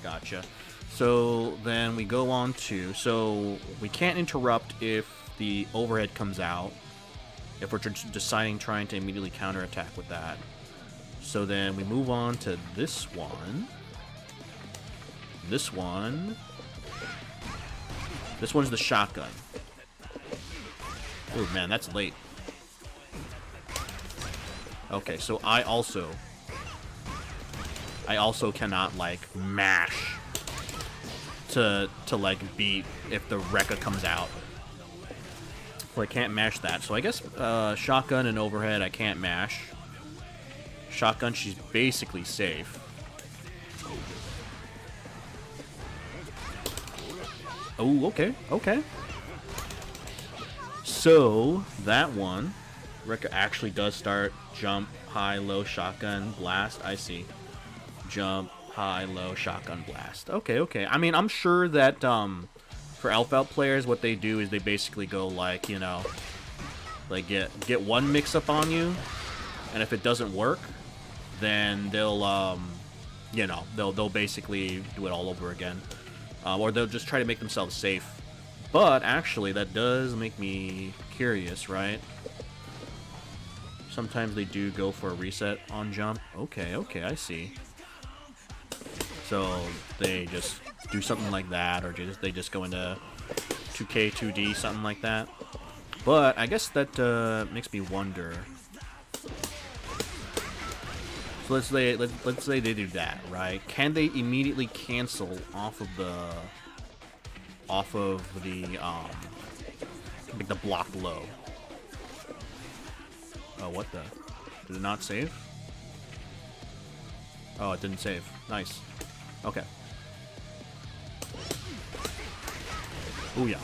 A: Gotcha. So then we go on to... So we can't interrupt if the overhead comes out. If we're deciding trying to immediately counterattack with that. So then we move on to this one. This one. This one's the shotgun. Oh man, that's late. Okay, so I also cannot like mash to like beat if the Rekka comes out. Well, I can't mash that. So I guess shotgun and overhead I can't mash. Shotgun, she's basically safe. Oh, okay. So that one, Rekka actually does start jump, high, low, shotgun, blast. I see. Jump, high, low, shotgun, blast. Okay. I mean, I'm sure that for Elf Out players, what they do is they basically go like, you know, like get one mix-up on you, and if it doesn't work, then they'll, you know, they'll basically do it all over again. Or they'll just try to make themselves safe. But actually, that does make me curious, right? Sometimes they do go for a reset on jump. Okay, I see. So they just do something like that, or they just go into 2K, 2D, something like that. But I guess that makes me wonder. So let's say they do that, right? Can they immediately cancel off of the like the block low? Oh, what the? Did it not save? Oh, it didn't save. Nice. Okay. Oh yeah.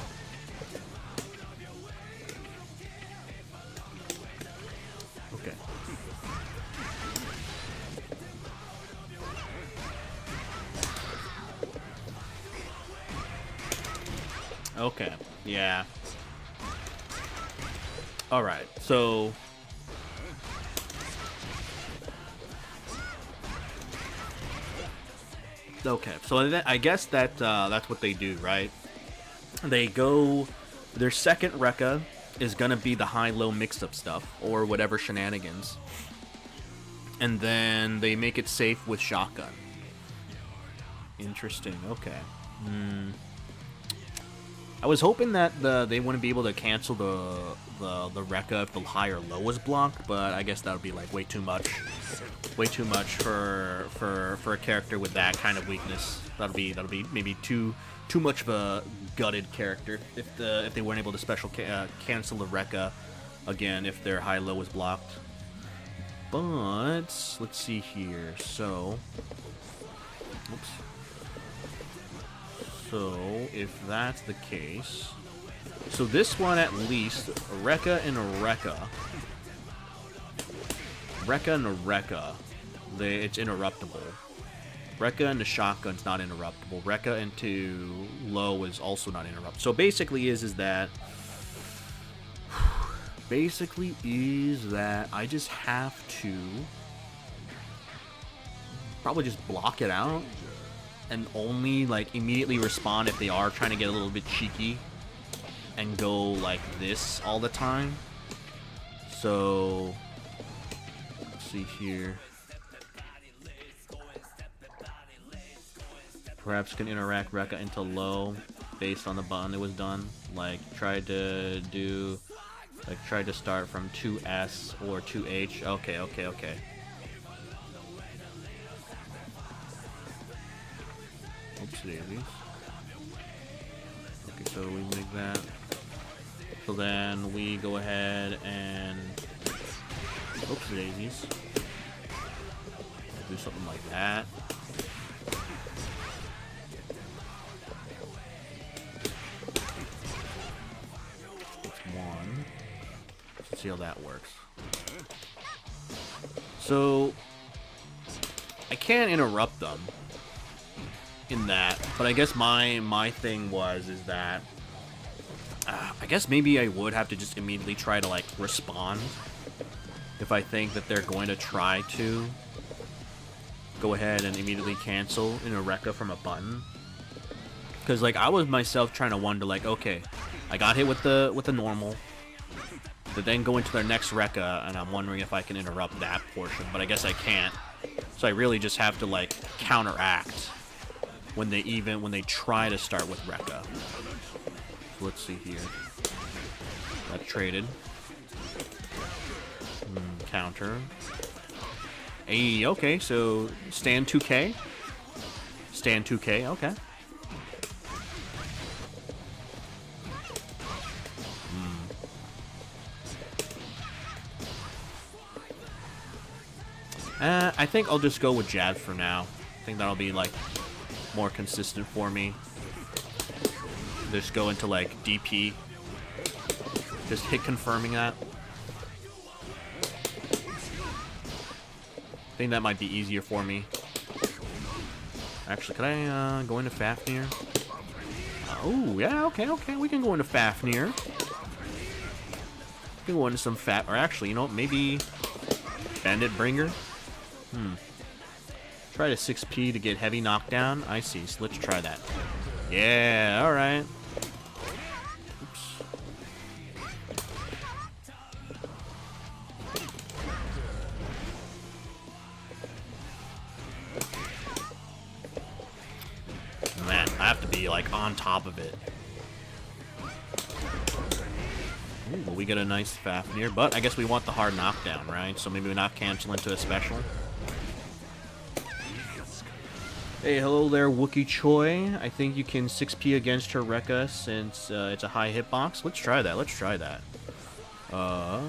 A: Okay. Okay, yeah. Alright, so... Okay, so I guess that that's what they do, right? They go... Their second Rekka is gonna be the high-low mix-up stuff, or whatever shenanigans. And then they make it safe with shotgun. Interesting, okay. I was hoping that they wouldn't be able to cancel the Rekka if the high or low was blocked, but I guess that would be like way too much for a character with that kind of weakness. That'll be maybe too much of a gutted character if they weren't able to special cancel the Rekka again if their high low was blocked. But let's see here. So, oops. So, if that's the case... So this one, at least, a Rekka and a Rekka. Rekka and a Rekka. It's interruptible. Rekka into shotgun's not interruptible. Rekka into low is also not interruptible. So basically is that... Basically is that I just have to... Probably just block it out. And only like immediately respond if they are trying to get a little bit cheeky and go like this all the time. So let's see here. Perhaps can interact Rekka into low based on the button it was done. Like tried to start from 2S or 2H. Okay. Oops daisies. Okay, so we make that. So then we go ahead and... Oops, daisies. Do something like that. That's one. Let's see how that works. So... I can't interrupt them in that, but I guess my thing is that I guess maybe I would have to just immediately try to like respond if I think that they're going to try to go ahead and immediately cancel in a Rekka from a button. Because like I was myself trying to wonder like, okay, I got hit with the normal, but then go into their next Rekka, and I'm wondering if I can interrupt that portion, but I guess I can't. So I really just have to like counteract when they try to start with Rekka. So let's see here. That traded. Counter. Hey, okay, so stand 2K. Stand 2K, okay. I think I'll just go with jab for now. I think that'll be like more consistent for me. Just go into like DP. Just hit confirming that. I think that might be easier for me. Actually, could I go into Fafnir? Oh, yeah, okay. We can go into Fafnir. We can go into some or actually, you know, maybe Bandit Bringer. Try to 6P to get heavy knockdown. I see, so let's try that. Yeah, alright. Oops. Man, I have to be like on top of it. Ooh, well, we get a nice Fafnir, but I guess we want the hard knockdown, right? So maybe we not cancel into a special. Hey, hello there, Wookie Choi. I think you can 6P against her Rekka since it's a high hitbox. Let's try that. So,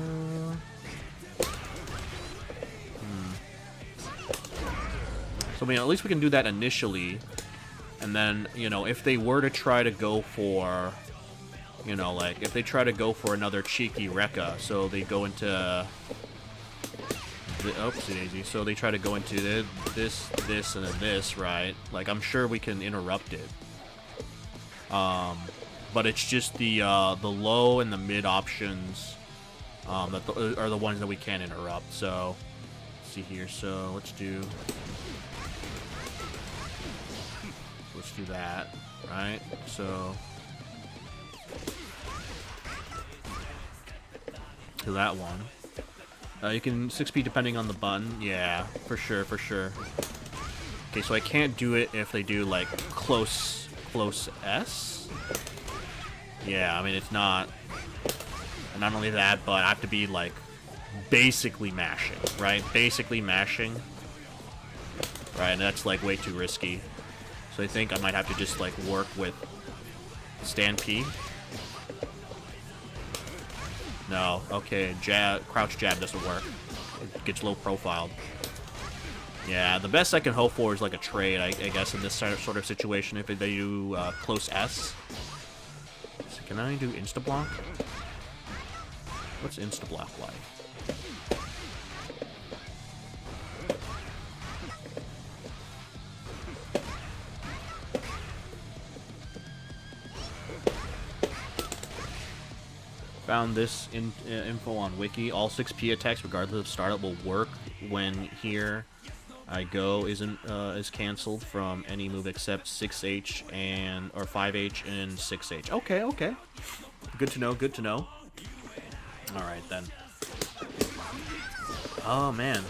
A: I mean, at least we can do that initially. And then, you know, if they were to try to go for, you know, like, if they try to go for another cheeky Rekka, so they go into... Oopsie daisy. So they try to go into this, and then this, right? Like, I'm sure we can interrupt it. But it's just the low and the mid options that are the ones that we can't interrupt. So, let's see here. So let's do that, right? So to that one. You can 6P depending on the button. Yeah, for sure. Okay, so I can't do it if they do, like, close S. Yeah, I mean, it's not... And not only that, but I have to be, like, basically mashing, right? Basically mashing. Right, and that's, like, way too risky. So I think I might have to just, like, work with stand P. No, okay, crouch jab doesn't work. It gets low profiled. Yeah, the best I can hope for is like a trade, I guess, in this sort of situation if they do close S. So can I do insta-block? What's insta-block like? Found this info on Wiki. All 6P attacks, regardless of startup, will work when Here I Go isn't is canceled from any move except 6H or 5H and 6H. Okay. Good to know. All right then. Oh man.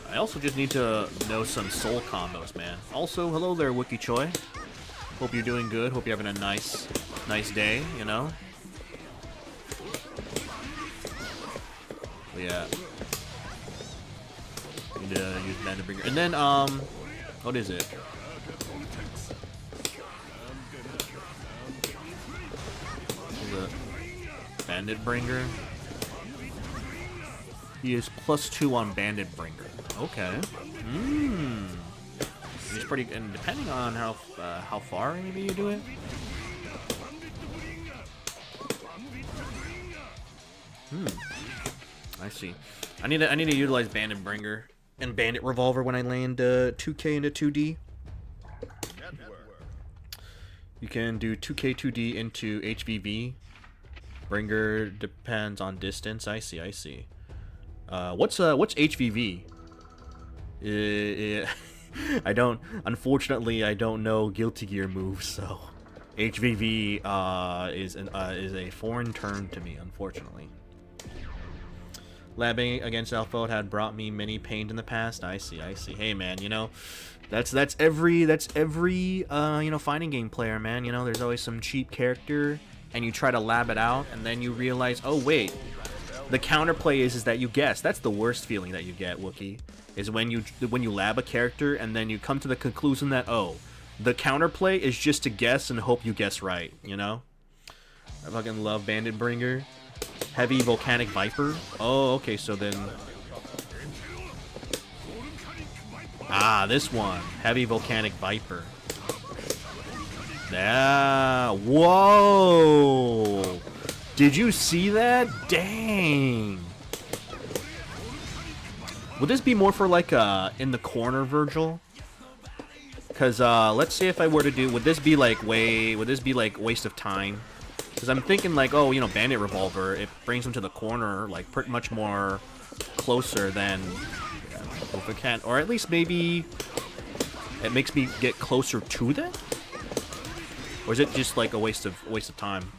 A: I also just need to know some soul combos, man. Also, hello there, Wookie Choi. Hope you're doing good. Hope you're having a nice day, you know? But yeah. Need to use Bandit Bringer. And then, what is it? Bandit Bringer. He is +2 on Bandit Bringer. Okay. He's pretty, and depending on how far maybe you do it. I see. I need to utilize Bandit Bringer and Bandit Revolver when I land 2K into 2D. You can do 2K 2D into HVV. Bringer depends on distance. I see. What's HVV? Unfortunately, I don't know Guilty Gear moves, so HVV is a foreign term to me, unfortunately. Labbing against Alpha had brought me many pain in the past. I see. Hey man, you know, that's every you know, fighting game player, man. You know, there's always some cheap character, and you try to lab it out, and then you realize, oh wait, the counterplay is that you guess. That's the worst feeling that you get, Wookie, is when you lab a character and then you come to the conclusion that, oh, the counterplay is just to guess and hope you guess right. You know, I fucking love Bandit Bringer. Heavy Volcanic Viper. Oh, okay, so then... this one. Heavy Volcanic Viper. Yeah. Whoa! Did you see that? Dang! Would this be more for, like, in the corner, Virgil? Because, let's say if I were to do... Would this be, like, waste of time? Because I'm thinking, like, oh, you know, Bandit Revolver, it brings him to the corner, like, pretty much more closer than if it can, or at least maybe it makes me get closer to them. Or is it just like a waste of time?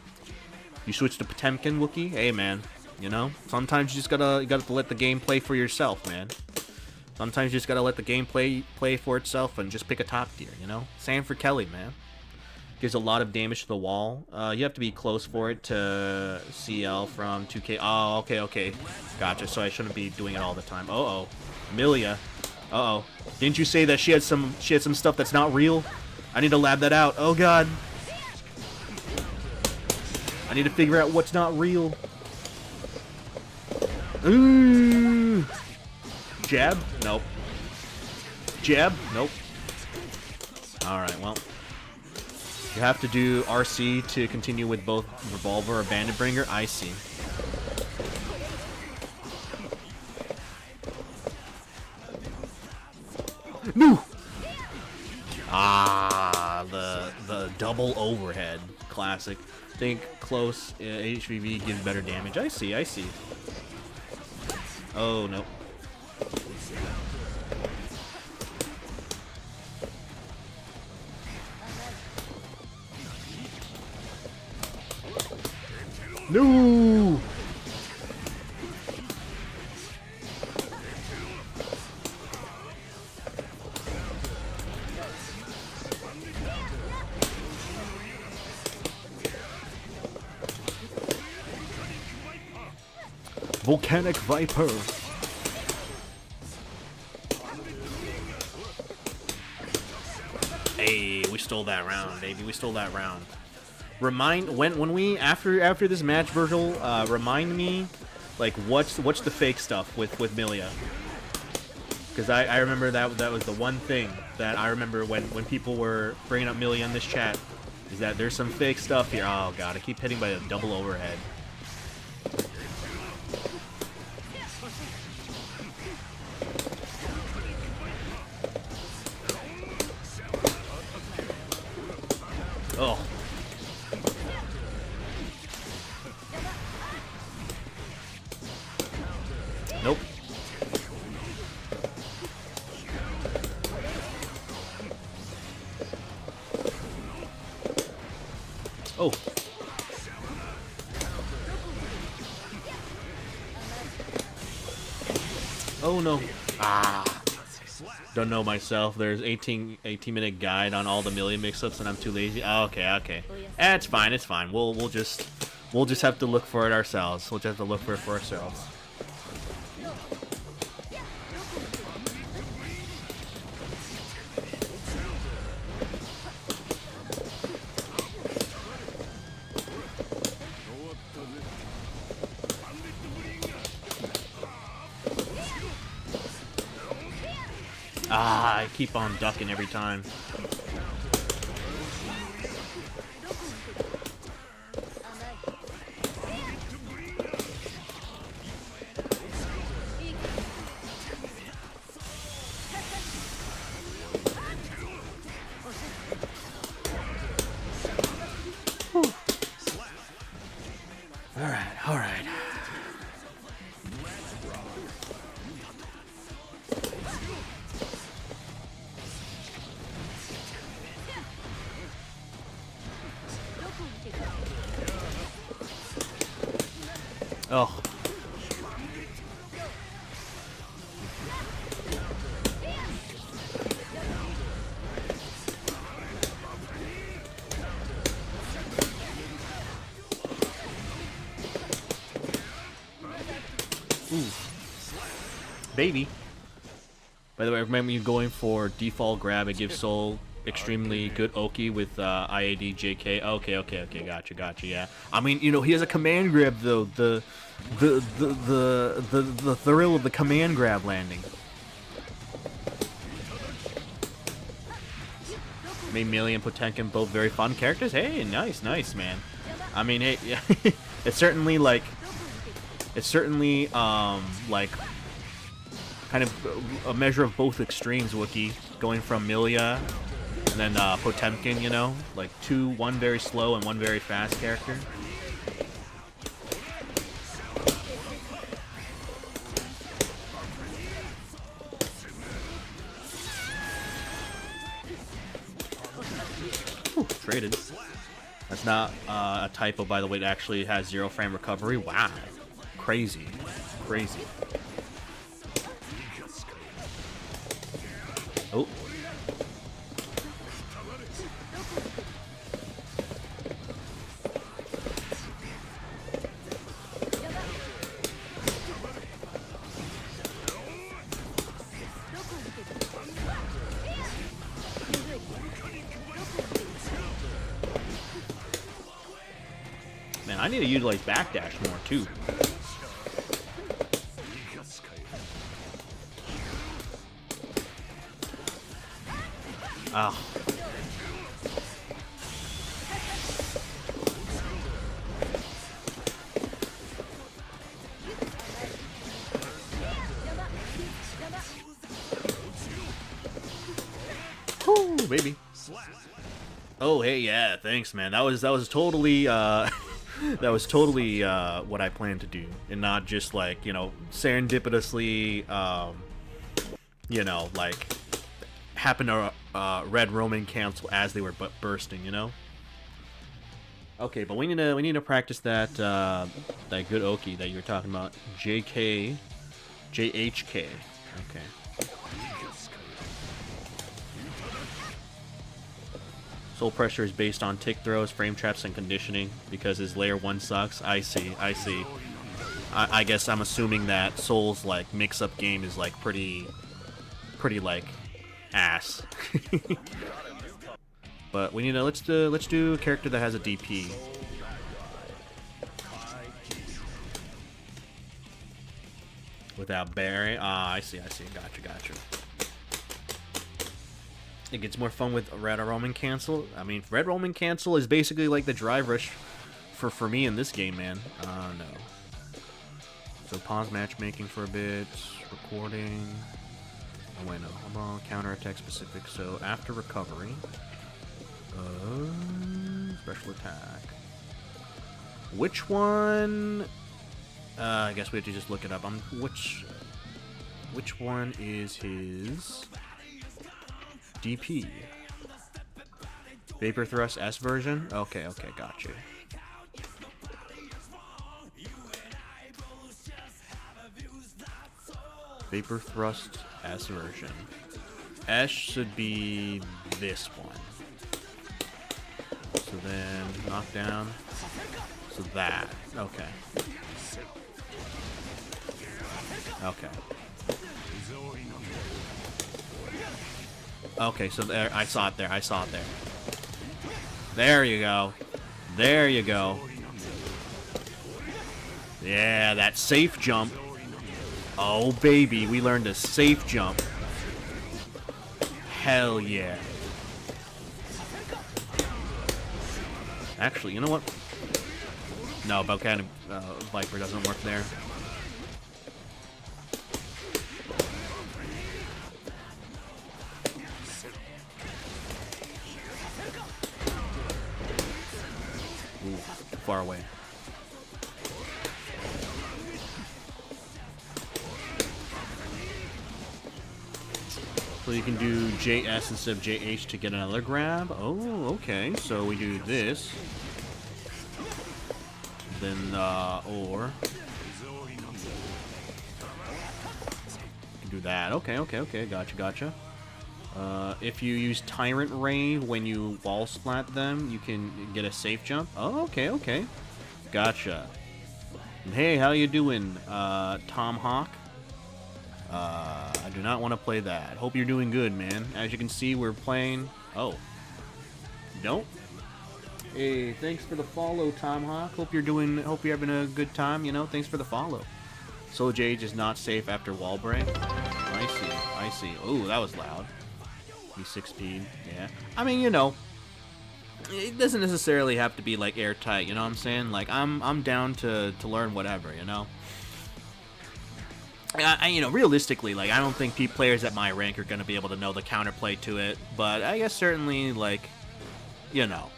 A: You switch to Potemkin, Wookie? Hey, man, you know, sometimes you just gotta let the game play for yourself, man. Sometimes you just gotta let the game play for itself and just pick a top tier, you know. Sanford Kelly, man. Gives a lot of damage to the wall. You have to be close for it to CL from 2K. Oh, okay. Gotcha. So I shouldn't be doing it all the time. Uh-oh. Milia. Uh-oh. Didn't you say that she had some stuff that's not real? I need to lab that out. Oh, God. I need to figure out what's not real. Ooh. Jab? Nope. Jab? Nope. Alright, well. You have to do RC to continue with both Revolver or Bandit Bringer. I see. No! The double overhead. Classic. Think close HVV gives better damage. I see. Oh, no. No! Volcanic Viper. Hey, we stole that round, baby. We stole that round. Remind when we after this match, Virgil, remind me, like, what's the fake stuff with Milia? Because I remember that was the one thing that I remember when people were bringing up Milia in this chat, is that there's some fake stuff here. Oh God, I keep hitting by a double overhead. Oh. Nope. Oh. Oh no. Ah. Don't know myself. There's 18-minute guide on all the Milia mix-ups and I'm too lazy. Oh, okay. It's fine. We'll just have to look for it ourselves. We'll just have to look for it for ourselves. Ah, I keep on ducking every time. Alright, alright. Oh. Ooh. Baby. By the way, remember you going for default grab, it gives Soul extremely good Oki with IAD JK. Okay, gotcha, yeah. I mean, you know, he has a command grab though. The thrill of the command grab landing. Melee and Potenkin both very fun characters. Hey, nice, man. I mean, hey, yeah, it's certainly like kind of a measure of both extremes. Wookiee going from Milia and then Potemkin, you know, like one very slow and one very fast character. Whew, traded. That's not a typo, by the way. It actually has 0 frame recovery. Wow, crazy. Oh. Man, I need to utilize backdash more too. Oh. Woo, baby. Oh, hey, yeah, thanks, man. That was totally that was totally what I planned to do, and not just like, you know, serendipitously you know, like happen to Red Roman cancel as they were bursting, you know. Okay, but we need to practice that that good Oki that you were talking about. JHK. Okay. Soul pressure is based on tick throws, frame traps, and conditioning because his layer 1 sucks. I see. I guess I'm assuming that Soul's like mix-up game is like pretty like ass. But we need to let's do a character that has a DP. Without Barry. Ah, I see. Gotcha. It gets more fun with Red Roman cancel. I mean, Red Roman cancel is basically like the drive rush for me in this game, man. No. So pause matchmaking for a bit. Recording. Oh wait, no. Hold on. Counterattack specific. So after recovery. Special attack. Which one? I guess we have to just look it up. Which one is his DP? Vapor Thrust S version? Okay, gotcha. Vapor Thrust S version. S should be this one. So then knockdown. So that. Okay. Okay, so there, I saw it there. There you go. Yeah, that safe jump. Oh, baby, we learned a safe jump. Hell yeah. Actually, you know what? No, Volcanic Viper doesn't work there. Ooh, too far away. So you can do JS instead of JH to get another grab. Oh, okay. So we do this. Then, or... You can do that. Okay. Gotcha. If you use Tyrant Ray when you wall splat them, you can get a safe jump. Oh, okay. Gotcha. Hey, how you doing, Tom Hawk? I do not want to play that. Hope you're doing good, man. As you can see, we're playing... Oh. Don't? Hey, thanks for the follow, Tom Hawk. Hope you're having a good time, you know? Thanks for the follow. Soul Jage is not safe after wall break. I see. Oh, that was loud. E6 speed, yeah. I mean, you know, it doesn't necessarily have to be, like, airtight, you know what I'm saying? Like, I'm down to learn whatever, you know? You know, realistically, like, I don't think players at my rank are going to be able to know the counterplay to it, but I guess certainly, like, you know,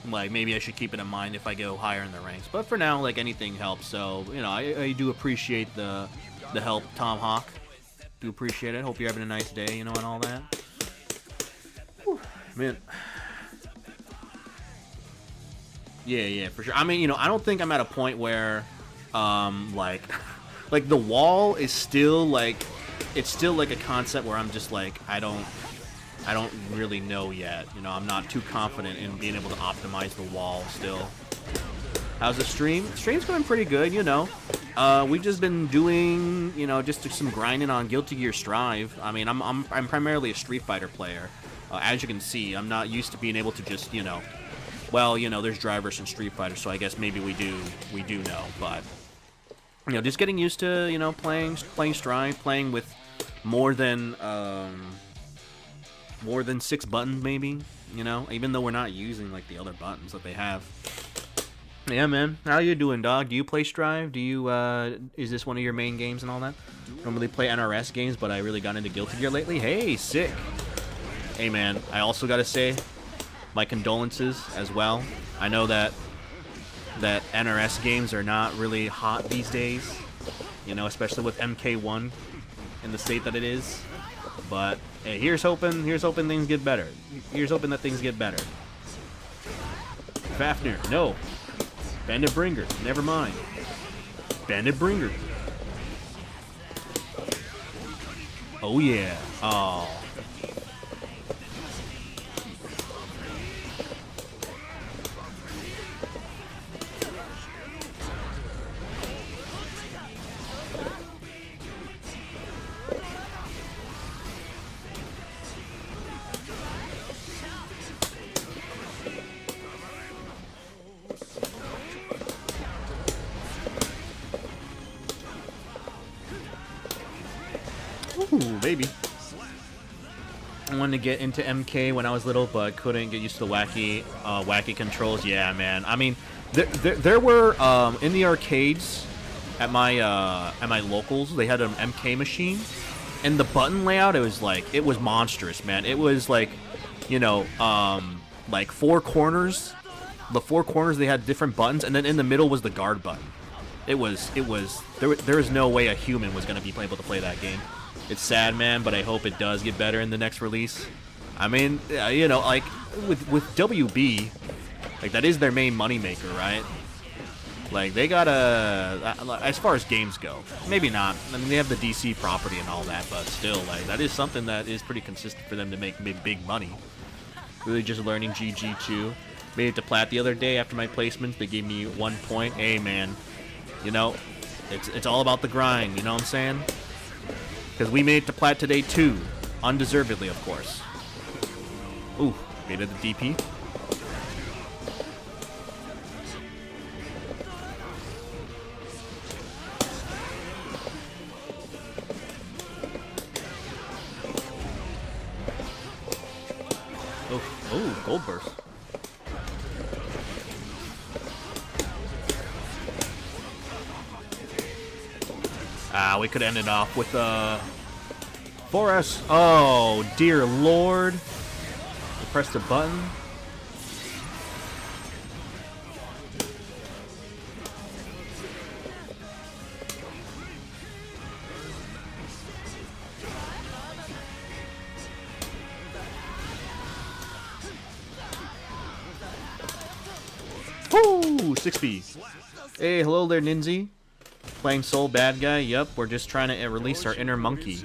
A: like, maybe I should keep it in mind if I go higher in the ranks. But for now, like, anything helps, so, you know, I do appreciate the help, Tom Hawk. Do appreciate it. Hope you're having a nice day, you know, and all that. Whew, man. Yeah, for sure. I mean, you know, I don't think I'm at a point where... like the wall is still like, it's still like a concept where I'm just like, I don't really know yet, you know. I'm not too confident in being able to optimize the wall still. How's the stream? The stream's going pretty good, you know. We've just been doing, you know, just some grinding on Guilty Gear Strive. I mean, I'm primarily a Street Fighter player. As you can see, I'm not used to being able to just, you know, well, you know, there's drivers in Street Fighter, so I guess maybe we do know, but you know, just getting used to, you know, playing Strive, playing with more than 6 buttons, maybe, you know, even though we're not using, like, the other buttons that they have. Yeah, man. How you doing, dog? Do you play Strive? Do you, is this one of your main games and all that? Normally play NRS games, but I really got into Guilty Gear lately. Hey, sick. Hey, man, I also gotta say, my condolences as well. I know that NRS games are not really hot these days, you know, especially with MK1 in the state that it is. But hey, here's hoping things get better. Here's hoping that things get better. Fafnir, no. Bandit Bringer, never mind. Bandit Bringer. Oh yeah. Oh. Ooh, baby. I wanted to get into MK when I was little, but couldn't get used to the wacky controls. Yeah, man. I mean, there were in the arcades at my locals, they had an MK machine, and the button layout, it was monstrous, man. It was like, you know, like 4 corners. The 4 corners, they had different buttons, and then in the middle was the guard button. There was no way a human was gonna be able to play that game. It's sad, man, but I hope it does get better in the next release. I mean, you know, like, with WB, like, that is their main moneymaker, right? Like, they gotta, as far as games go, maybe not. I mean, they have the DC property and all that, but still, like, that is something that is pretty consistent for them to make big money. Really just learning GG2. Made it to Plat the other day after my placements. They gave me 1 point. Hey, man, you know, it's all about the grind, you know what I'm saying? Because we made it to Plat today, too. Undeservedly, of course. Ooh, baited the DP. Ooh, gold burst. We could end it off with 4S. Oh, dear lord. I pressed the button. Woo! 6B. Hey, hello there, Ninzi. Playing Soul Bad Guy. Yep, we're just trying to release our inner monkey.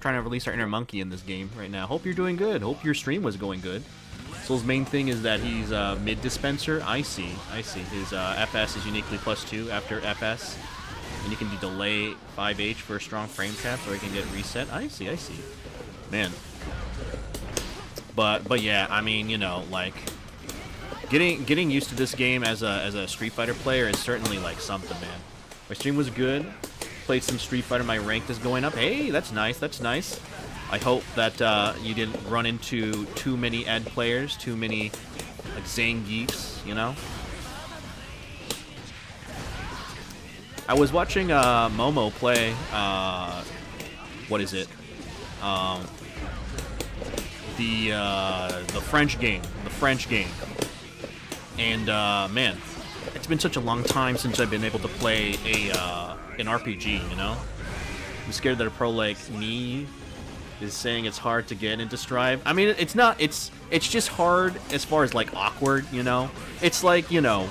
A: Trying to release our inner monkey in this game right now. Hope you're doing good. Hope your stream was going good. Soul's main thing is that he's mid dispenser. I see. His FS is uniquely +2 after FS. And you can delay 5H for a strong frame trap so he can get reset. I see. Man. But yeah, I mean, you know, like getting used to this game as a Street Fighter player is certainly like something, man. My stream was good. Played some Street Fighter. My rank is going up. Hey, that's nice. That's nice. I hope that you didn't run into too many Ed players, too many like Zangiefs, you know. I was watching Momo play. What is it? The French game. The French game. And man, it's been such a long time since I've been able to play an RPG, you know? I'm scared that a pro like me is saying it's hard to get into Strive. I mean, it's not, it's just hard as far as, like, awkward, you know? It's like, you know,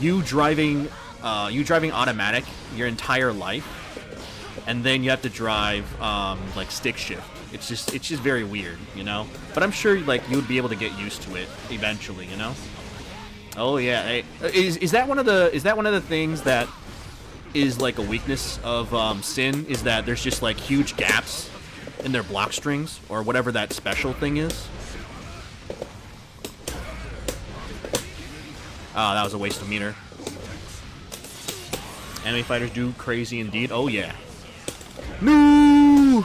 A: you driving automatic your entire life, and then you have to drive, like, stick shift. It's just very weird, you know? But I'm sure, like, you would be able to get used to it eventually, you know? Oh yeah, hey, is that one of the things that is like a weakness of Sin? Is that there's just like huge gaps in their block strings or whatever that special thing is? Oh, that was a waste of meter. Enemy fighters do crazy indeed. Oh yeah. No!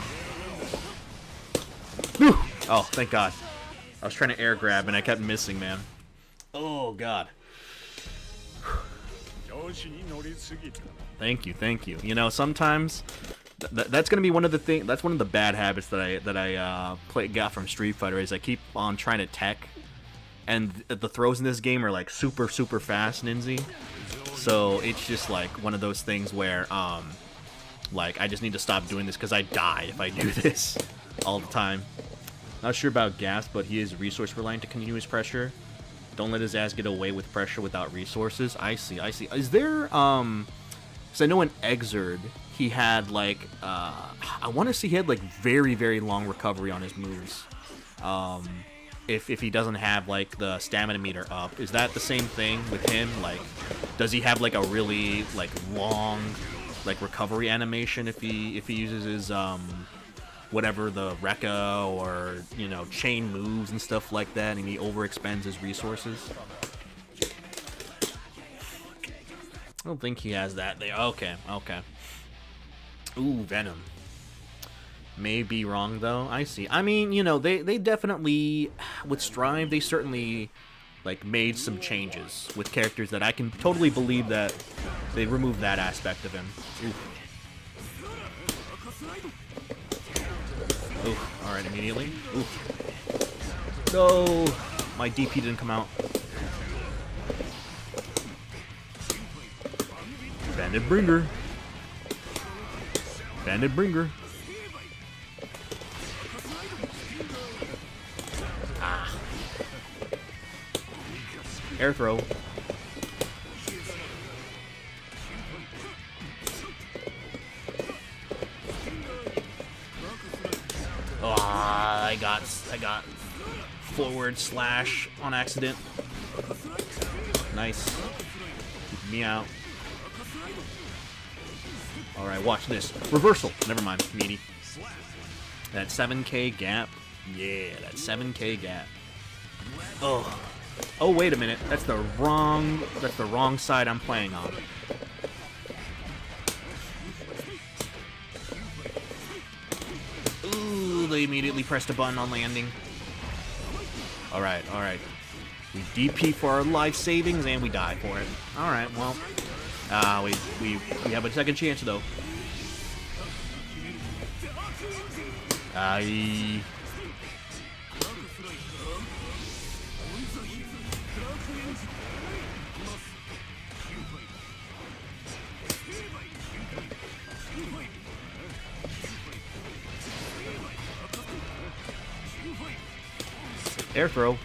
A: No! Oh, thank God. I was trying to air grab and I kept missing, man. Oh God. Thank you. You know, sometimes that's gonna be one of the things. That's one of the bad habits that I got from Street Fighter is I keep on trying to tech, and the throws in this game are like super fast, Ninzi. So it's just like one of those things where like I just need to stop doing this because I die if I do this all the time. Not sure about Gas, but he is resource reliant to continuous pressure. Don't let his ass get away with pressure without resources. I see. Is there, because I know in Exerd, he had, like, I want to see he had, like, very long recovery on his moves. If he doesn't have, like, the stamina meter up. Is that the same thing with him? Like, does he have, like, a really, like, long, like, recovery animation if he uses his, whatever, the Rekka or, you know, chain moves and stuff like that, and he overexpends his resources? I don't think he has that. Okay. Ooh, Venom. May be wrong, though. I see. I mean, you know, they definitely, with Strive, they certainly, like, made some changes with characters that I can totally believe that they removed that aspect of him. Oof, alright, immediately. Oof. No! My DP didn't come out. Bandit Bringer. Ah. Air throw. Oh, I got forward slash on accident. Nice. Keep me out. Alright, watch this. Reversal. Never mind. Meaty. That 7K gap. Yeah, that 7K gap. Oh. Oh, wait a minute. That's the wrong side I'm playing on. Ooh, they immediately pressed a button on landing. Alright, alright. We DP for our life savings, and we die for it. Alright, well. We have a second chance, though. Air throw.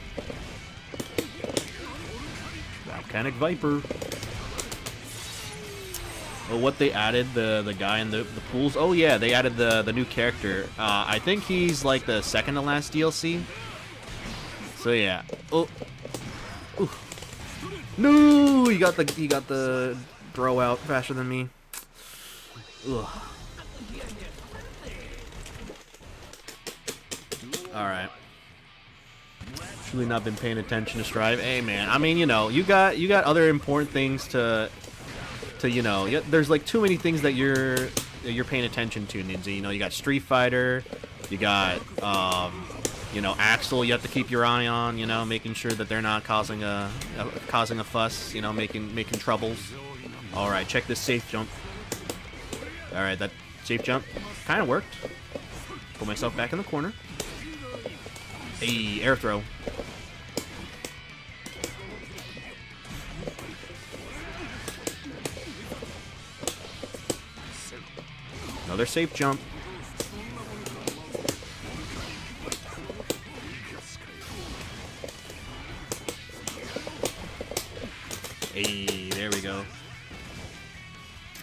A: Volcanic Viper. Well, what they added, the guy in the pools. Oh yeah, they added the new character. I think he's like the second to last DLC. So yeah. Oh. Ooh. No, he got the throw out faster than me. Ugh. All right. Truly not been paying attention to Strive. Hey man, I mean, you know, you got other important things to you know, there's like too many things that you're paying attention to, Ninja. You know, you got Street Fighter, you got you know, Axel. You have to keep your eye on, you know, making sure that they're not causing a fuss, you know, making troubles. All right, check this safe jump. All right, that safe jump kind of worked. Put myself back in the corner. Hey, air throw. Another safe jump. Hey, there we go.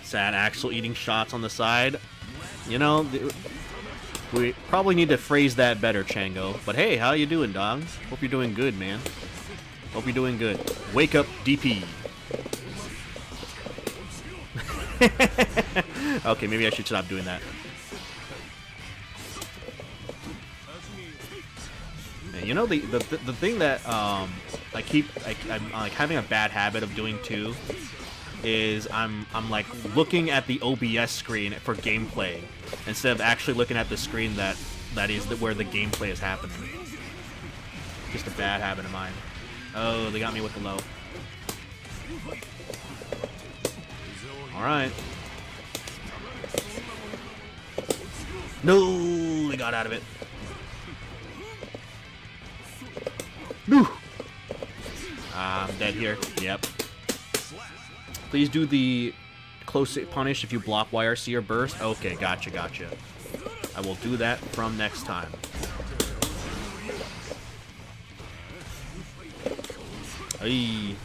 A: Sad Axel eating shots on the side. You know, we probably need to phrase that better, Chango. But hey, how you doing, dog? Hope you're doing good, man. Hope you're doing good. Wake up, DP. Okay, maybe I should stop doing that. You know, the thing that I'm like having a bad habit of doing too is I'm like looking at the OBS screen for gameplay instead of actually looking at the screen that is where the gameplay is happening. Just a bad habit of mine. Oh, they got me with the low. All right. No, they got out of it. No. I'm dead here. Yep. Please do the close punish if you block YRC or burst. Okay, gotcha, gotcha. I will do that from next time. Hey.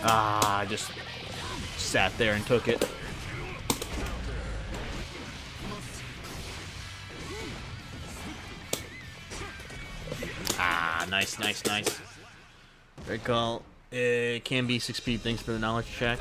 A: Ah, I just sat there and took it. Ah, nice, nice, nice. Great call. It can be 6 speed, thanks for the knowledge check.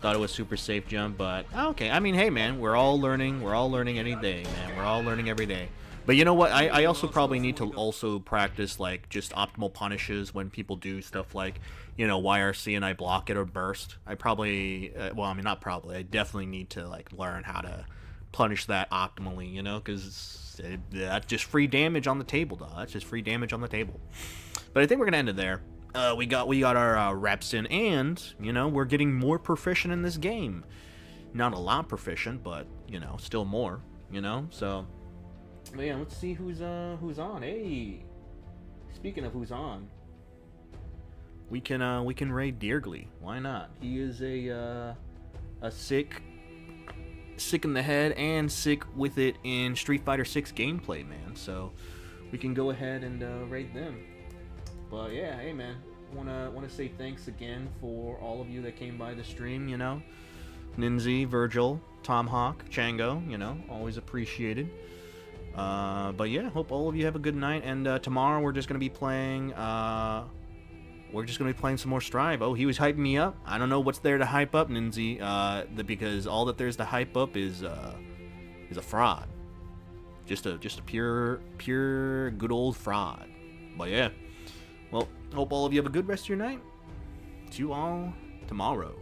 A: Thought it was super safe jump, but okay. I mean, hey man, we're all learning. We're all learning any day, man. We're all learning every day. But you know what? I also probably need to also practice like just optimal punishes when people do stuff like, you know, YRC and I block it or burst. I probably, well, I mean, not probably. I definitely need to like learn how to punish that optimally, you know, because that's just free damage on the table, dog. That's just free damage on the table. But I think we're gonna end it there. We got our reps in, and you know, we're getting more proficient in this game. Not a lot proficient, but you know, still more. You know, so. But yeah, let's see who's on. Hey, speaking of who's on, we can raid Deergly. Why not? He is a sick in the head and sick with it in Street Fighter 6 gameplay, man. So we can go ahead and raid them. But yeah, hey man, wanna say thanks again for all of you that came by the stream. You know, Ninzi, Virgil, Tomahawk, Chango. You know, always appreciated. But yeah, hope all of you have a good night, and tomorrow we're just going to be playing, we're just gonna be playing some more Strive. Oh, he was hyping me up. I don't know what's there to hype up, Ninzi. Because all that there's to hype up is a fraud. Just a pure good old fraud. But yeah. Well, hope all of you have a good rest of your night. See you all tomorrow.